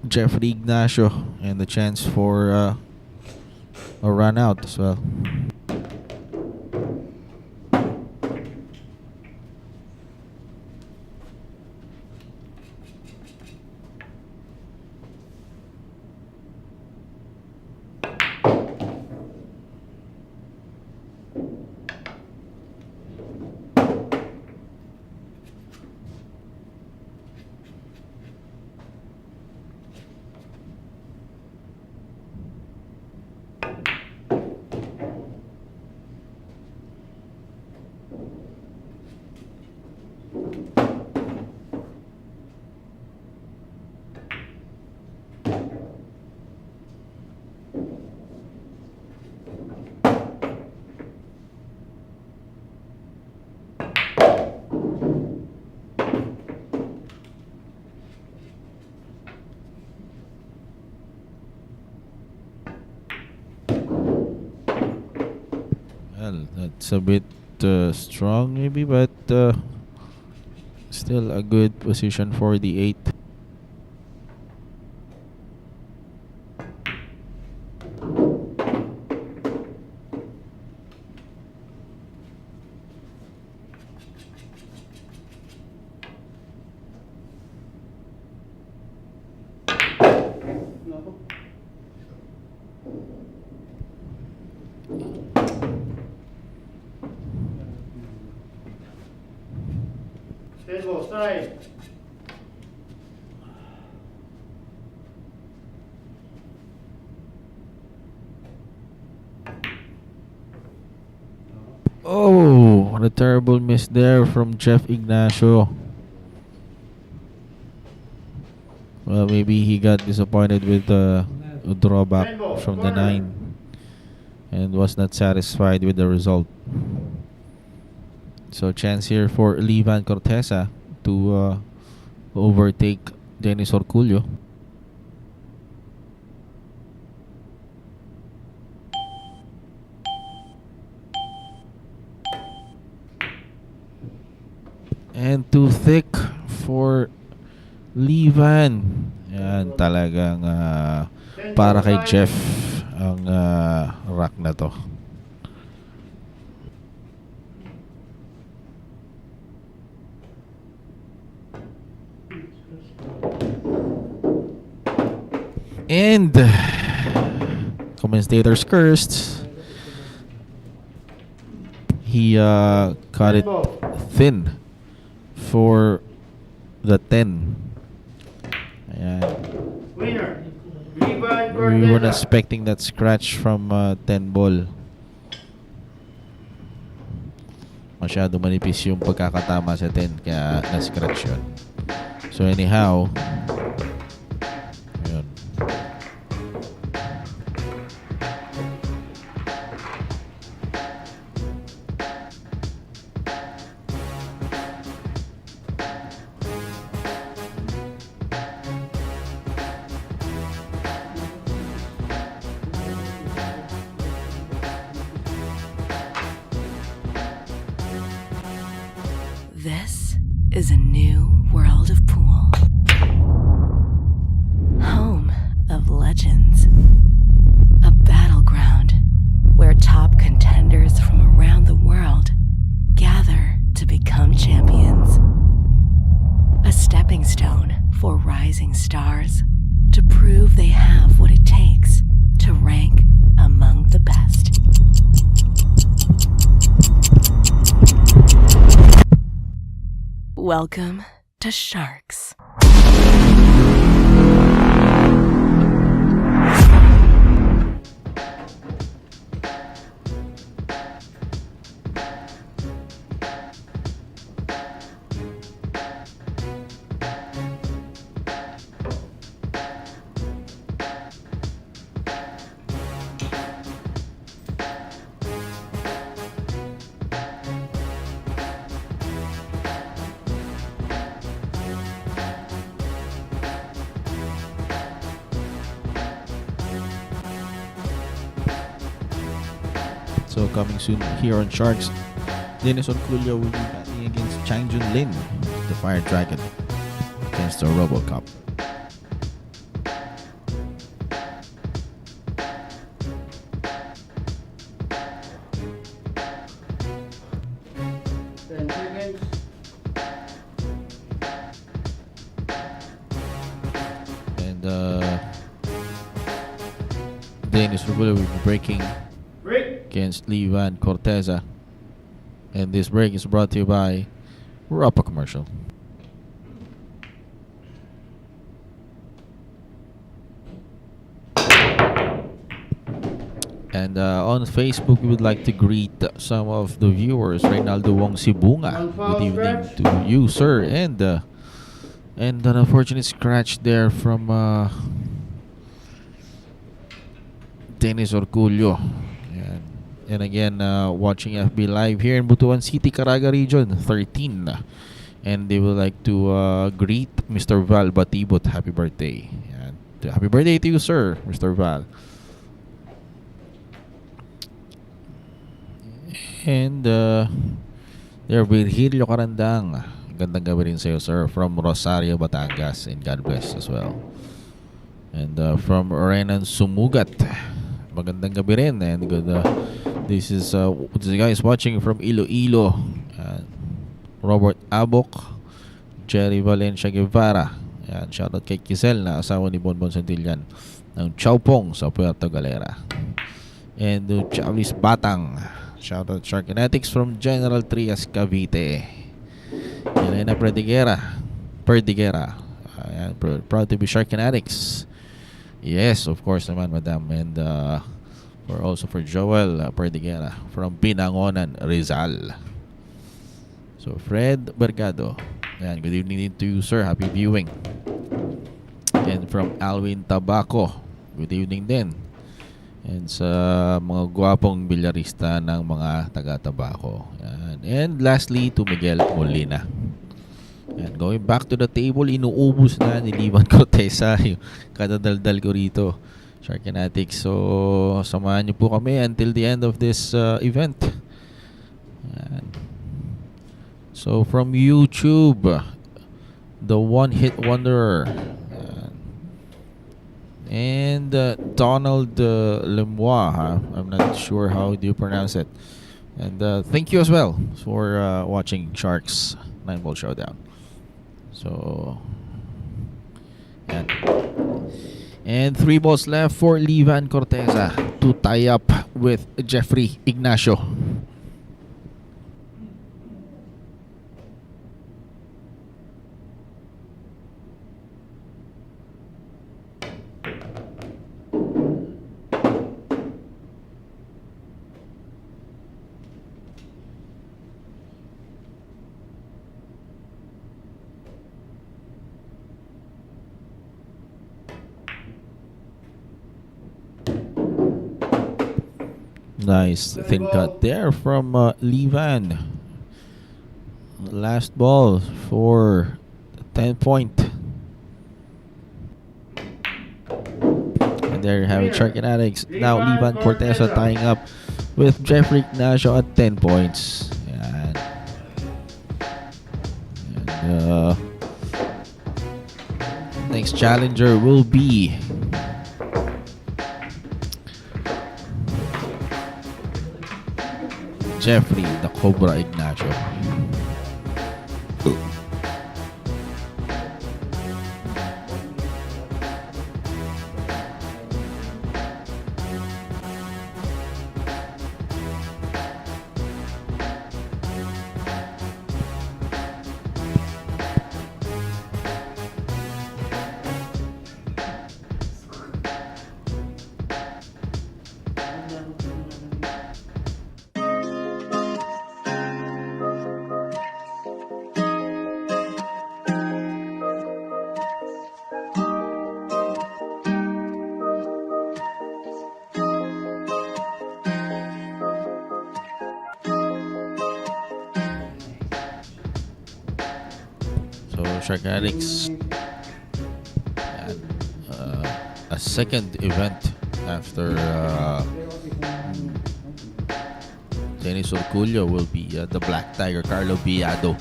Jeffrey Ignacio, and the chance for a run out as well. It's a bit strong maybe, but still a good position for the 8. Naku. Stand ball, strike. Oh, what a terrible miss there from Jeff Ignacio. Well, maybe he got disappointed with the drawback from the 9 and was not satisfied with the result. So chance here for Levan Corteza to overtake Dennis Orcollo. And too thick for Levan. Yan talagang para kay Jeff ang rack na to. And commentators cursed. He cut it thin for the 10. Ayan. Winner. We were not expecting that scratch from 10 ball. Masyado manipis yung pagkakatama sa 10 kaya na-scratch yun. So anyhow, ayun. This is a new world of pool. Home of legends. A battleground where top contenders from around the world gather to become champions. A stepping stone for rising stars to prove they have what it takes to rank among the best. Welcome to Sharks. So coming soon here on Sharks, Dennis Orcollo will be batting against Chang Jun Lin, the Fire Dragon, against the RoboCop. And Dennis Orcollo will be breaking against Levan Corteza. And this break is brought to you by Rapa Commercial. And on Facebook, we would like to greet some of the viewers. Reynaldo Wong Sibunga. Good evening to you, sir. And an unfortunate scratch there from Dennis Orcollo. And again, watching FB Live here in Butuan City, Caraga Region 13. And they would like to greet Mr. Val Batibot. Happy birthday. And happy birthday to you, sir, Mr. Val. And there, Virgilio Carandang. Gandang gabi rin sa'yo, sir. From Rosario, Batangas. And God bless as well. And from Renan Sumugat. Magandang gabi rin. And good, this is the guys watching from Iloilo. Robert Abok. Jerry Valencia Guevara. Yan, shoutout kay Kisel na asawa ni Bonbon Santillan ng Chowpong sa Puerto Galera. And Chavis Batang. Shoutout Sharkinetics from General Trias, Cavite. Elena Perdiguera. Ayan, proud to be Sharkinetics. Yes, of course naman, madam. And for Joel Perdiguera from Binangonan, Rizal. So Fred Bergado. Ayan, good evening to you, sir. Happy viewing. And from Alwin Tabaco, good evening din. And sa mga gwapong bilyarista ng mga taga-Tabaco. And lastly, to Miguel Molina. And going back to the table, inuubos na ni Livan Corteza yung kadadaldal ko rito. Sharkinatics. So, samahan niyo po kami until the end of this event. Ayan. So, from YouTube, the one-hit wonder. And Donald Lemois, I'm not sure how do you pronounce it. And thank you as well for watching Sharks 9-Ball Showdown. So, and 3 balls left for Livan Corteza to tie up with Jeffrey Ignacio. Nice thin cut there from Livan. Last ball for 10-point. And there you have it, Sharkinatics. Now Livan Corteza tying up with Jeffrey Ignacio at 10 points. And next challenger will be Jeffrey the Cobra Ignacio. Sharkinatics had a second event after Dennis Orcollo will be the Black Tiger Carlo Biado.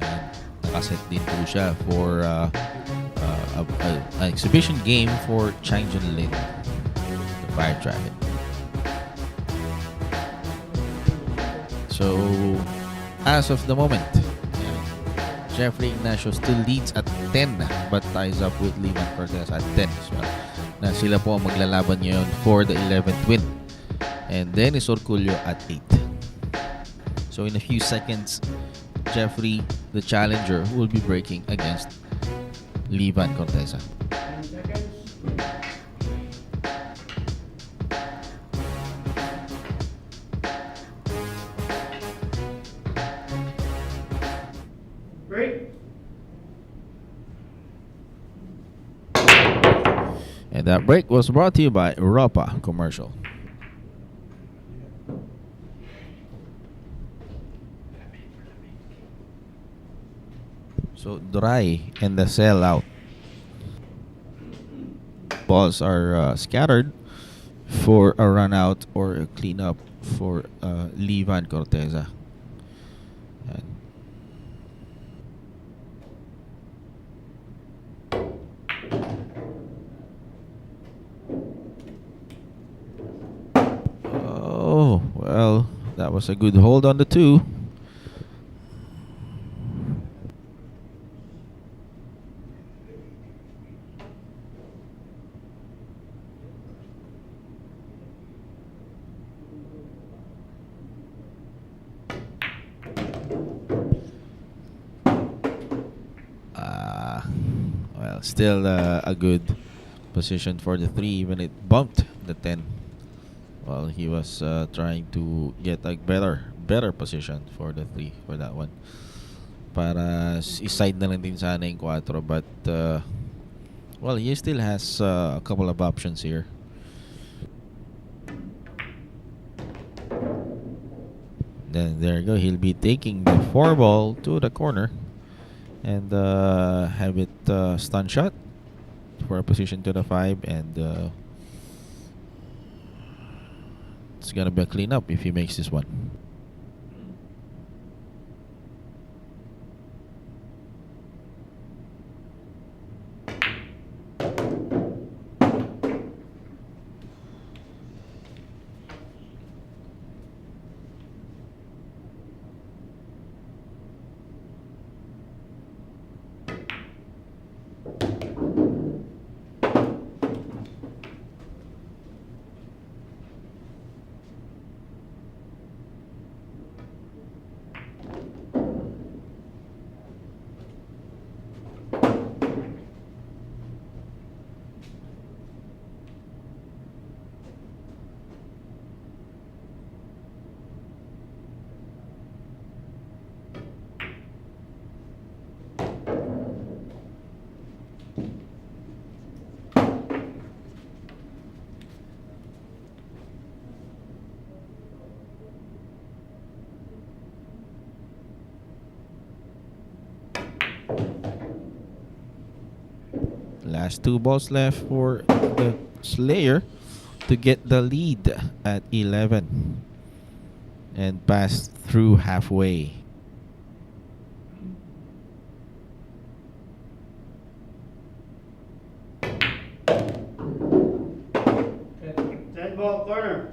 And nakaset din po siya for an exhibition game for Chang Jun Lin, the Fire Dragon. So as of the moment, Jeffrey Ignacio still leads at 10 but ties up with Livan Cortez at 10 as well. Na sila po ang maglalaban ngayon for the 11th win. And Dennis Orcollo at 8. So in a few seconds, Jeffrey, the challenger, will be breaking against Livan Corteza. 10 seconds. Break. And that break was brought to you by Europa Commercial. So dry and the sell out. Balls are scattered. for a run out or a cleanup for Livan Corteza. And oh, well, that was a good hold on the 2. Well, still a good position for the 3, even it bumped the 10. Well, he was trying to get a better position for the 3 for that one. Para iside na lang din sana yung 4, but well, he still has a couple of options here. Then there you go. He'll be taking the 4 ball to the corner and have it stun shot for a position to the 5, and it's gonna be a cleanup if he makes this one. Last 2 balls left for the Slayer to get the lead at 11 and pass through halfway. Dead ball corner.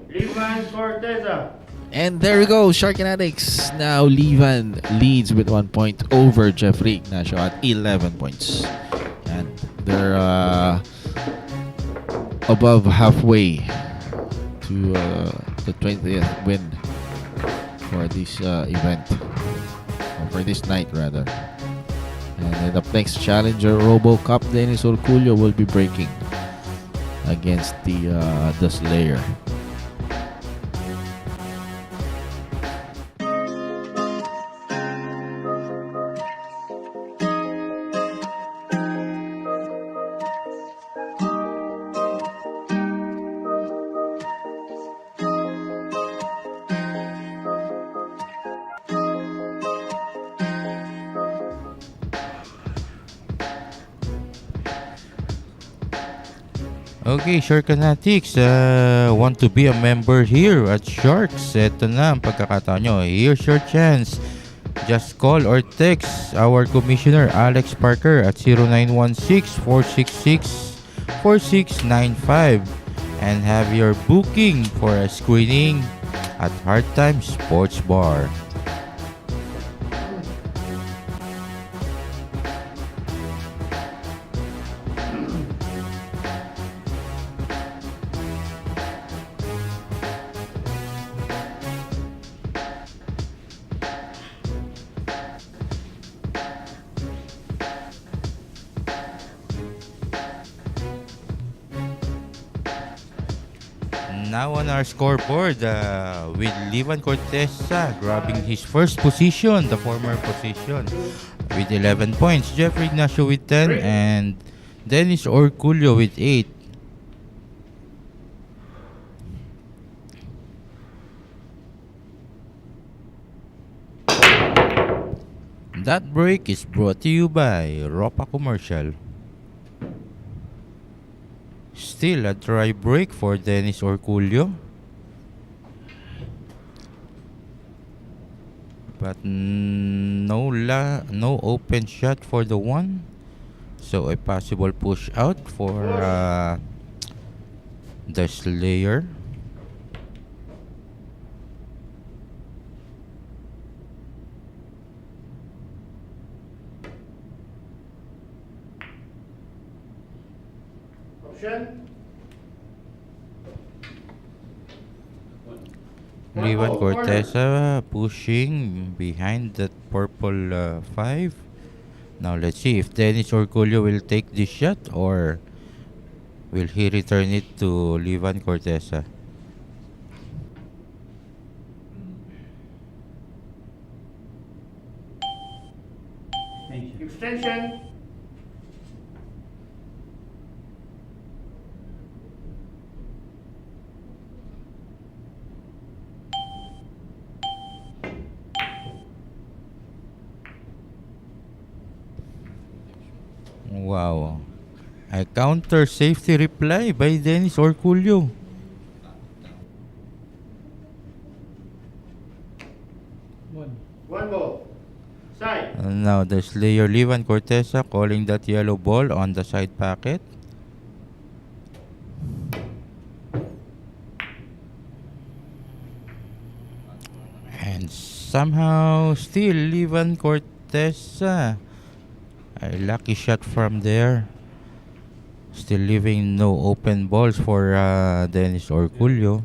Livan Corteza. And there we go, Sharkinatics. Now Livan leads with 1 point over Jeffrey Ignacio at 11 points. And they're above halfway to the 20th win for this event. Or for this night, rather. And then up next, challenger RoboCup Dennis Orcollo will be breaking against the Slayer. Okay, Sharkanatics, want to be a member here at Sharks? Ito na ang pagkakataon nyo. Here's your chance. Just call or text our Commissioner Alex Parker at 0916-466-4695 and have your booking for a screening at Hard Time Sports Bar. Now on our scoreboard, with Livan Corteza grabbing his first position, the former position, with 11 points. Jeffrey Ignacio with 10 and Dennis Orcollo with 8. That break is brought to you by Ropa Commercial. Still a dry break for Dennis Orcollo. But no open shot for the one. So a possible push out for the Slayer. Option. Livan Corteza pushing behind that purple 5. Now let's see if Dennis Orcollo will take this shot or will he return it to Livan Corteza. Extension. Wow. A counter safety reply by Dennis Orcollo. One ball. Side. And now the Slayer Livan Corteza calling that yellow ball on the side packet. And somehow still Livan Corteza. A lucky shot from there. Still leaving no open balls for Dennis Orcollo.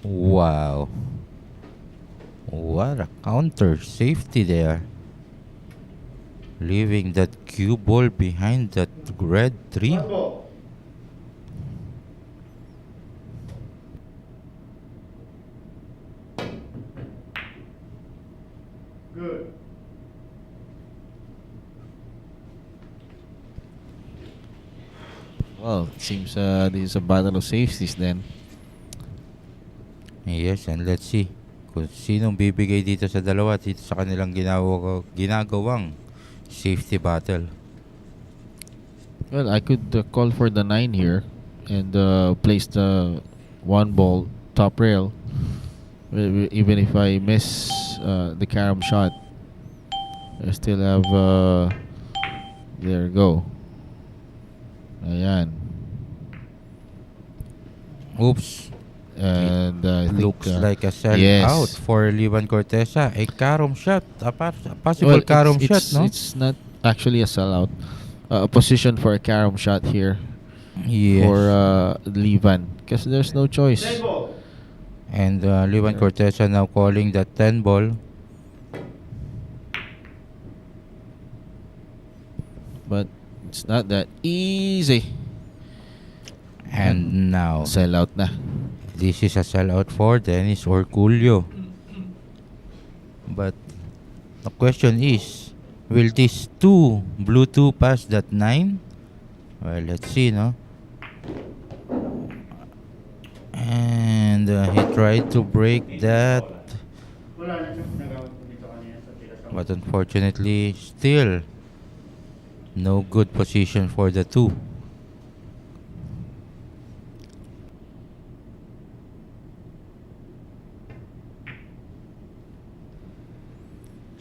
Wow. What a counter safety there. Leaving that cue ball behind that red tree. One ball. Good. Well, it seems this is a battle of safeties then. Yes, and let's see kung sinong bibigay dito sa dalawa dito sa kanilang ginagawang safety battle. Well, I could call for the 9 here and place the one ball top rail. Even if I miss the carom shot, I still have there you go. Ayan. Oops. And I think Looks like a sell yes. out for Livan Corteza. A carom shot. A possible carom shot, no? It's not actually a sellout. A position for a carom shot here Yes. for Livan because there's no choice. Ten ball. And Livan Corteza now calling that 10 ball. But it's not that easy. And now Sellout na. this is a sellout for Dennis Orcollo. But the question is, will this blue 2 pass that 9? Well, let's see, no? And he tried to break that. Wala na siya. Nagamit ko dito kanina sa tira sa But unfortunately, still no good position for the 2.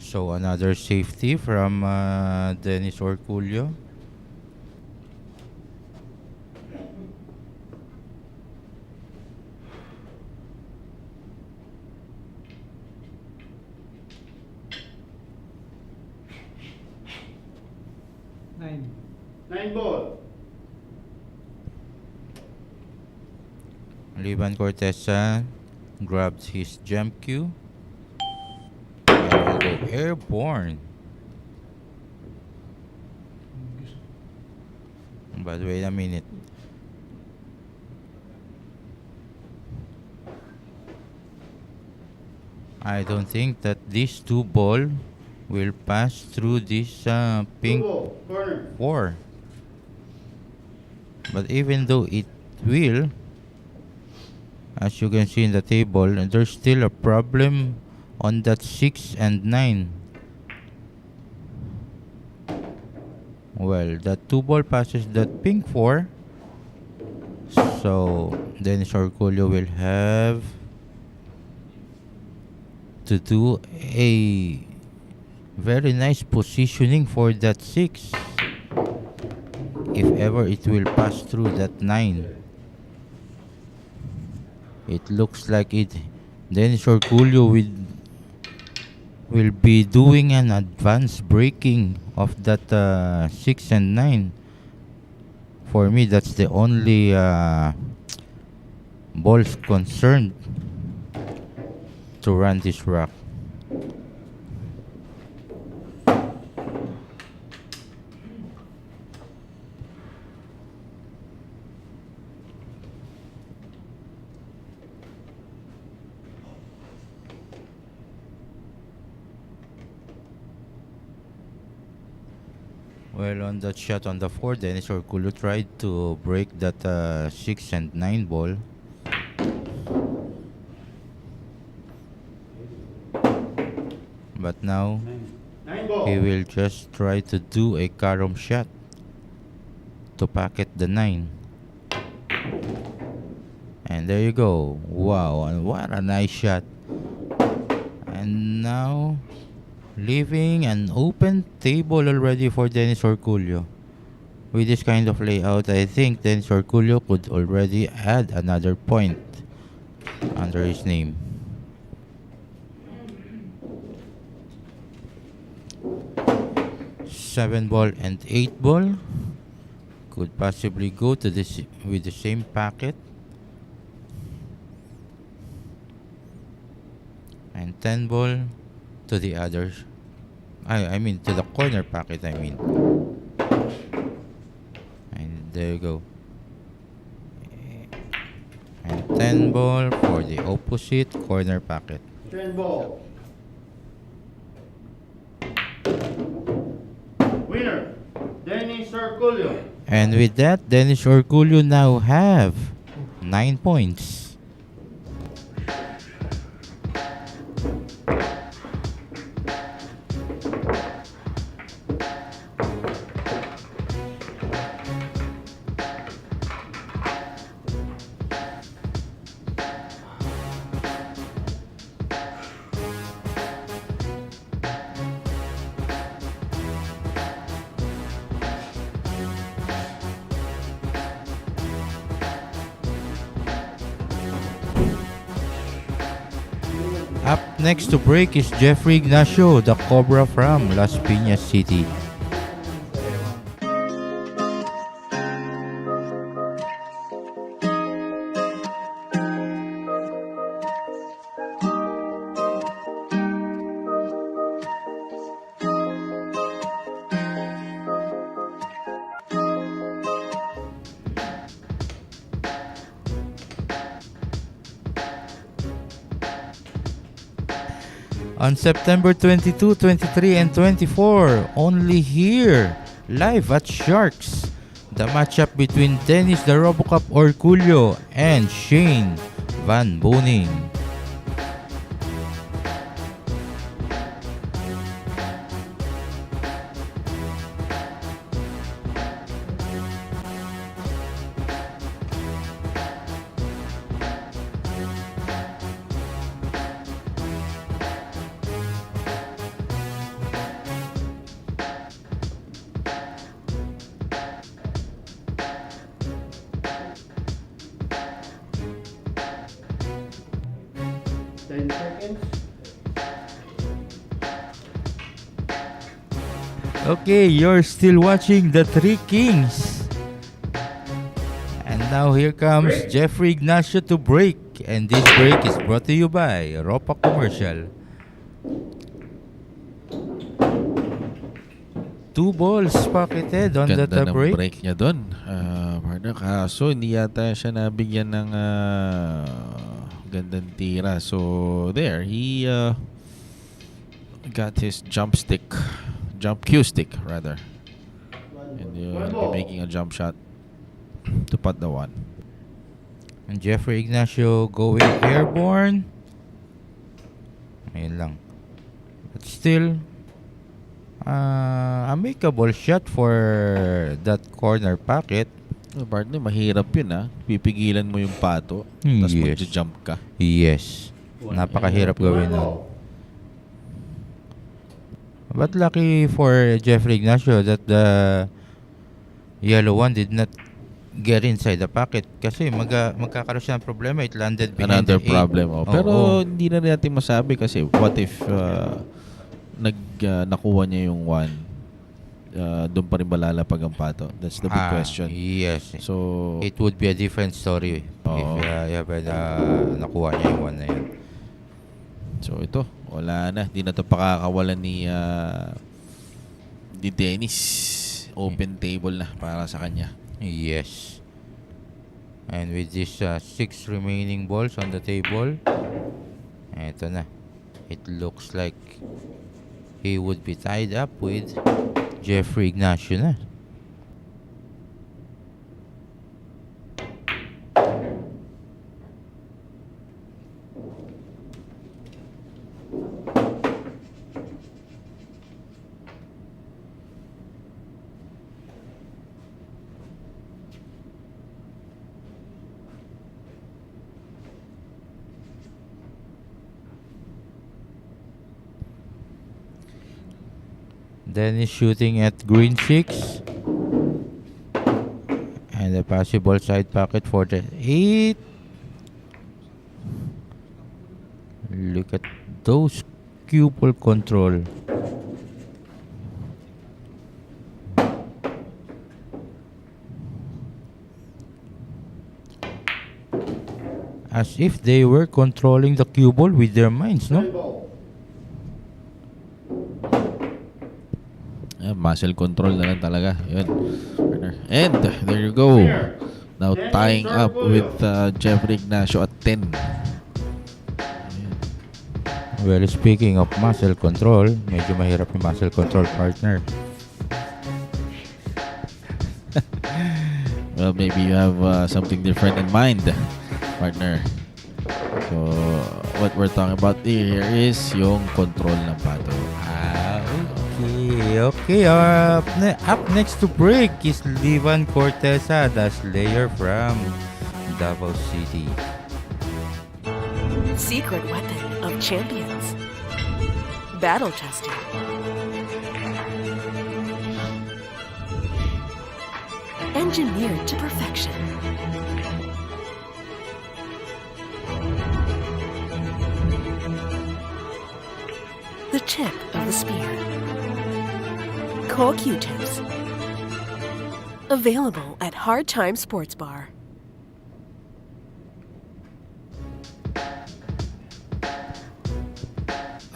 So another safety from Dennis Orcollo. Nine ball. Livan Corteza grabs his jump cue. And will go airborne. But wait a minute. I don't think that this 2 ball will pass through this pink Blue ball, corner. 4. But even though it will, as you can see in the table, there's still a problem on that 6 and 9. Well, that 2 ball passes that pink 4. So Dennis Orcollo will have to do a very nice positioning for that 6. If ever it will pass through that 9. It looks like it. Dennis Orcollo will be doing an advanced breaking of that 6 and 9. For me, that's the only balls concerned to run this rack. Well, on that shot on the 4, Dennis Orcollo tried to break that 6 and 9 ball. But now, Nine ball. he will just try to do a carom shot to pocket the 9. And there you go. Wow, and what a nice shot. And now, leaving an open table already for Dennis Orcollo. With this kind of layout, I think Dennis Orcollo could already add another point under his name. Seven ball and 8 ball could possibly go to this with the same packet. And 10 ball to the others. I mean to the corner packet, I mean. And there you go. And 10 ball for the opposite corner packet. 10 ball. Winner, Dennis Orcollo. And with that, Dennis Orcollo now have 9 points. Up next to break is Jeffrey Ignacio, the Cobra from Las Piñas City. On September 22, 23, and 24, only here, live at Sharks, the matchup between Dennis the Robocop Orcollo and Shane Van Boning. Okay, you're still watching the Three Kings. And now here comes Jeffrey Ignacio to break. And this break is brought to you by Ropa Commercial. 2 balls pocketed on Ganda that ng break. break niya doon. Kaso hindi yata siya nabigyan ng Gandang tira. So, there. He got his jump cue stick, rather. And he'll be making a jump shot to putt the one. And Jeffrey Ignacio going airborne. Ayun lang. But still, a makeable shot for that corner pocket. Partner, mahirap yun Pipigilan mo yung pato, tapos Yes. mag-jump ka. Yes. Napakahirap gawin nun. But lucky for Jeffrey Ignacio that the yellow one did not get inside the pocket kasi magkakaroon siya ng problema. It landed behind Another the eight. problem. Pero Oo. hindi na natin masabi kasi what if nakuha niya yung one, doon pa rin ba lalapag ang pato? That's the big question. Yes. So, It would be a different story Oo. if nakuha niya yung one na yun. so ito, wala na. Di na ito pakakawalan ni Dennis. Open table na para sa kanya. Yes. And with this 6 remaining balls on the table, eto na. It looks like he would be tied up with Jeffrey Ignacio na. Dennis shooting at green 6. And a possible side pocket for the 8. Look at those cue ball control. As if they were controlling the cue ball with their minds, no? Muscle control na lang talaga. Yun. And there you go. Now tying up with Jeffrey Ignacio at 10. Well, speaking of muscle control, medyo mahirap yung muscle control, partner. Well, maybe you have something different in mind, partner. So, what we're talking about here is yung control ng pato. Okay. Up next to break is Livan Corteza, the Slayer from Davao City. Secret weapon of champions. Battle tested. Engineered to perfection. The tip of the spear. Cool Q-tips. Available at Hard Time Sports Bar.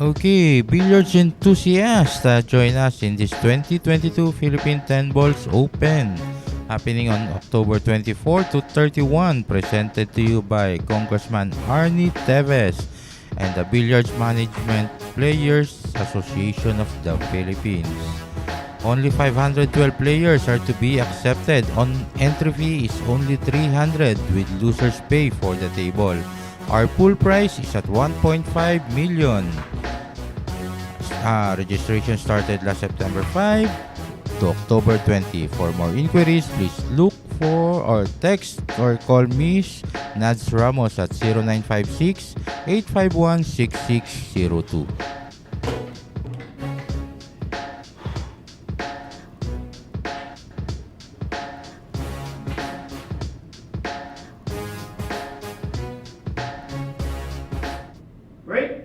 Okay, billiards enthusiasts, join us in this 2022 Philippine 10 Balls Open, happening on October 24 to 31, presented to you by Congressman Arnie Teves and the Billiards Management Players Association of the Philippines. Only 512 players are to be accepted. On entry fee is only 300 with losers pay for the table. Our pool price is at 1.5 million. Registration started last September 5 to October 20. For more inquiries, please look for or text or call Miss Nads Ramos at 0956 851 6602. Break.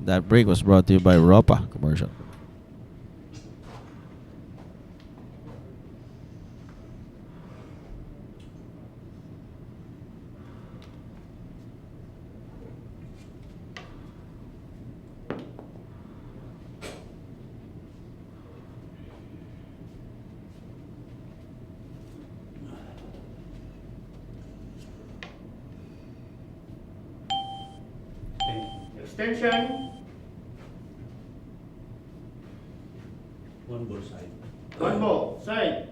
That break was brought to you by Ropa Commercial. Extension. One ball side. One ball. Side.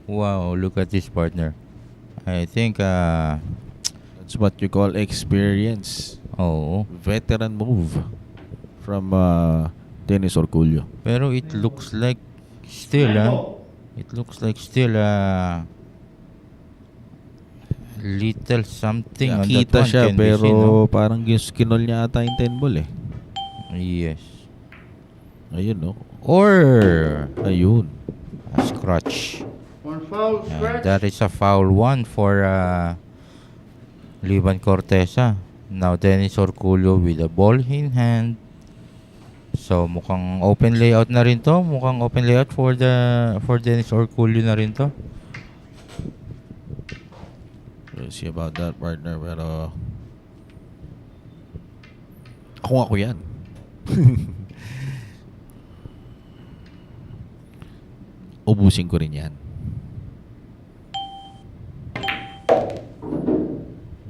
Wow, look at this partner. I think, That's what you call experience. oh, Veteran move from Dennis Orcollo. pero it looks like still, Nine ball. it looks like still, little something on that Nakita one siya can be pero seen, no? parang skinol niya ata yung 10 ball eh. Yes. Ayun no. Or Ayun. a scratch. One foul. And Scratch. that is a foul one for Livan Corteza. Now Dennis Orcollo with the ball in hand. So mukhang open layout na rin to. Mukhang open layout for Dennis Orcollo na rin to. We'll see about that, partner. Pero ako yan. Ubusin ko rin yan.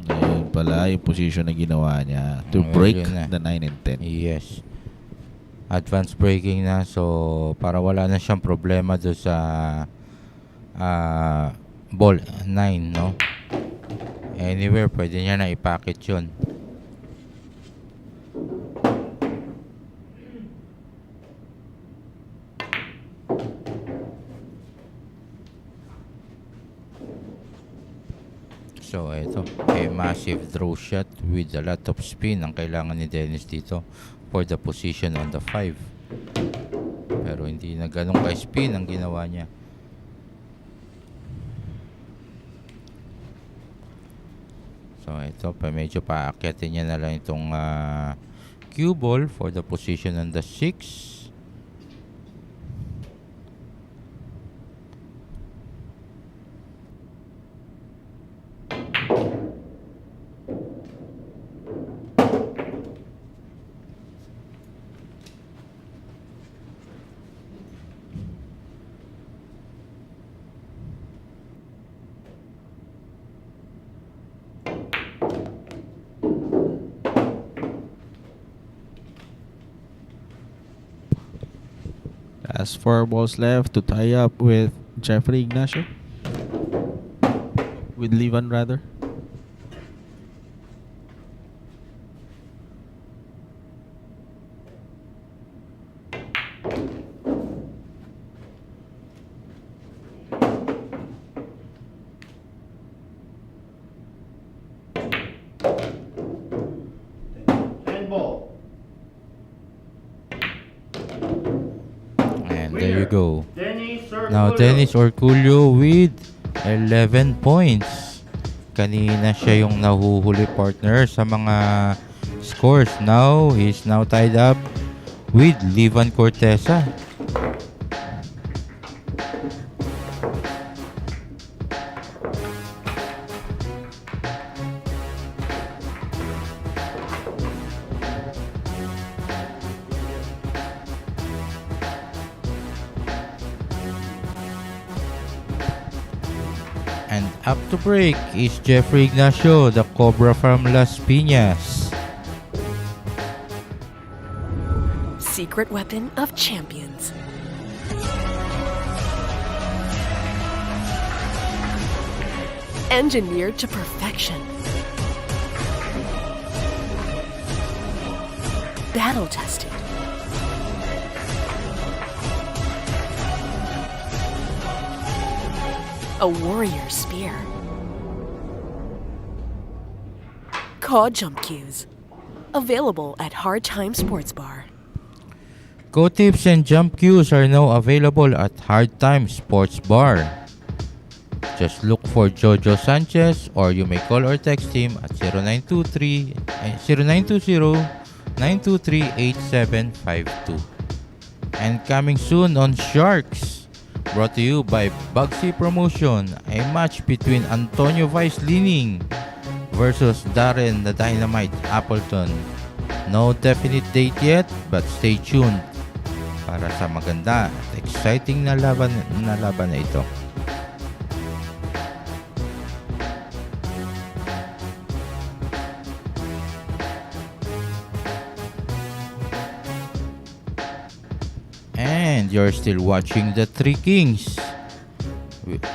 Ayun pala yung position na ginawa niya to Ayun break na. the 9 and 10. Yes. Advanced breaking na. So para wala na siyang problema do sa ball 9, no? Anywhere pwede niya na i-packet yun. So, ito. A massive draw shot with a lot of spin ang kailangan ni Dennis dito for the position on the 5. Pero hindi na ganun ka-spin ang ginawa niya. So, ito. Medyo paakyatin niya na lang itong cue ball for the position on the 6. Last 4 balls left to tie up with Jeffrey Ignacio. With Livan rather. Ten ball. And there you go. Dennis Now, Orcollo. Dennis Orcollo with 11 points. Kanina siya yung nahuhuli partner sa mga scores. Now, he's now tied up with Livan Corteza. And up to break is Jeffrey Ignacio, the Cobra from Las Piñas. Secret weapon of champions. Engineered to perfection. Battle tested. A warrior spear. Cod jump cues. Available at Hard Time Sports Bar. Go tips and jump cues are now available at Hard Time Sports Bar. Just look for Jojo Sanchez or you may call or text him at 0920-923-8752. And coming soon on Sharks, brought to you by Bugsy Promotion, a match between Antonio Vice Lining versus Darren the Dynamite Appleton. No definite date yet, but stay tuned para sa maganda at exciting na laban na ito. And you're still watching the Three Kings.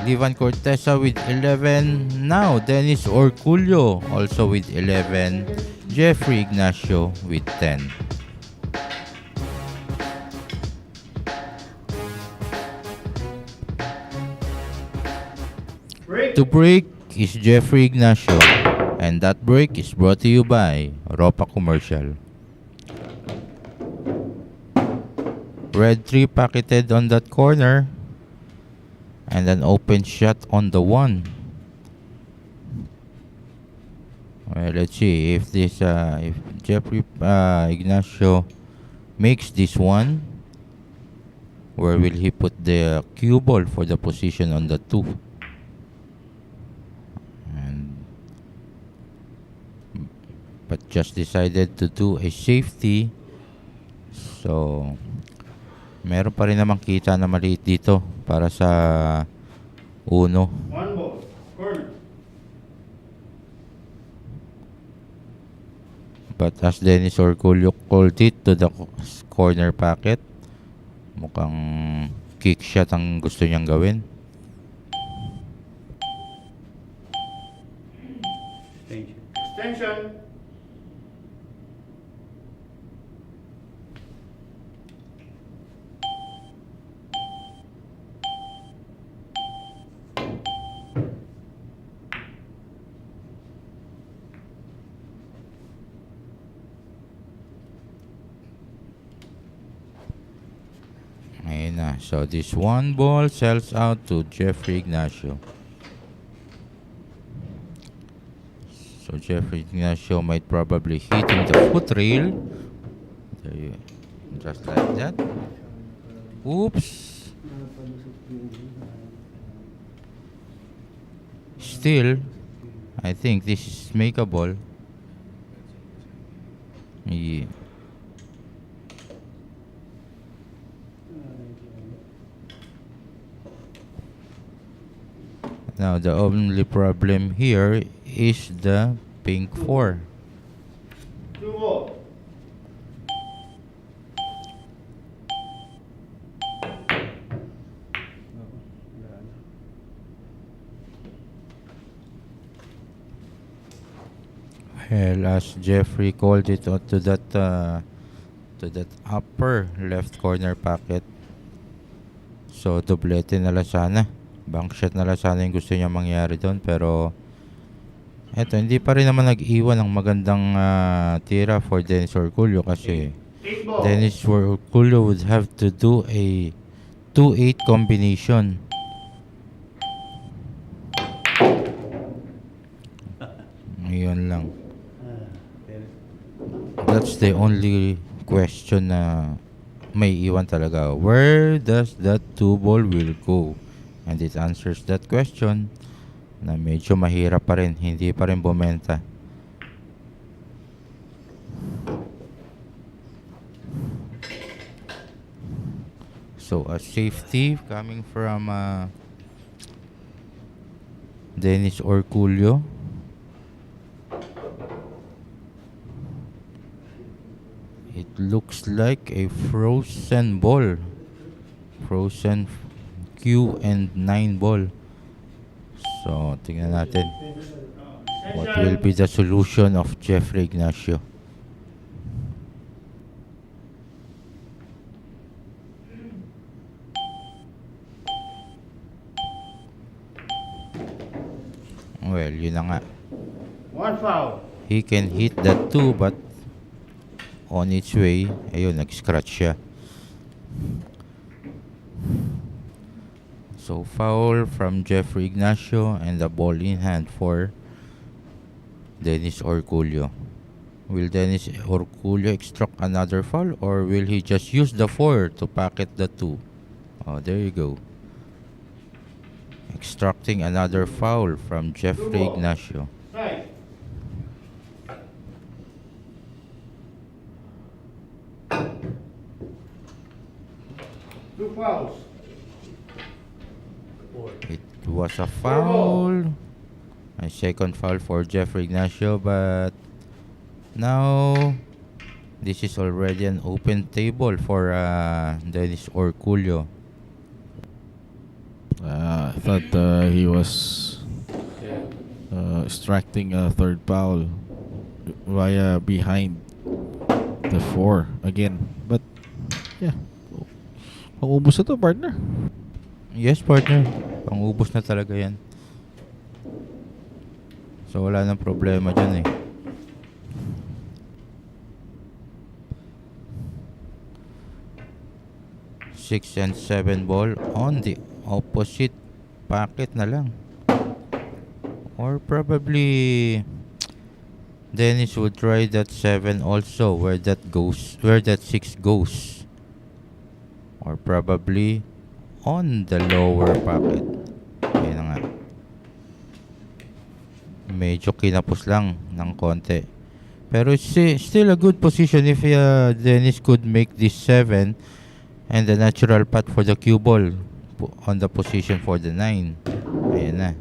Livan Corteza with 11. Now, Dennis Orcollo also with 11. Jeffrey Ignacio with 10. Break. To break is Jeffrey Ignacio. And that break is brought to you by Ropa Commercial. Red 3 pocketed on that corner. And an open shot on the 1. Well, let's see if this if Jeffrey Ignacio makes this one. Where will he put the cue ball for the position on the 2? But just decided to do a safety. So meron pa rin namang kita na maliit dito para sa 1. One ball. Corner. But as Dennis Orcollo called it to the corner pocket, mukhang kick shot ang gusto niyang gawin. Extension. Ayun na. So this 1 ball sells out to Jeffrey Ignacio. So Jeffrey Ignacio might probably hitting the foot rail. There you, just like that. Oops. Still, I think this is makeable. Yeah. Now the only problem here is the pink 4. 2 ball. Well, as Jeffrey called it to that upper left corner pocket. So doblete na lang sana. Bank shot na lang sana yung gusto niya mangyari doon. Pero eto, hindi pa rin naman nag-iwan ng magandang tira for Dennis Orcollo kasi Dennis Orcollo would have to do a 2-8 combination. Ngayon lang. That's the only question na may iwan talaga. Where does that 2 ball will go? And it answers that question na medyo mahirap pa rin, hindi pa rin bumenta. So a safety coming from Dennis Orcollo. It looks like a frozen ball. Frozen Q and 9 ball. So, tingnan natin what will be the solution of Jeffrey Ignacio. Well, yun na nga. 1 foul. He can hit that 2 but on its way, ayun, nag-scratch siya. So foul from Jeffrey Ignacio and the ball in hand for Dennis Orcollo. Will Dennis Orcollo extract another foul or will he just use the 4 to pocket the 2? Oh, there you go. Extracting another foul from Jeffrey Ignacio. Strike. fouls. It was a foul. A second foul for Jeffrey Ignacio, but now this is already an open table for Dennis Orcollo. I thought he was extracting a third foul via behind the 4 again. But yeah, pang-ubos na to, partner. Yes, partner. Pang-ubos na talaga yan. So wala nang problema dyan eh. Six and 7 ball on the opposite pocket na lang. Or probably Dennis would try that 7 also, where that 6 goes. Or probably on the lower pocket. Ayan na nga. Medyo kinapos lang ng konti. Pero it's still a good position if Dennis could make this 7 and the natural path for the cue ball on the position for the 9. Ayan na.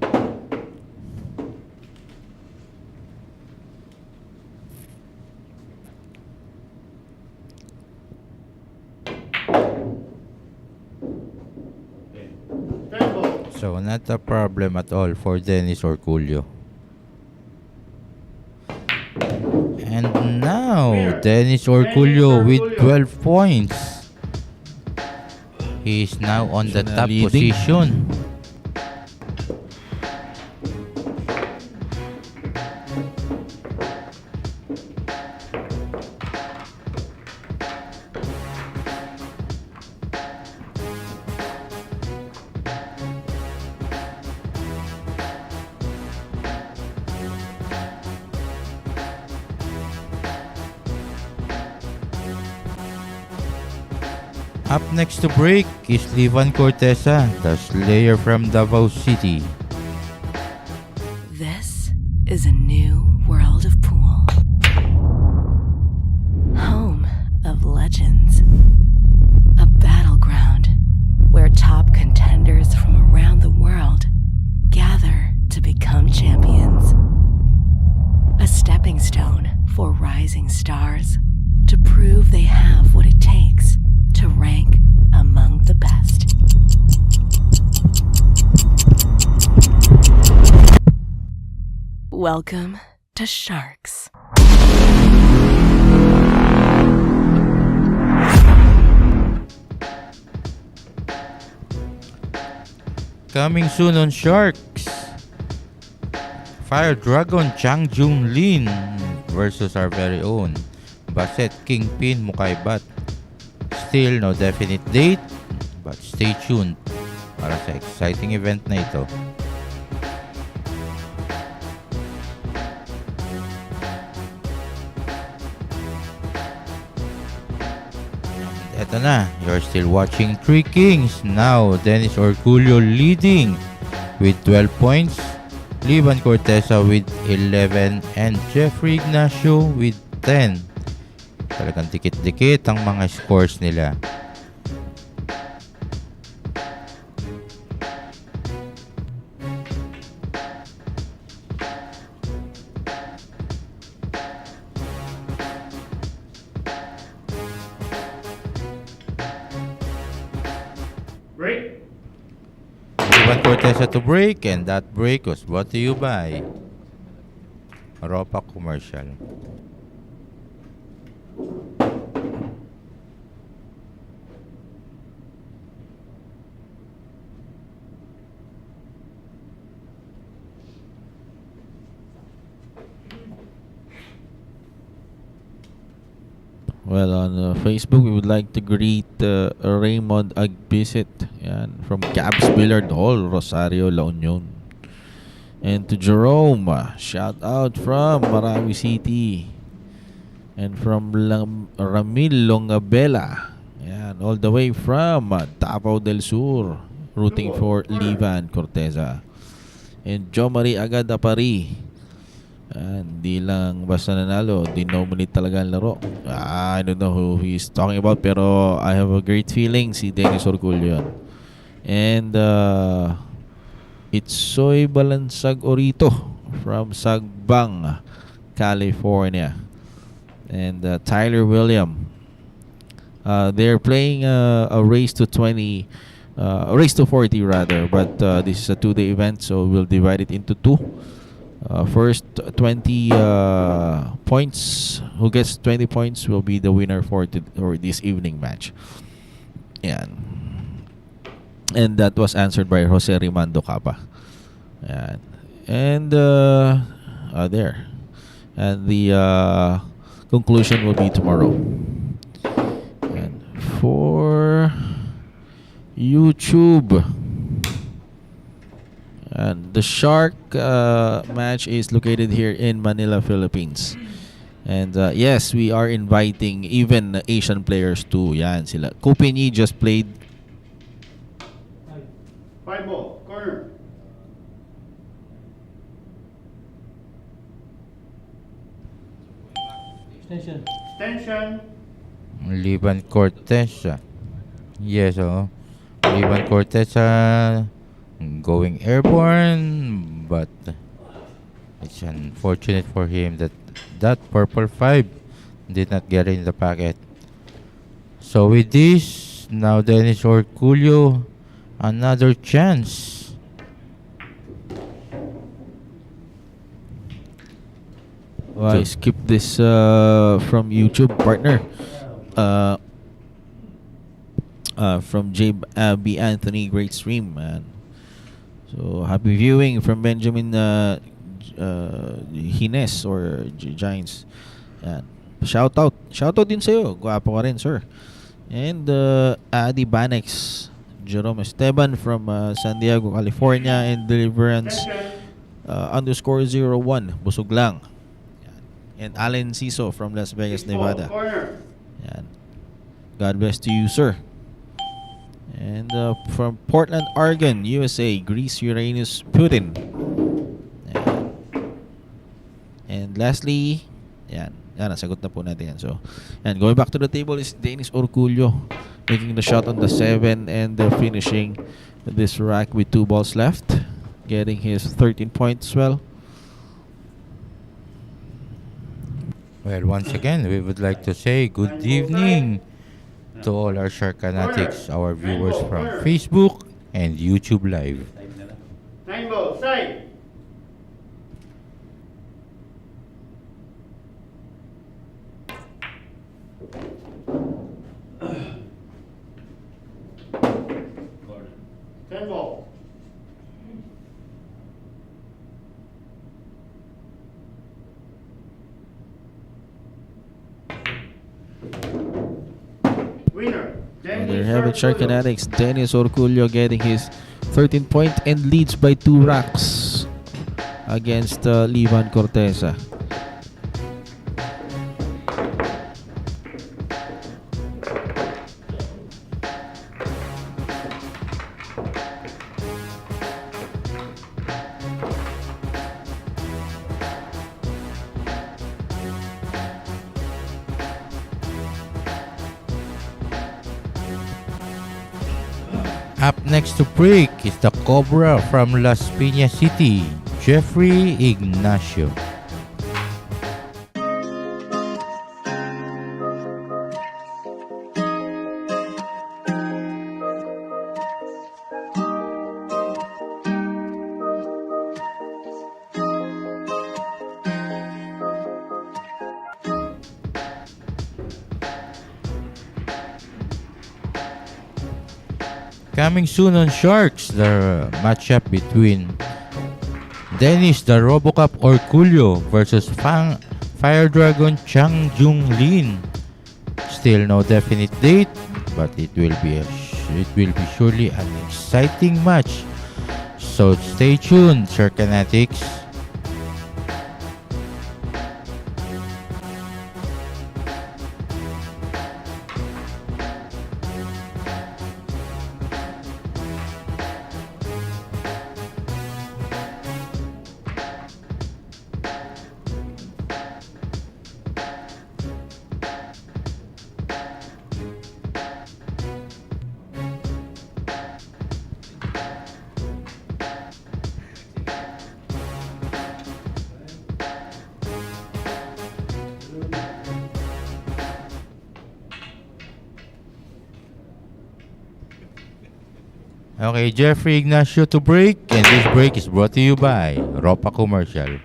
So not a problem at all for Dennis Orcollo. And now Dennis Orcollo with 12 points. He is now on the top leading position. Up next to break is Corteza, the Slayer from Davao City. This is a new world of pool. Home of legends. A battleground where top contenders from around the world gather to become champions. A stepping stone for rising stars to prove they have what it takes to rank among the best. Welcome to Sharks. Coming soon on Sharks, Fire Dragon Chang Jung Lin versus our very own Baset Kingpin Mukaibat. Still no definite date, but stay tuned para sa exciting event na ito. Eto na, you're still watching Three Kings. Now, Dennis Orcollo leading with 12 points, Corteza with 11, and Jeffrey Ignacio with 10. Talagang dikit-dikit ang mga scores nila. Break. Corteza to break, and that break was brought to you by Ropa Commercial. Well, on Facebook, we would like to greet Raymond Agbisit, yan, from Cabs Billiard Hall, Rosario, La Union. And to Jerome, shout out from Marawi City. And from Ramil Longabella, yan, all the way from Davao del Sur, rooting for Corteza. And Jo Marie Agadapari, Hindi lang basta nanalo, dinominate talaga ang laro. I don't know who he's talking about, pero I have a great feeling si Dennis Orcollo yan. And it's Soy Balansag Orito from Sagbang, California. And Tyler William. They're playing a race to 20, a race to 40 rather, but this is a 2-day event, so we'll divide it into 2. First 20 points, who gets 20 points will be the winner for this evening match. Yan. And that was answered by Jose Rimando Capa. Yan. And there. And the conclusion will be tomorrow. And for YouTube, and the Shark match is located here in Manila, Philippines. And yes, we are inviting even Asian players too. Yan sila. Kupinyi just played. 5 ball, corner. Extension. Extension. Liban Corteza. Yes, Liban Corteza going airborne, but it's unfortunate for him that that purple 5 did not get in the packet. So with this, now Dennis Orcollo, another chance. I skip this from YouTube, partner. From B. Anthony, great stream, man. So happy viewing from Benjamin Hines or Giants. Yan. Shout out din sa'yo. Gwapo ka rin, sir. And Adi Banex, Jerome Esteban from San Diego, California, and Deliverance _01, busog lang. Yan. And Allen Ciso from Las Vegas, Nevada. Yan. God bless to you, sir. And from Portland, Oregon, USA, Greece Uranus Putin. And lastly, yan, nasagot na po natin yan. So, and going back to the table is Dennis Orcollo making the shot on the 7 and finishing this rack with 2 balls left, getting his 13 points. Well, Once again, we would like to say good evening to all our Shark fanatics, our viewers from Facebook and YouTube Live. 9 ball, side. Ten ball. Winner. and there you have it, Shark Fanatics. Dennis Orcollo getting his 13 point and leads by 2 racks against Liban Corteza. Up next to break is the Cobra from Las Piñas City, Jeffrey Ignacio. Coming soon on Sharks, the matchup between Dennis the Robocop Orcollo versus Fire Dragon Chang Jung Lin. Still no definite date, but it will be surely an exciting match. So stay tuned, Shark Fanatics. Okay, Jeffrey Ignacio to break, and this break is brought to you by Ropa Commercial.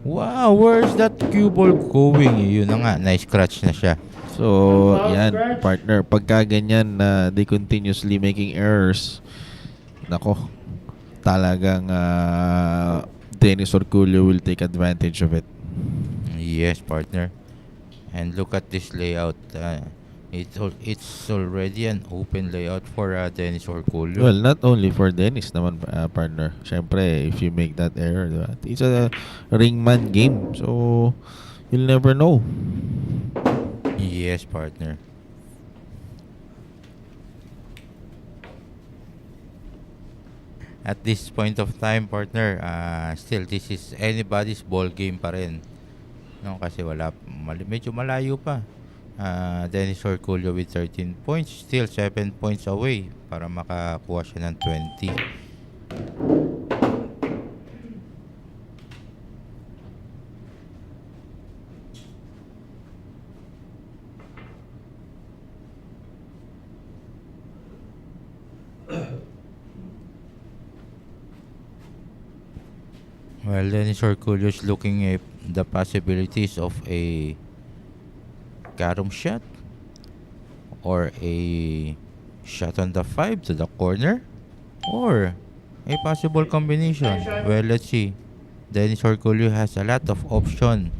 Wow, where's that cue ball going? Yun na nga, na-scratch na siya. So, yan, partner. Pagka ganyan na they continuously making errors, nako, talagang Dennis Orcollo will take advantage of it. Yes, partner. And look at this layout. It's already an open layout for Dennis Orcollo. Well, not only for Dennis naman, partner. Siyempre, if you make that error, diba? It's a ringman game. So, you'll never know. Yes, partner. At this point of time, partner, still this is anybody's ball game pa rin. No, kasi medyo malayo pa. Dennis Orcollo with 13 points, still 7 points away para makakuha siya ng 20. Well, Dennis Orcollo is looking at the possibilities of a carom shot or a shot on the 5 to the corner or a possible combination. Well, let's see. Dennis Orcollo has a lot of option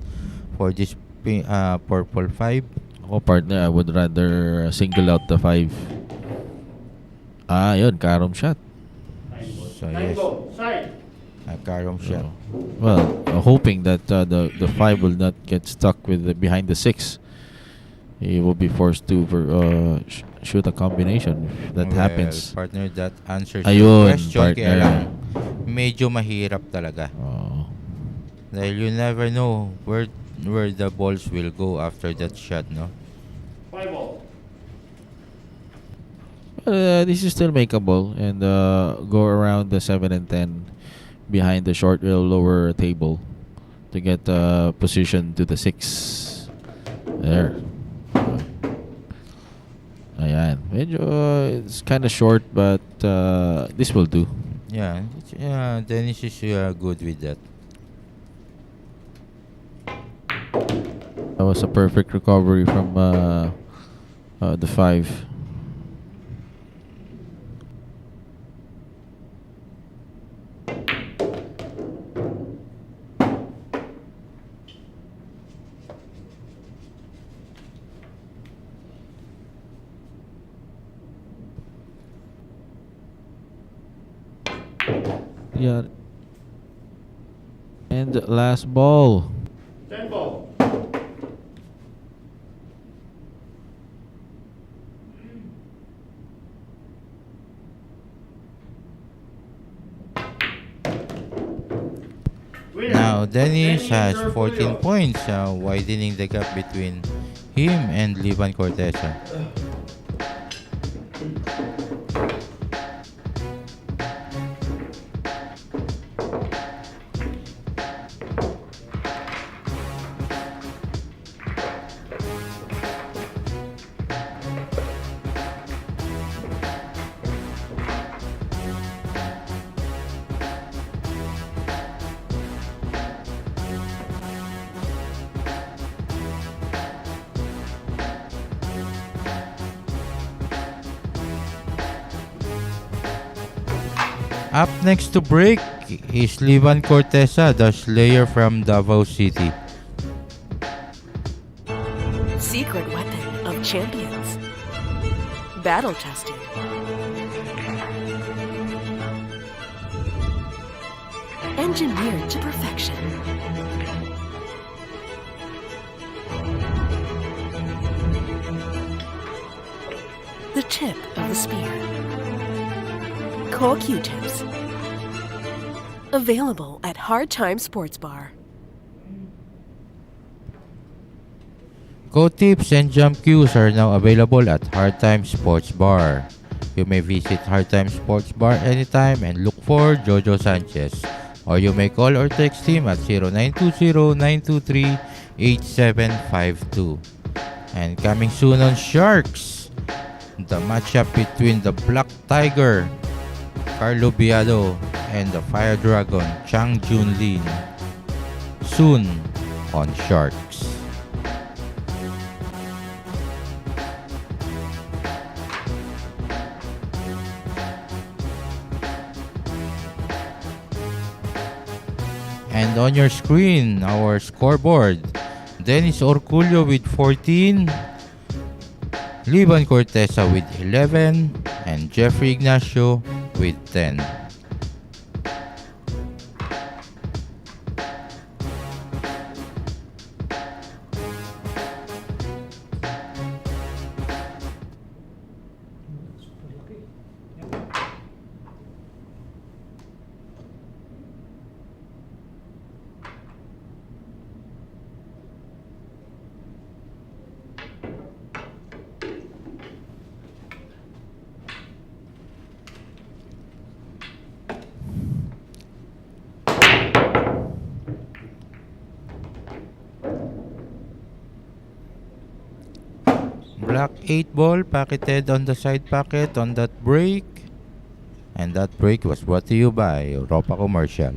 for this purple 5. Ako, partner, I would rather single out the 5. Yun, carom shot. So yes, a carom shot. Well, hoping that the 5 will not get stuck with behind the 6. He will be forced to shoot a combination if that happens. Partner, that answers Ayun, your question. partner. Kaya lang, medyo mahirap talaga. Oh. Dahil you never know where the balls will go after that shot, no? This is still makeable and go around the 7 and 10 behind the short lower table to get position to the 6. There. Ayan. Medyo it's kind of short but this will do. Yeah, Dennis is good with that. That was a perfect recovery from the 5. Yeah. And last ball. Tempo. Now, Dennis has 14 points, widening the gap between him and Livan Corteza. Up next to break is Livan Corteza, the Slayer from Davao City. Secret weapon of champions. Battle tested. Engineered to perfection. The tip of the spear. Cool Q-tips. Available at Hard Time Sports Bar. Go tips and jump cues are now available at Hard Time Sports Bar. You may visit Hard Time Sports Bar anytime and look for Jojo Sanchez. Or you may call or text him at 0920-923-8752. And coming soon on Sharks, the matchup between the Black Tiger Carlo Biado, and the Fire Dragon Chang Junlin. Soon on Sharks. And on your screen, our scoreboard. Dennis Orcollo with 14, Liban Corteza with 11, and Jeffrey Ignacio with 10. Black 8 ball pocketed on the side pocket on that break. And that break was brought to you by Europa Commercial.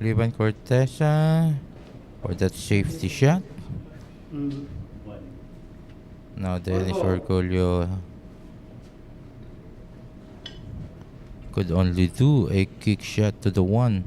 Liban Corteza for that safety shot. Now Dennis Orcollo could only do a kick shot to the one.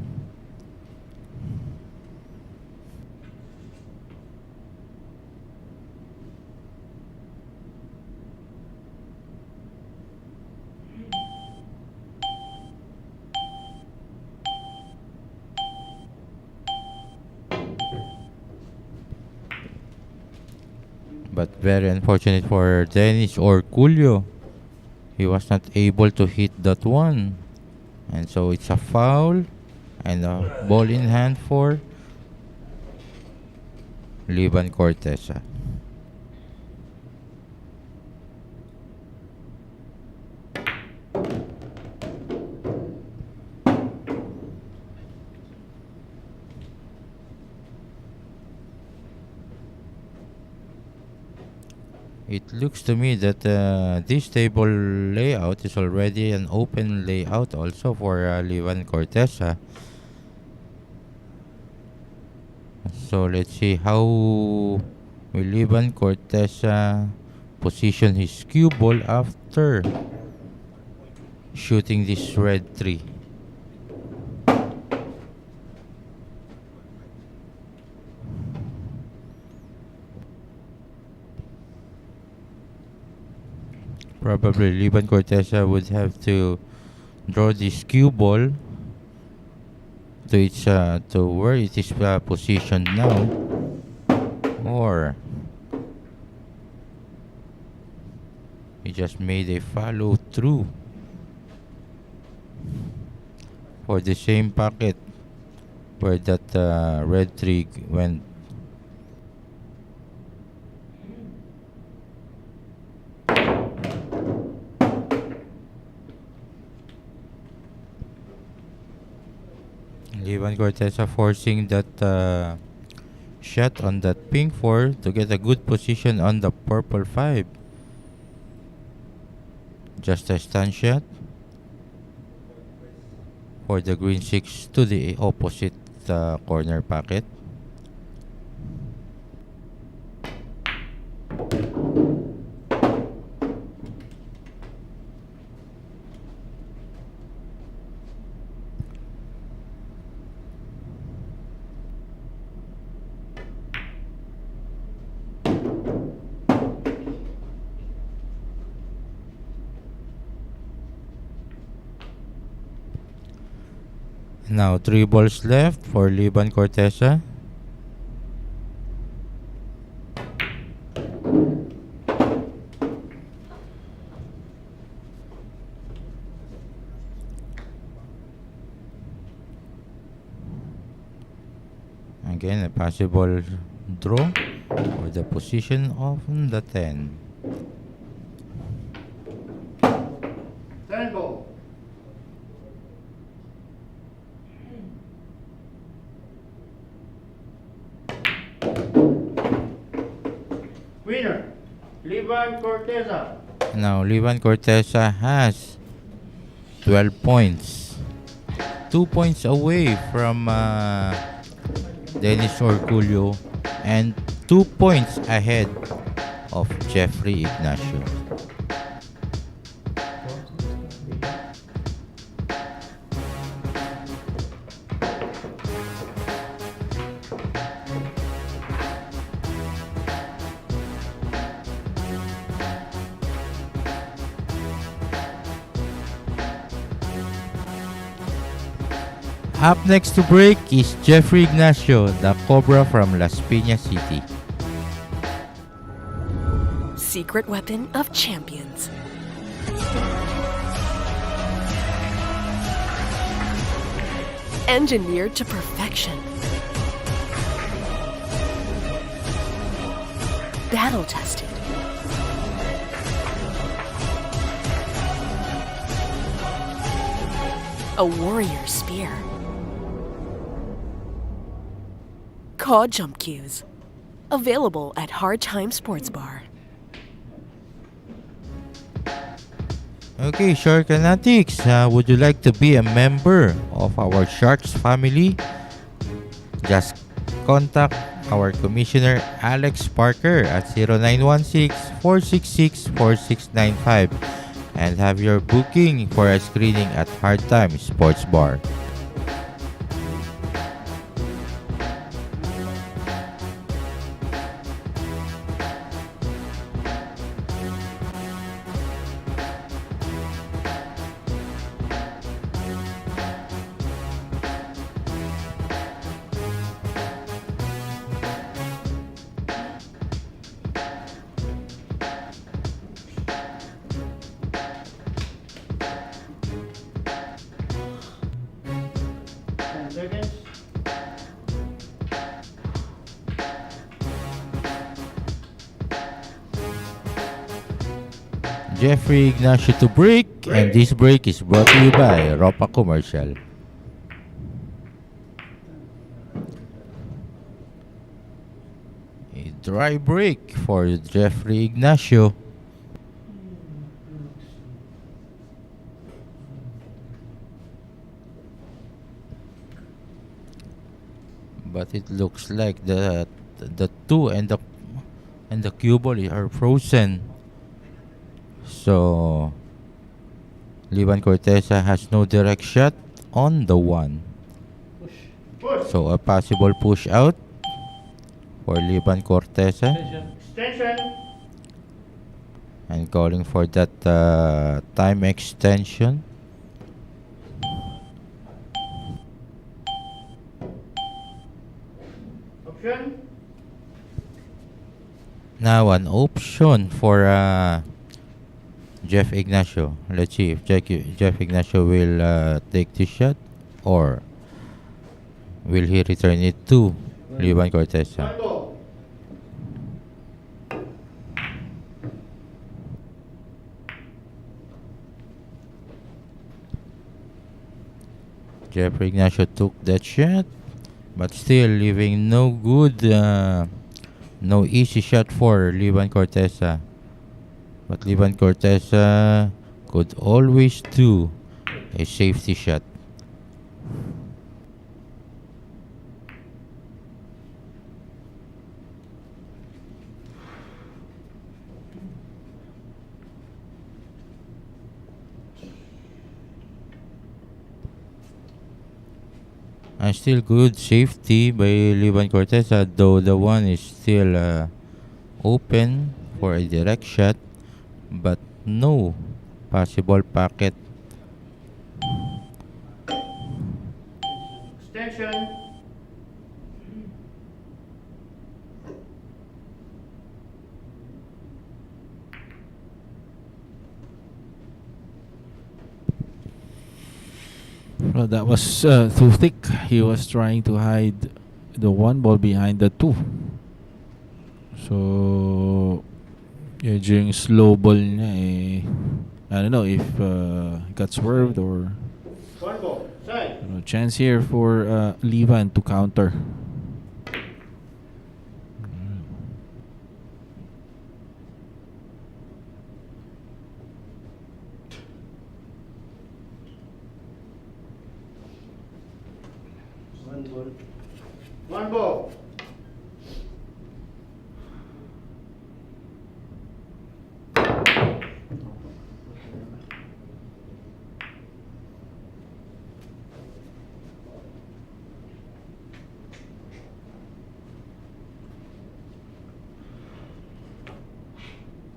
But very unfortunate for Dennis Orcollo. He was not able to hit that one. And so it's a foul and a ball in hand for Liban Corteza. It looks to me that this table layout is already an open layout also for Liban Corteza. So let's see how will Liban Corteza position his cue ball after shooting this red 3. Probably Liban Corteza would have to draw this cue ball to its to where it is positioned now, or he just made a follow through for the same pocket where that red 3 went. Liban Corteza forcing that shot on that pink 4 to get a good position on the purple 5. Just a stand shot for the green 6 to the opposite corner pocket. Now 3 balls left for Liban Corteza. Again, a possible draw for the position of the 10. Turn ball. Winner, Livan Corteza. Now, Livan Corteza has 12 points. 2 points away from Dennis Orcollo and 2 points ahead of Jeffrey Ignacio. Up next to break is Jeffrey Ignacio, the Cobra from Las Piñas City. Secret weapon of champions. Engineered to perfection. Battle tested. A warrior spear. Caw jump cues. Available at Hard Time Sports Bar. Okay, Shark Fanatics, would you like to be a member of our Sharks family? Just contact our Commissioner Alex Parker at 0916-466-4695 and have your booking for a screening at Hard Time Sports Bar. Seconds. Jeffrey Ignacio to break, and this break is brought to you by Ropa Commercial. A dry break for Jeffrey Ignacio. But it looks like the two and the cue ball are frozen. So Livan Corteza has no direct shot on the 1. Push. So a possible push out for Livan Corteza Extension. and calling for that time extension. Option. Now an option for Jeff Ignacio. Let's see if Jeff Ignacio will take this shot or will he return it to Livan Corteza. Turn ball. Jeffrey Ignacio took that shot, but still leaving no good, no easy shot for Livan Corteza. But Livan Corteza could always do a safety shot. And still good safety by Livan Corteza, though the one is still open for a direct shot, but no possible pocket. Extension. Well, that was too thick. He was trying to hide the 1 ball behind the 2. So, during slow ball niya, I don't know if got swerved or One ball. Side. chance here for Livan to counter. One ball. One ball.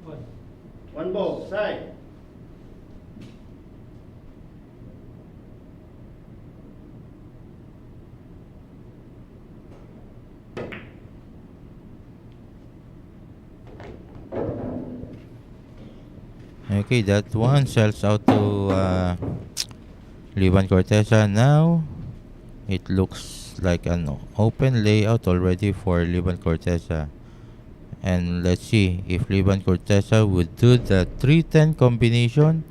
One. One ball. Side. Okay, that one sells out to Livan Corteza. Now, it looks like an open layout already for Livan Corteza. And let's see if Livan Corteza would do the 310 combination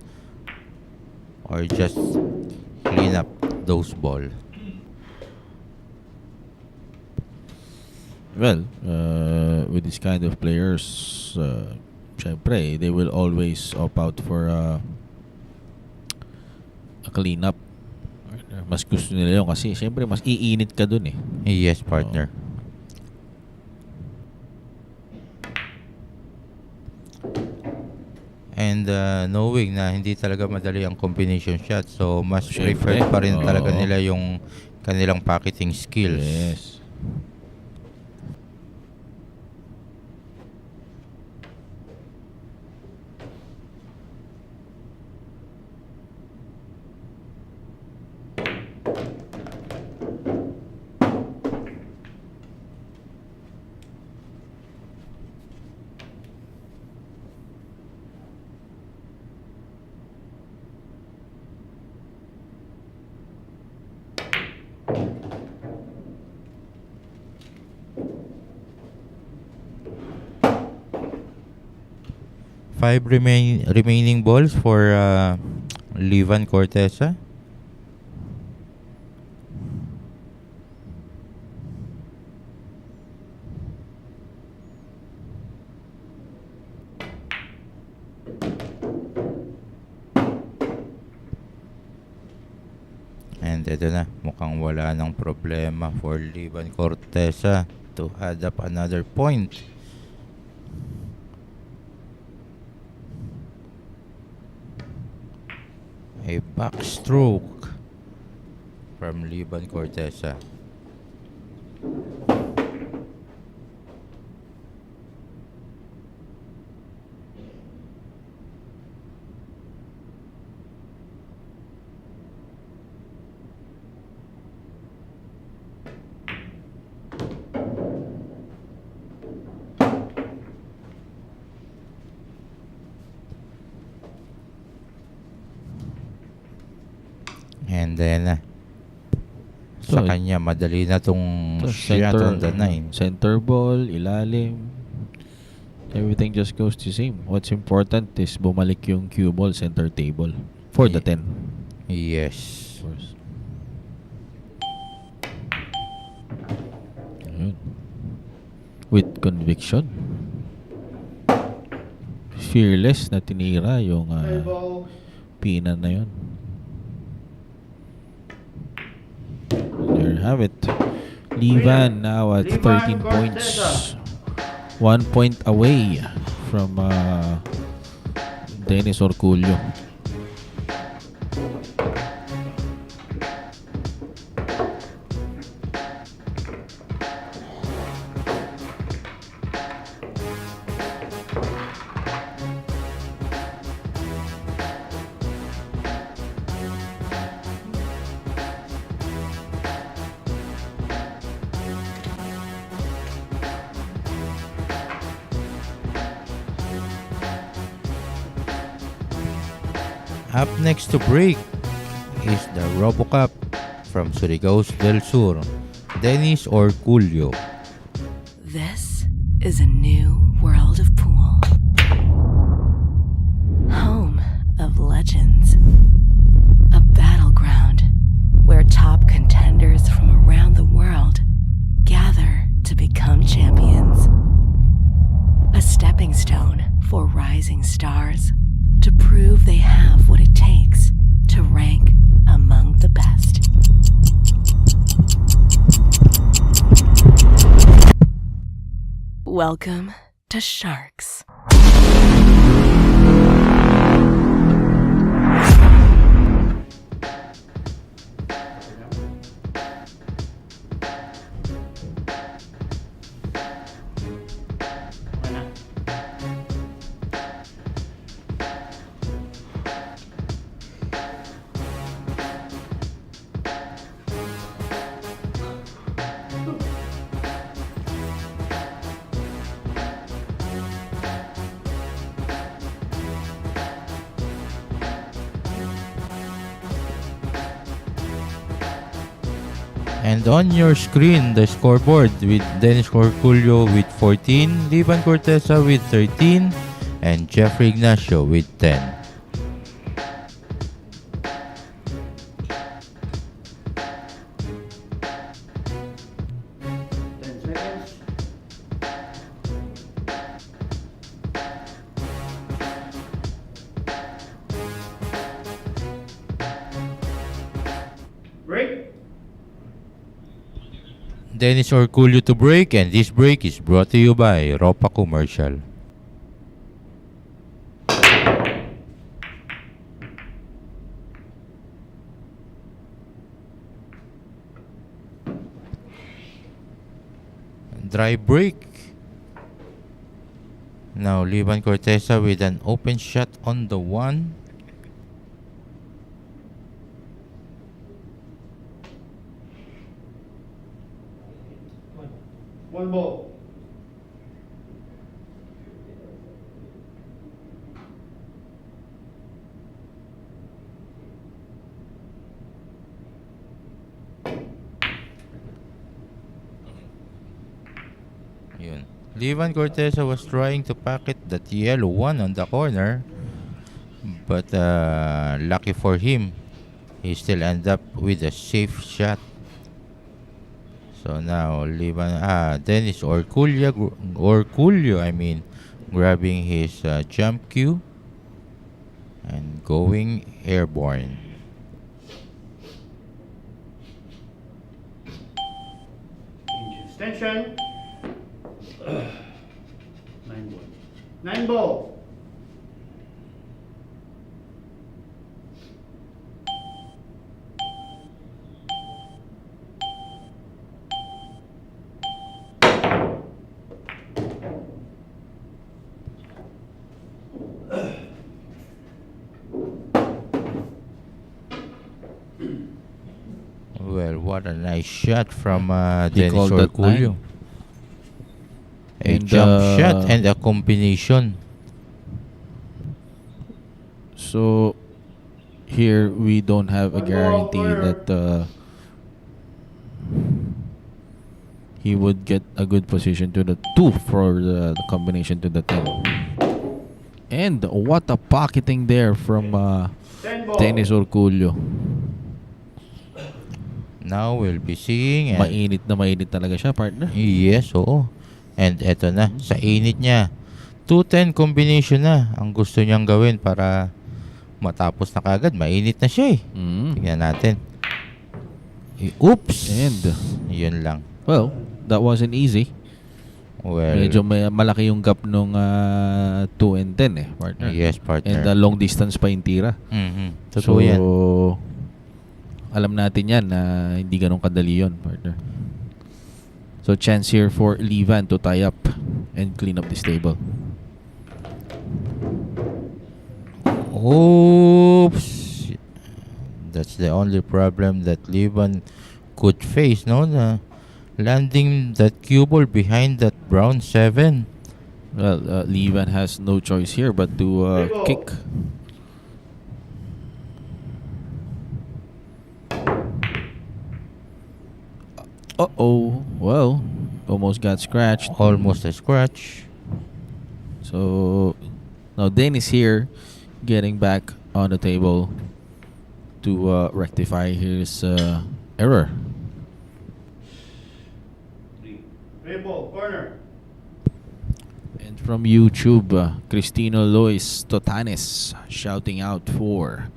or just clean up those balls. Well, with this kind of players, syempre, they will always opt out for a cleanup. Mas gusto nila yun kasi syempre mas iinit ka dun eh. Yes, partner. And knowing na hindi talaga madali ang combination shot, so mas Syempre. preferred pa rin talaga Oo. nila yung kanilang pocketing skills. Yes. Five remaining balls for Livan Corteza. And ito na, mukhang wala ng problema for Livan Corteza to add up another point. A backstroke from Livan Corteza. And then, sa So, kanya, madali na tong So, shot on the 9. center ball, ilalim. Everything just goes the same. What's important is bumalik yung cue ball center table for the 10. Yes. Of course. Ayun. With conviction. Fearless na tinira yung Elbow. pina na yun. There you have it. Livan now at 13 points. 1 point away from Dennis Orcollo. Up next to break is the RoboCup from Surigao del Sur, Dennis Orcollo. This is a new world of pool. Home of legends. A battleground where top contenders from around the world gather to become champions. A stepping stone for rising stars to prove they have what it takes to rank among the best. Welcome to Sharks. And on your screen, the scoreboard with Dennis Orcollo with 14, Liban Corteza with 13, and Jeffrey Ignacio with 10. 10 seconds. Break. Dennis Orcollo to break, and this break is brought to you by Ropa Commercial. Dry break. Now Liban Corteza with an open shot on the 1. One ball. Yun. Liban Corteza was trying to pocket that yellow one on the corner, but lucky for him, he still ended up with a safe shot. So now Dennis Orcollo, grabbing his jump cue and going airborne. Extension. 9 ball. 9 ball. Well, what a nice shot from They Dennis called that Orcollo. A And, jump shot and a combination. So here we don't have a guarantee that he would get a good position to the 2 for the combination to the 10. And what a pocketing there from 10 ball. Dennis Orcollo. Now we'll be seeing. Mainit na mainit talaga siya, partner. Yes, oo. And eto na, sa init niya. 2-10 combination na ang gusto niyang gawin para matapos na kagad. Mainit na siya eh. Tingnan natin. Oops! And Yun lang. well, that wasn't easy. Well, Medyo malaki yung gap nung 2 and 10 eh, partner. yes, partner. And long distance pa yung tira. Totoo yan. Alam natin yan na hindi ganun kadali yun, partner. So, chance here for Livan to tie up and clean up this table. Oops! That's the only problem that Liban could face, no? Landing that cue ball behind that brown 7. Well, Livan has no choice here but to kick. Uh-oh. Well, almost got scratched. Almost a scratch. So now Dennis here getting back on the table to rectify his error. Play ball, corner. And from YouTube, Cristino Lois Totanes shouting out for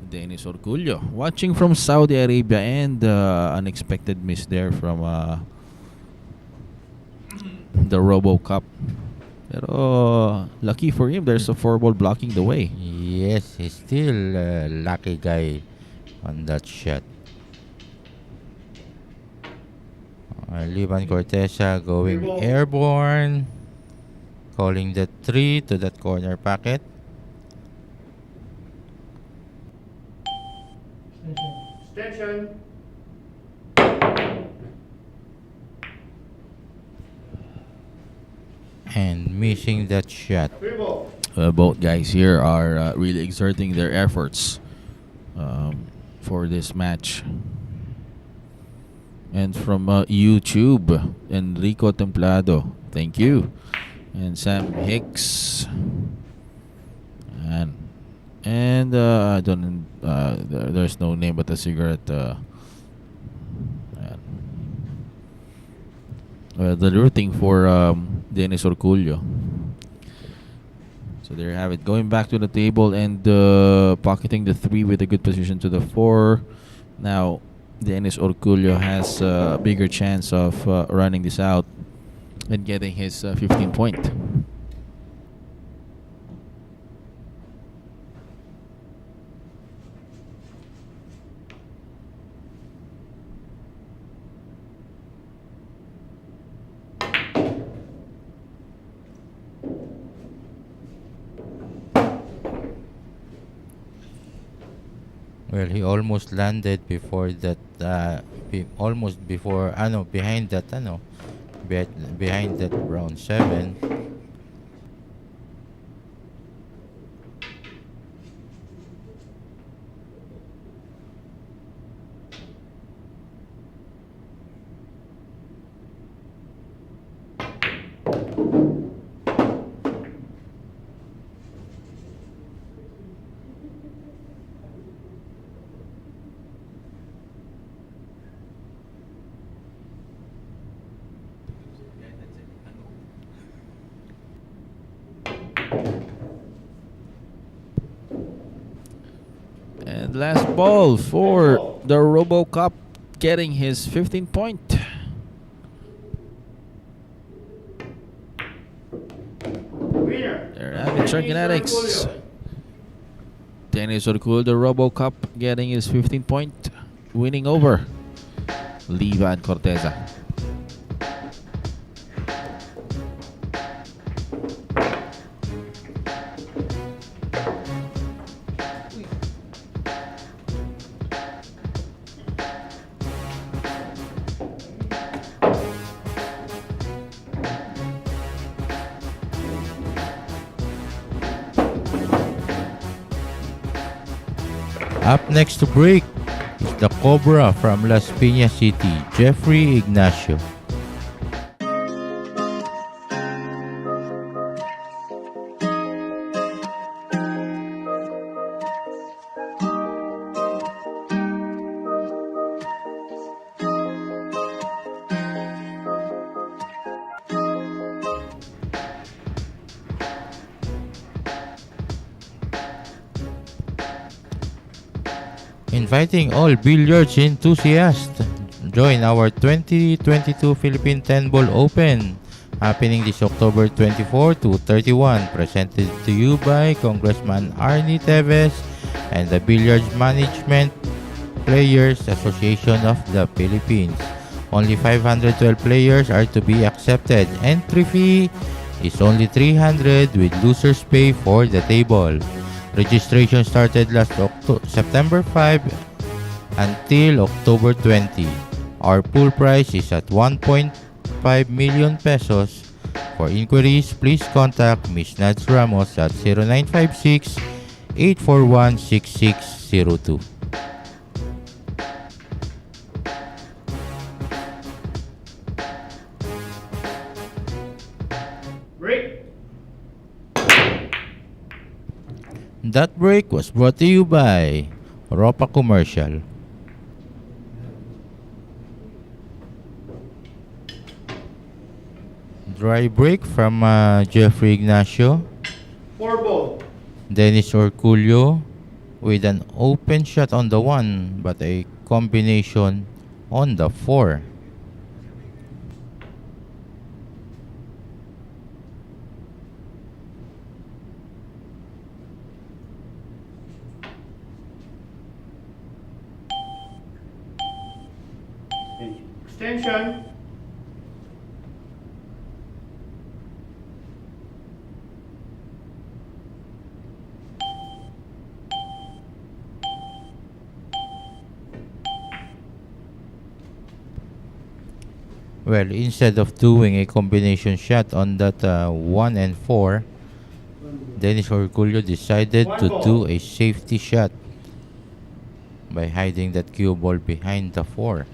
Dennis Orcollo. Watching from Saudi Arabia, and unexpected miss there from the Robo Cup. Pero lucky for him, there's a 4-ball blocking the way. Yes, he's still a lucky guy on that shot. Liban Corteza going airborne. Calling the 3 to that corner pocket. Extension. And missing that shot. Free ball. Both guys here are really exerting their efforts for this match. And from YouTube, Enrico Templado, thank you. And Sam Hicks. And I don't. There's no name but a cigarette. The rooting for Dennis Orcollo. So there you have it. Going back to the table and pocketing the 3 with a good position to the 4. Now Dennis Orcollo has a bigger chance of running this out and getting his 15 point. Well, he almost landed before that. Almost before. Behind that. Behind that round 7. And last ball for the RoboCop, getting his 15 point. Winner. There have it, Kinetics. Dennis Orcollo, the RoboCop, getting his 15 point, winning over Liban Corteza. Up next to break is the Cobra from Las Piñas City, Jeffrey Ignacio. Inviting all billiards enthusiasts, join our 2022 Philippine 10-Ball Open happening this October 24 to 31, presented to you by Congressman Arnie Teves and the Billiards Management Players Association of the Philippines. Only 512 players are to be accepted. Entry fee is only 300 with losers pay for the table. Registration started last September 5 until October 20. Our pool price is at 1.5 million pesos. For inquiries, please contact Ms. Nads Ramos at 0956-841-6602. That break was brought to you by Ropa Commercial. Dry break from Jeffrey Ignacio. 4 ball. Dennis Orcollo with an open shot on the 1 but a combination on the 4. Extension. Well, instead of doing a combination shot on that 1 and 4, Dennis Orcollo decided to do a safety shot by hiding that cue ball behind the 4.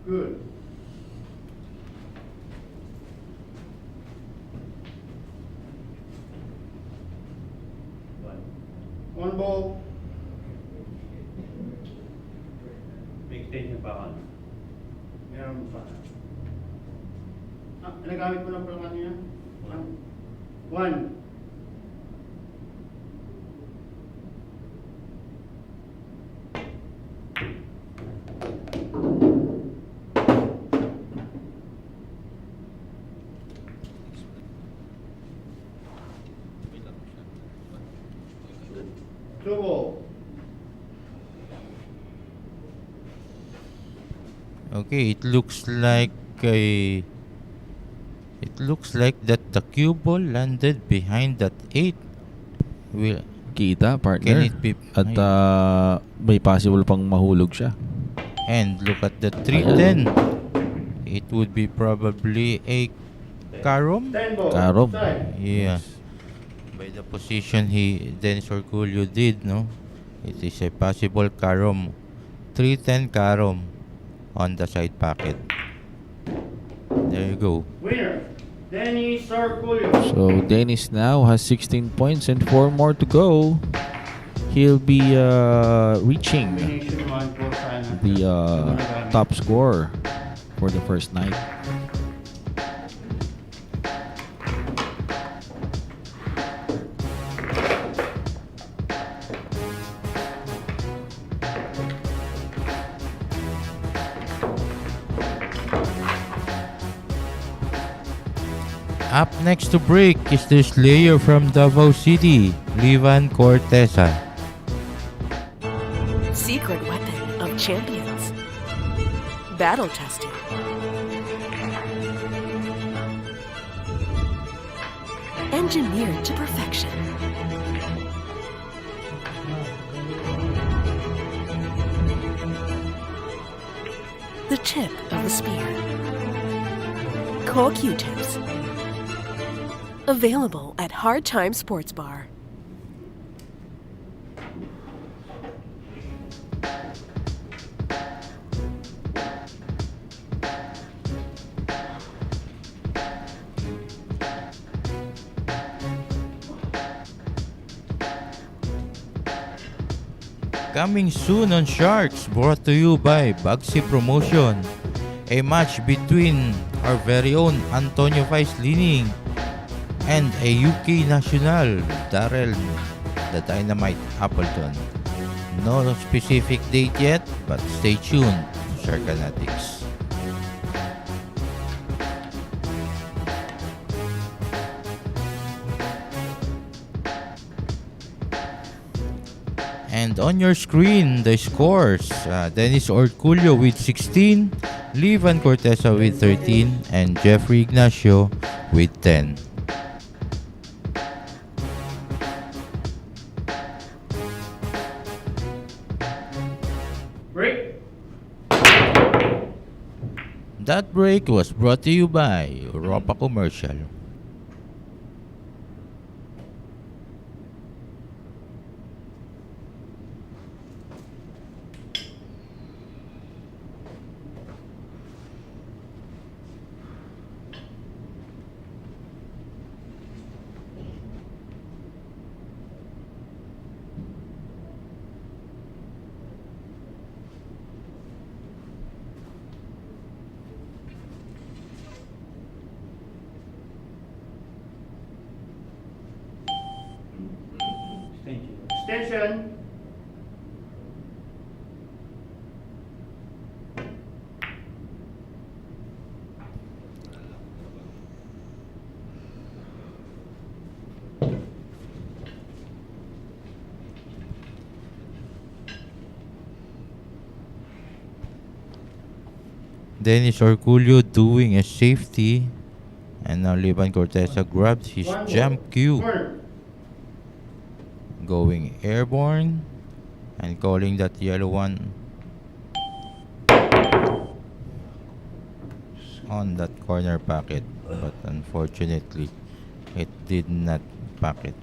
Good. One ball. May extension pa ako. Meron pa. Nagamit mo na pala kanina? 1. Two ball. Okay, it looks like that the cue ball landed behind that 8. Will Kita, can partner. it be At may possible pang mahulog siya. and look at the 310. It would be probably a carom. 10 ball. Karom. Side. Yeah. By the position Dennis Orcollo did, no? It is a possible carom. 310 carom on the side pocket. There you go. Winner. Dennis Orcollo. So Dennis now has 16 points and 4 more to go. He'll be reaching Combination 1 for sana. the top score for the first night. Up next to break is the Slayer from Davao City, Livan Corteza. Secret weapon of champions. Battle tested. Engineered to perfection. The tip of the spear. Cool Q-tips. Available at Hard Time Sports Bar. Coming soon on Sharks, brought to you by Bugsy Promotion. A match between our very own Antonio Lining and a UK national, Darrell the Dynamite Appleton. No specific date yet, but stay tuned to Sharkanatics. And on your screen, the scores. Dennis Orcollo with 16, Livan Corteza with 13, and Jeffrey Ignacio with 10. Break. That break was brought to you by Ropa Commercial. Extension. Dennis Orcollo doing a safety. And now Liban Corteza grabs his One jump ball. cue. Burn. Going airborne. And calling that yellow one on that corner packet. But unfortunately, it did not pack it.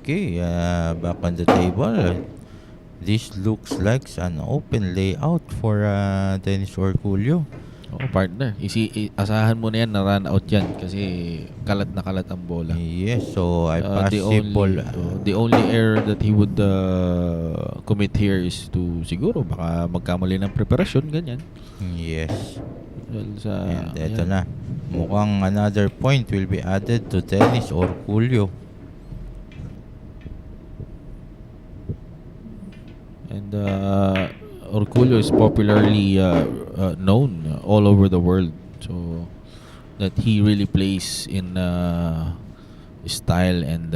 Okay, back on the table. This looks like an open layout for Dennis Orcollo. Oh, partner. Asahan mo na yan na run out yan kasi kalat na kalat ang bola. Yes, so I pass the simple. only error that he would commit here is to siguro baka magkamali ng preparasyon, ganyan. Yes. Well, And eto na. Mukhang another point will be added to Dennis Orcollo. And Orcollo is popularly known all over the world. So that he really plays in style and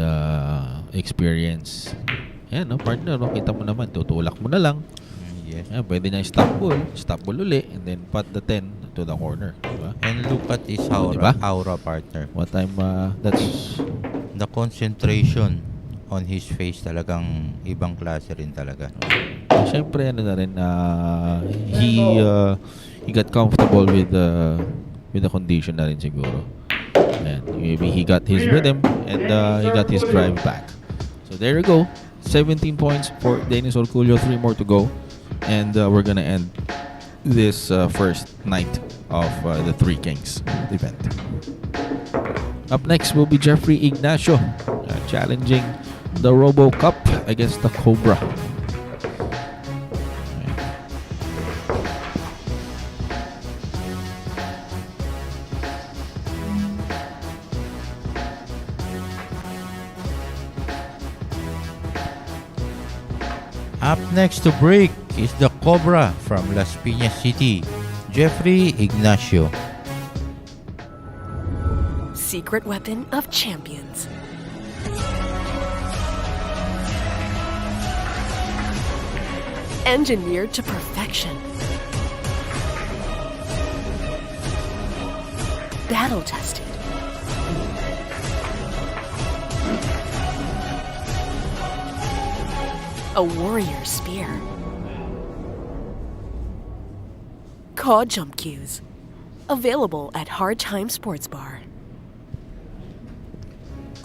experience. Yan, no, partner, no? Kita mo naman, tutulak mo na lang. Yes. Yan, pwede niya stop ball uli, and then pat the 10 to the corner. Diba? And look at his Diba? aura partner. What time, that's... The concentration on his face talagang ibang klase rin talaga. Siyempre, ano na rin, he got comfortable with the condition na rin siguro. And maybe he got his rhythm and he got his drive back. So there you go. 17 points for Dennis Orcollo, 3 more to go. And we're gonna end this first night of the Three Kings event. Up next will be Jeffrey Ignacio challenging the Robo Cup against the Cobra. Up next to break is the Cobra from Las Piñas City, Jeffrey Ignacio. Secret weapon of champions. Engineered to perfection. Battle tested. A warrior spear. Caw jump cues. Available at Hard Time Sports Bar.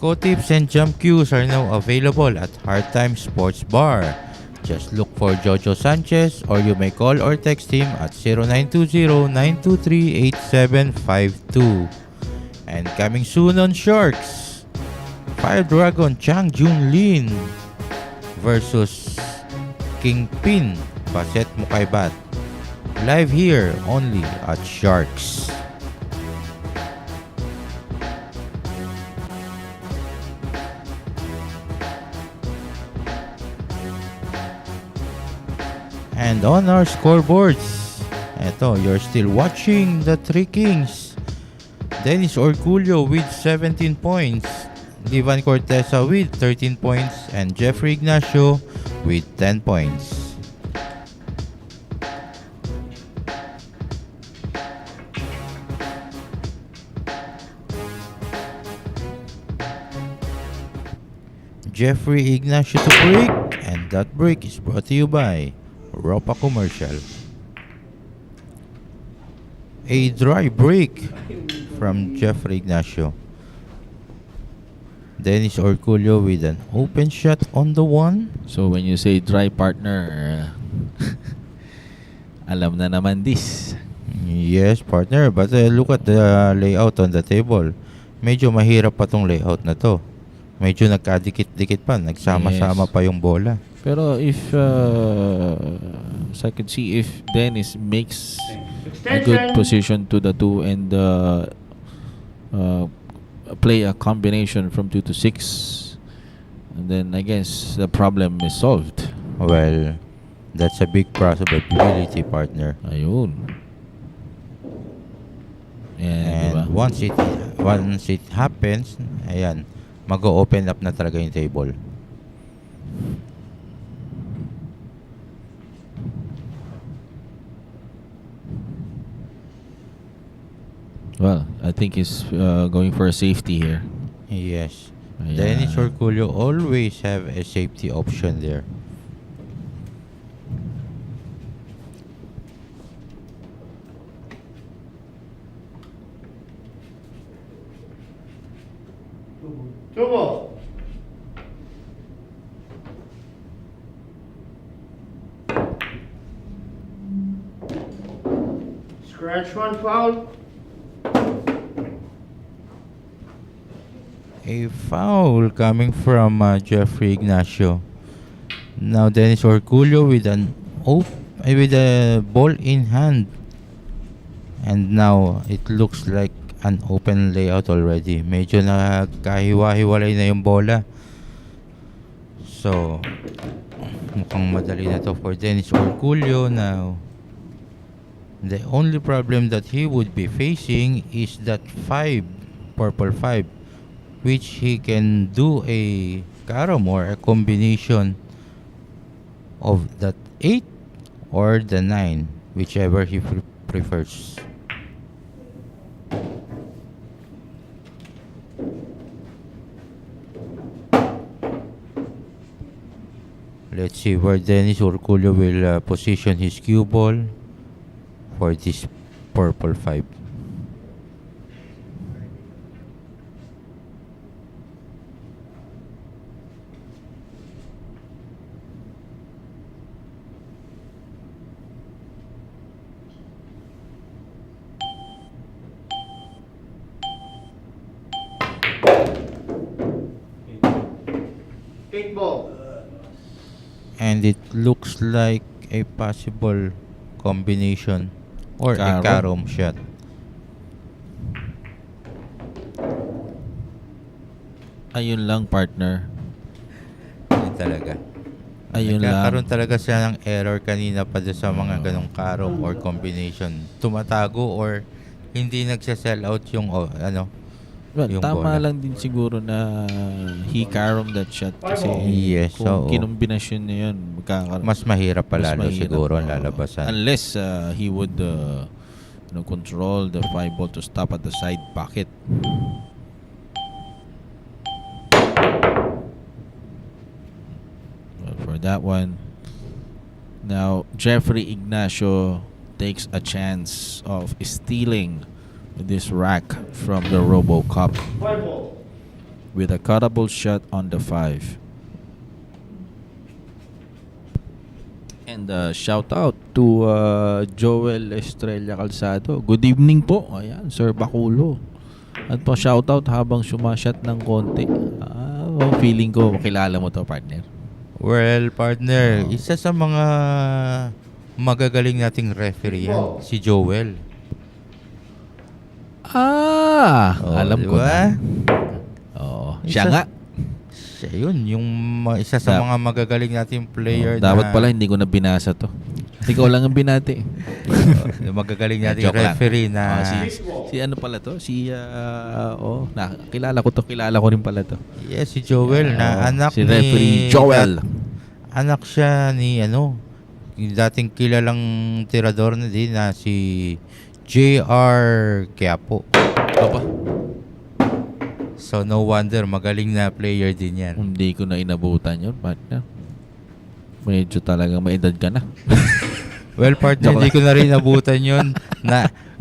Co-tips and jump cues are now available at Hard Time Sports Bar. Just look for Jojo Sanchez or you may call or text him at 0920-923-8752. And coming soon on Sharks, Fire Dragon Chang Jun Lin versus Kingpin Baset Mukaybat. Live here only at Sharks. And on our scoreboards, eto, you're still watching the Three Kings. Dennis Orcollo with 17 points. Ivan Corteza with 13 points and Jeffrey Ignacio with 10 points. Jeffrey Ignacio to break, and that break is brought to you by Ropa Commercial. A dry break from Jeffrey Ignacio. Dennis Orcollo with an open shot on the one. So when you say dry partner, alam na naman this. Yes, partner. But look at the layout on the table. Medyo mahirap pa tong layout na to. Medyo nagkadikit-dikit pa. Nagsama-sama pa yung bola. Pero if so I could see if Dennis makes a good position to the 2 and play a combination from 2 to 6, and then I guess the problem is solved. Well, that's a big possibility, partner. Ayun. And diba? once it happens, ayan, mag-open up na talaga yung table. Well, I think he's going for a safety here. Yes. Ayan. Dennis Orcollo always have a safety option there. Tubo. Scratch one foul. A foul coming from Jeffrey Ignacio. Now Dennis Orcollo with with a ball in hand. And now it looks like an open layout already. Medyo nagkahiwa-hiwalay na yung bola. So mukhang madali na to for Dennis Orcollo now. The only problem that he would be facing is that 5, purple 5, which he can do a carom or a combination of that 8 or the 9, whichever he prefers. Let's see where Dennis Orcollo will position his cue ball for this purple 5. Eight ball. And it looks like a possible combination or a Carom. carom shot. Ayun lang, partner. Yun talaga. Ayun Nagkakaroon lang. talaga siya ng error kanina pa doon sa mga ganong carom or combination. Tumatago or hindi nagsasell out yung Well, yung tama bola. lang din siguro na he caromed that shot kasi Yes, kung oo. kinumbinasyon niya yun, magkakaroon. Mas mahirap pa Mas lalo mahirap, siguro ang oo. lalabasan. Unless he would control the 5 ball to stop at the side pocket. Well, for that one, now Jeffrey Ignacio takes a chance of stealing this rack from the RoboCop Five ball. with a cuttable shot on the 5. And shout out to Joel Estrella Calzado. Good evening po. Ayan, Sir Bakulo. At po shout out habang sumasyat ng konti. Feeling ko makilala mo to, partner. Well, partner, isa sa mga magagaling nating referee yan, si Joel. Alam ko diba? na. Oo, siya Isa- nga. Siya yun, yung isa sa Da- mga magagaling nating player Dapat na pala hindi ko na binasa to. Ikaw lang ang binati. Yung magagaling natin Joke lang. referee na Si ano pala to? Kilala ko rin pala to. yes, si Joel na anak si ni referee Joel. Anak siya ni yung dating kilalang tirador na din na si J.R. Quiapo. Aba, So no wonder magaling na player din yan. hindi ko na inabutan yun, partner. Medyo talagang may edad ka na. Well, partner, hindi ko na rin nabutan yun.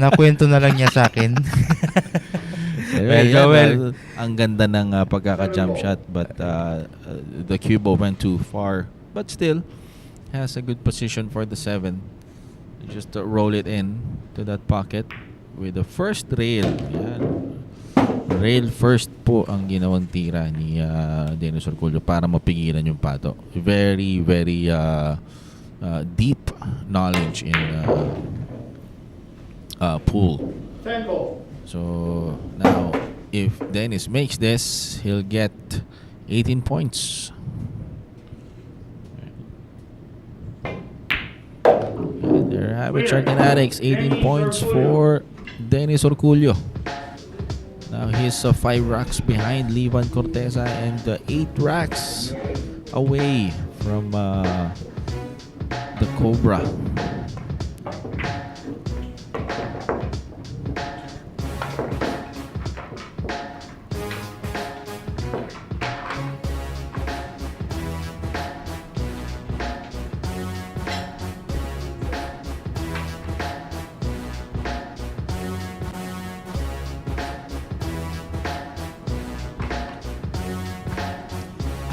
Nakwento na lang niya sa akin. Well, Joel. ang ganda ng pagkaka-jump shot, but the cubo went too far. But still, has a good position for the 7. Just roll it in to that pocket with the first rail. Yan. Rail first po ang ginawang tira ni Dennis Orcollo para mapigilan yung pato. Very, very deep knowledge in pool. So now, if Dennis makes this, he'll get 18 points. And there have it, Shark and Addicts, 18 points for Dennis Orcollo. Now he's 5 racks behind Levan Corteza and 8 racks away from the Cobra.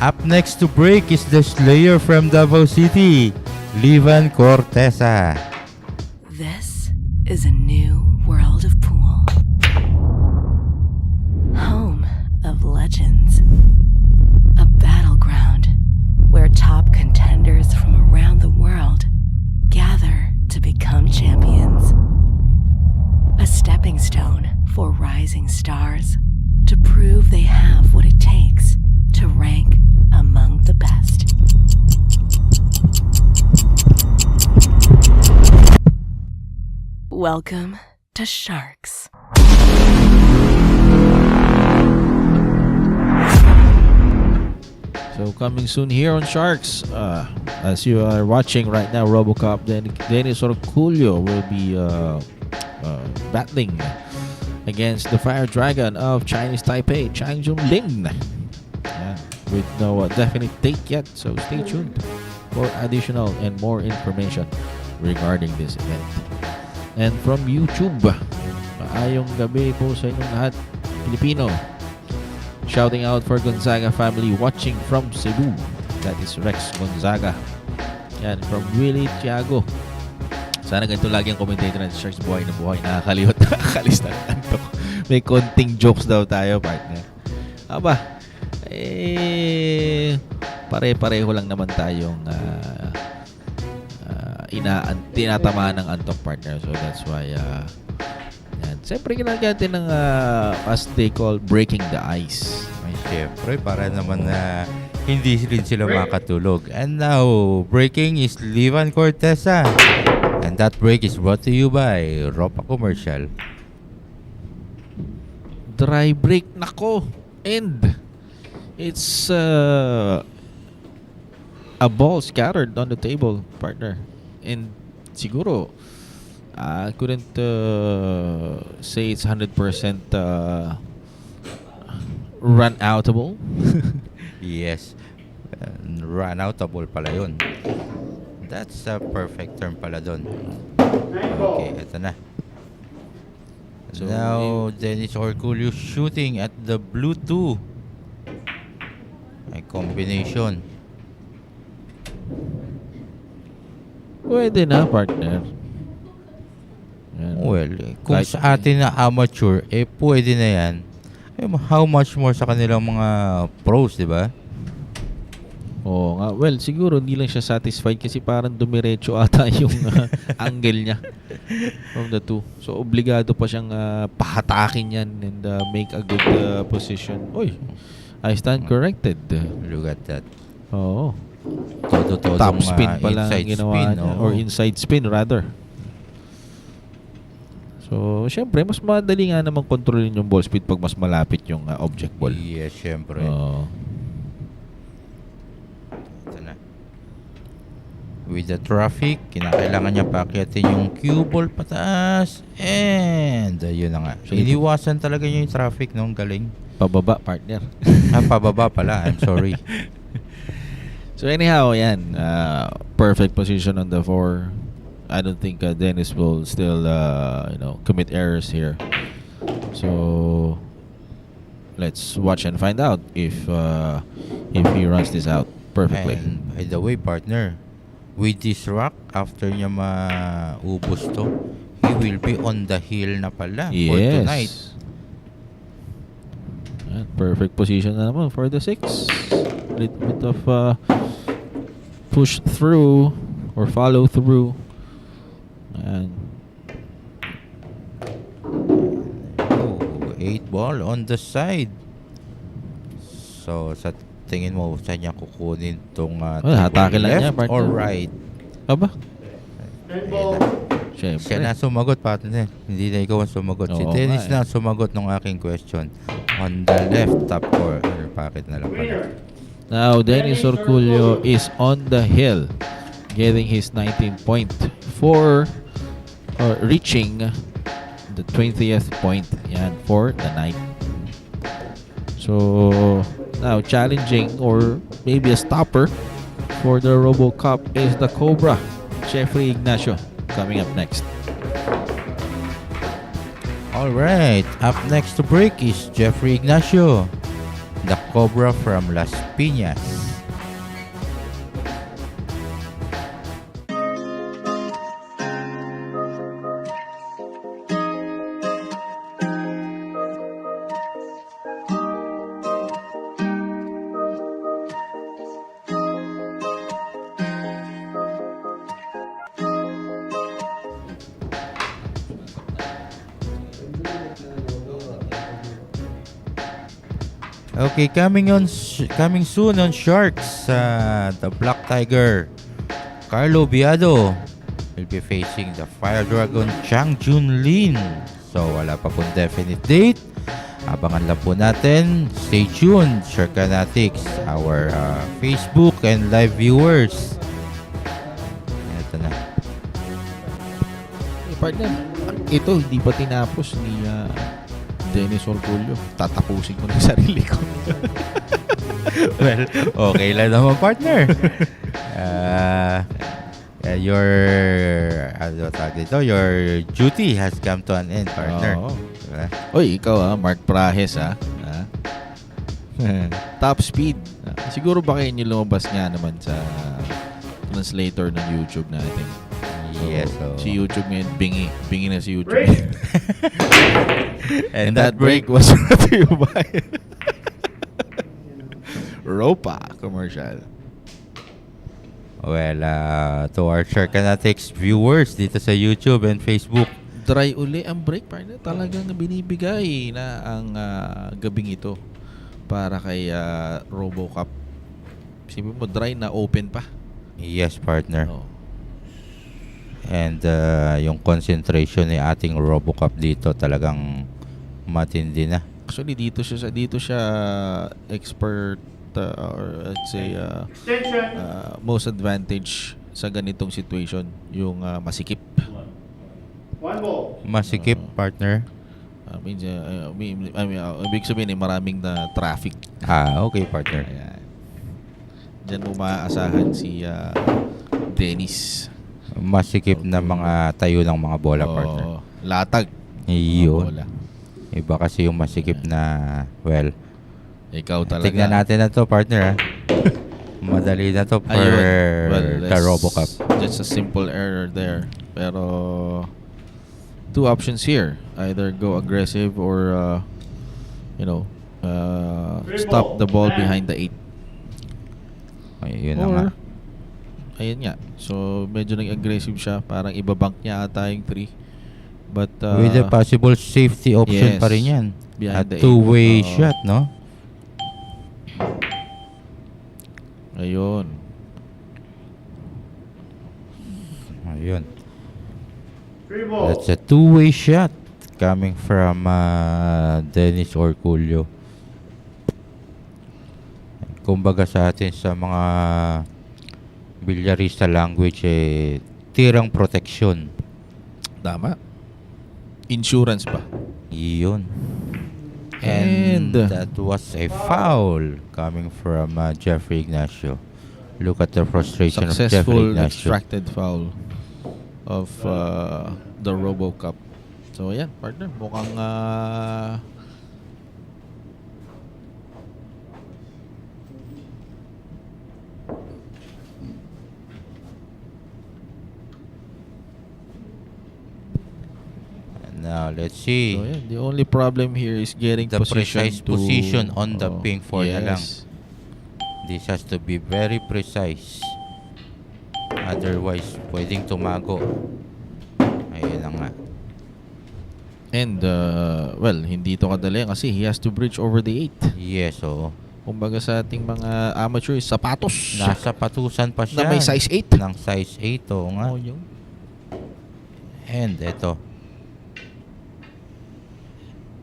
Up next to break is the Slayer from Davao City, Levan Corteza. This is a new world of pool. Home of legends. A battleground where top contenders from around the world gather to become champions. A stepping stone for rising stars to prove they have what it takes to rank among the best. Welcome to Sharks. So coming soon here on Sharks, as you are watching right now, RoboCop, then Dennis Orcollo will be battling against the Fire Dragon of Chinese Taipei, Chang Junling. Yeah, with no definite date yet, so stay tuned for additional and more information regarding this event. And from YouTube, maayong gabi po sa inyong lahat, Pilipino. Shouting out for Gonzaga family watching from Cebu. That is Rex Gonzaga. Yan, from Willie Tiago. Sana ganito lagi ang commentator ng Sharks, buhay na buhay. Nakakaliwat, nakakalis na antok. May konting jokes daw tayo, partner. Aba, pare-pareho lang naman tayong tinatamaan ng antok, partner. So that's why yan. Siyempre ginagawa natin ng as they call breaking the ice. Ay, syempre, para naman na hindi rin sila makatulog. And now, breaking is Levan Corteza. And that break is brought to you by Ropa Commercial. Dry break, nako. And it's a ball scattered on the table, partner. And siguro I couldn't say it's 100% run outable. Yes. Run outable pala yun. That's a perfect term pala dun. Okay, eto na. So, now, Dennis Orcollo shooting at the blue 2. Ay, combination. pwede na, partner. Yan. Well, kung Kahit- sa atin na amateur, pwede na yan. How much more sa kanilang mga pros, di ba? Oo nga. Well, siguro hindi lang siya satisfied kasi parang dumiretso ata yung angle niya from the two. So, obligado pa siyang pahatakin yan and make a good position. Oy, I stand corrected. Look at that. Oo. Todo-todong top spin pala ang inside ginawa spin, niya. oo. Or inside spin rather. So, syempre, mas madali nga namang kontrolin yung ball speed pag mas malapit yung object ball. Yes, syempre. Oo. Ito na. With the traffic, kinakailangan niya paakyatin yung cue ball pataas. And, ayun na nga. Iniwasan talaga niya yung traffic, no? Galing. Pababa, partner. Pababa pala. I'm sorry. So anyhow, yan. Perfect position on the 4. I don't think Dennis will still, commit errors here. So let's watch and find out if he runs this out perfectly. And by the way, partner, with this rock, after niya maubos to, he will be on the hill na pala for tonight. Perfect position na naman for the 6. Little bit of push through or follow through. And 8 ball on the side. So, sa tingin mo, saan niya kukunin itong hatake lang niya, left partner. or right? Aba? 10 ball. Siyempre. Siya na sumagot, partner. Hindi na ikaw ang sumagot. Si Oo Dennis nga, na sumagot ng aking question. On the left, top corner. Bakit na lang pala? Winner. Now, Dennis Orcollo is on the hill, getting his 19.4 or reaching the 20th point. Yan, for the night. So, now challenging or maybe a stopper for the RoboCup is the Cobra, Jeffrey Ignacio, coming up next. Alright, up next to break is Jeffrey Ignacio, the Cobra from Las Piñas. Okay, coming soon on Sharks, the Black Tiger, Carlo Biado will be facing the Fire Dragon Chang Jun Lin. So wala pa pong definite date. Abangan lang po natin. Stay tuned, Shark Fanatics, our Facebook and live viewers. Ito na. Partner, ito hindi pa tinapos ni Dennis Orcollo. Tatapusin ko ng sarili ko. Well, okay lang naman, partner. Your your duty has come to an end, partner. Oo. Diba? Oy, ikaw Mark Prahes Top speed. Siguro ba kayo nyo lumabas nga naman sa translator ng YouTube natin. Yes. So. Si YouTube ngayon, bingi na si YouTube. Break. And that break was brought to you by Ropa commercial. Well, to our Shark Fanatics viewers dito sa YouTube and Facebook, Dry uli ang break, partner. Talagang binibigay na ang gabing ito para kay RoboCup. Sabi mo, dry na open pa. yes, partner. Oh. And yung concentration ni ating RoboCup dito talagang matindi na. Actually, dito siya expert or let's say Extension. most advantage sa ganitong situation, yung masikip. 1 ball. Masikip, partner. Ibig sabihin maraming na traffic. Okay, partner. Ayan. Diyan mo maaasahan si Dennis. Masikip na mga tayo ng mga bola, partner. Latag. Iyon. Bola. Iba kasi yung masikip na, well, Ikaw talaga. tignan natin na to, partner. Madali na to for the RoboCup. Just a simple error there. Pero two options here. Either go aggressive or stop the ball behind the 8. Ayun na nga. Ayun nga. So medyo nag-aggressive siya. Parang ibabank niya ata yung 3. But With a possible safety option yes, pa rin yan. A behind the 8. two-way shot, no? Ayun. Ayun. 3 ball. That's a two-way shot coming from Dennis Orcollo. Kumbaga sa atin sa mga bilyarista language, tirang proteksyon. Tama. Insurance pa. Iyon. And That was a foul coming from Jeffrey Ignacio. Look at the frustration of Jeffrey successful Ignacio. extracted foul of the RoboCup. So ayan, partner, mukhang Now, let's see. so ayan, the only problem here is getting The position precise to position on the pink four na lang. yes. This has to be very precise. Otherwise, pwedeng tumago. Ayun lang nga. And well, hindi to kadali kasi he has to bridge over the 8. Yes, oo. Kumbaga sa ating mga amateurs, sapatos. Nasa patusan pa siya. Na may size 8. Ng size 8, oo nga. Oh, yun. And eto.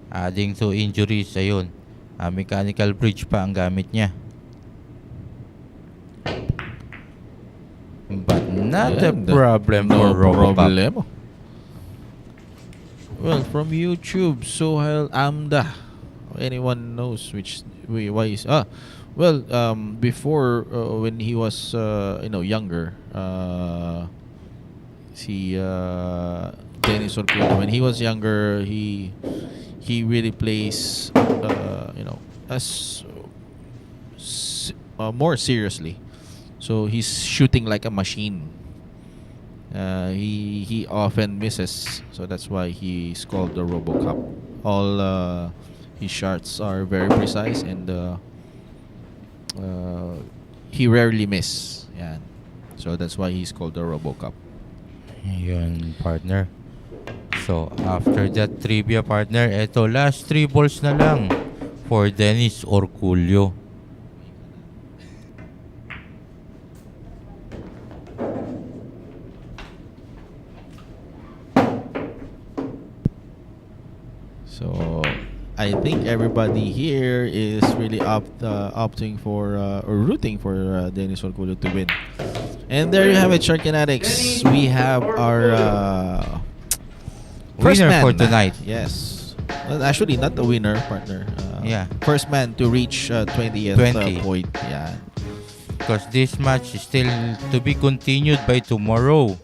Adding to injuries, ayun. Mechanical bridge pa ang gamit niya. But not a And, problem no for RoboCup. problemo. Well, from YouTube, Sohail Amda. Anyone knows why is well, before when he was younger, si Dennis Orcollo, when he was younger, he really plays as more seriously. So he's shooting like a machine. He often misses, so that's why he's called the RoboCup. All his shots are very precise, and he rarely miss. Yeah, so that's why he's called the RoboCup. Yun, partner. So, after that trivia, partner, eto, last 3 balls na lang for Dennis Orcollo. So I think everybody here is really opting for or rooting for Dennis Orcollo to win. And there you have it, Shark Kinetics. We have our first Winner man for tonight. Yes. Well, actually, not the winner, partner. Yeah. First man to reach 20th 20. point. Yeah. Because this match is still to be continued by tomorrow.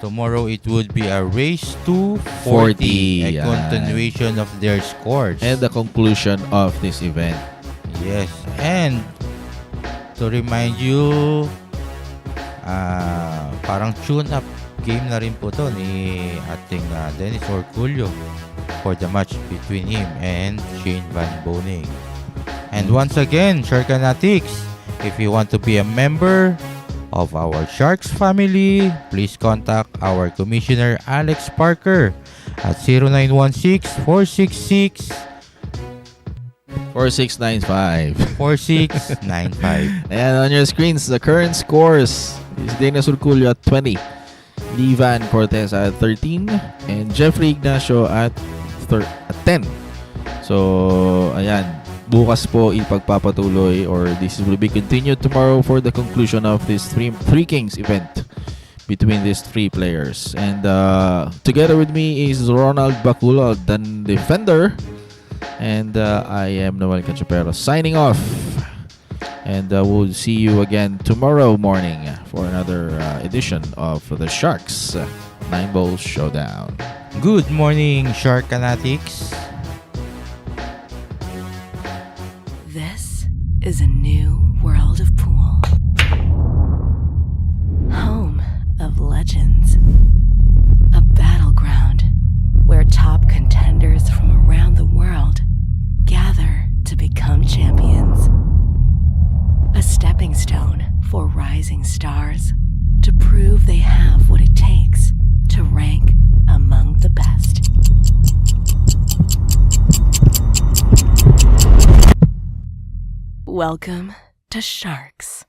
Tomorrow it would be a race to 40. A yeah. continuation of their scores. And the conclusion of this event. Yes. And to remind you, parang tune-up game na rin po to ni ating Dennis Orcollo for the match between him and Shane Van Boning. And once again, Sharkanatics, if you want to be a member of our Sharks family, please contact our Commissioner Alex Parker at 0916-466 4695. 4695. And on your screens, the current scores is Dennis Orcollo at 20, Livan Corteza at 13, and Jeffrey Ignacio at 10. So, ayan. Bukas po ipagpapatuloy, or this will be continued tomorrow for the conclusion of this Three Kings event between these 3 players. And together with me is Ronald Baculod, the defender. And I am Noel Cachapero signing off. And we'll see you again tomorrow morning for another edition of the Sharks 9 Bowls Showdown. Good morning, Sharkanatics. This is a new world of pool. Home of legends. A battleground where top contenders from around the world gather to become champions. A stepping stone for rising stars to prove they have what it takes to rank among the best. Welcome to Sharks.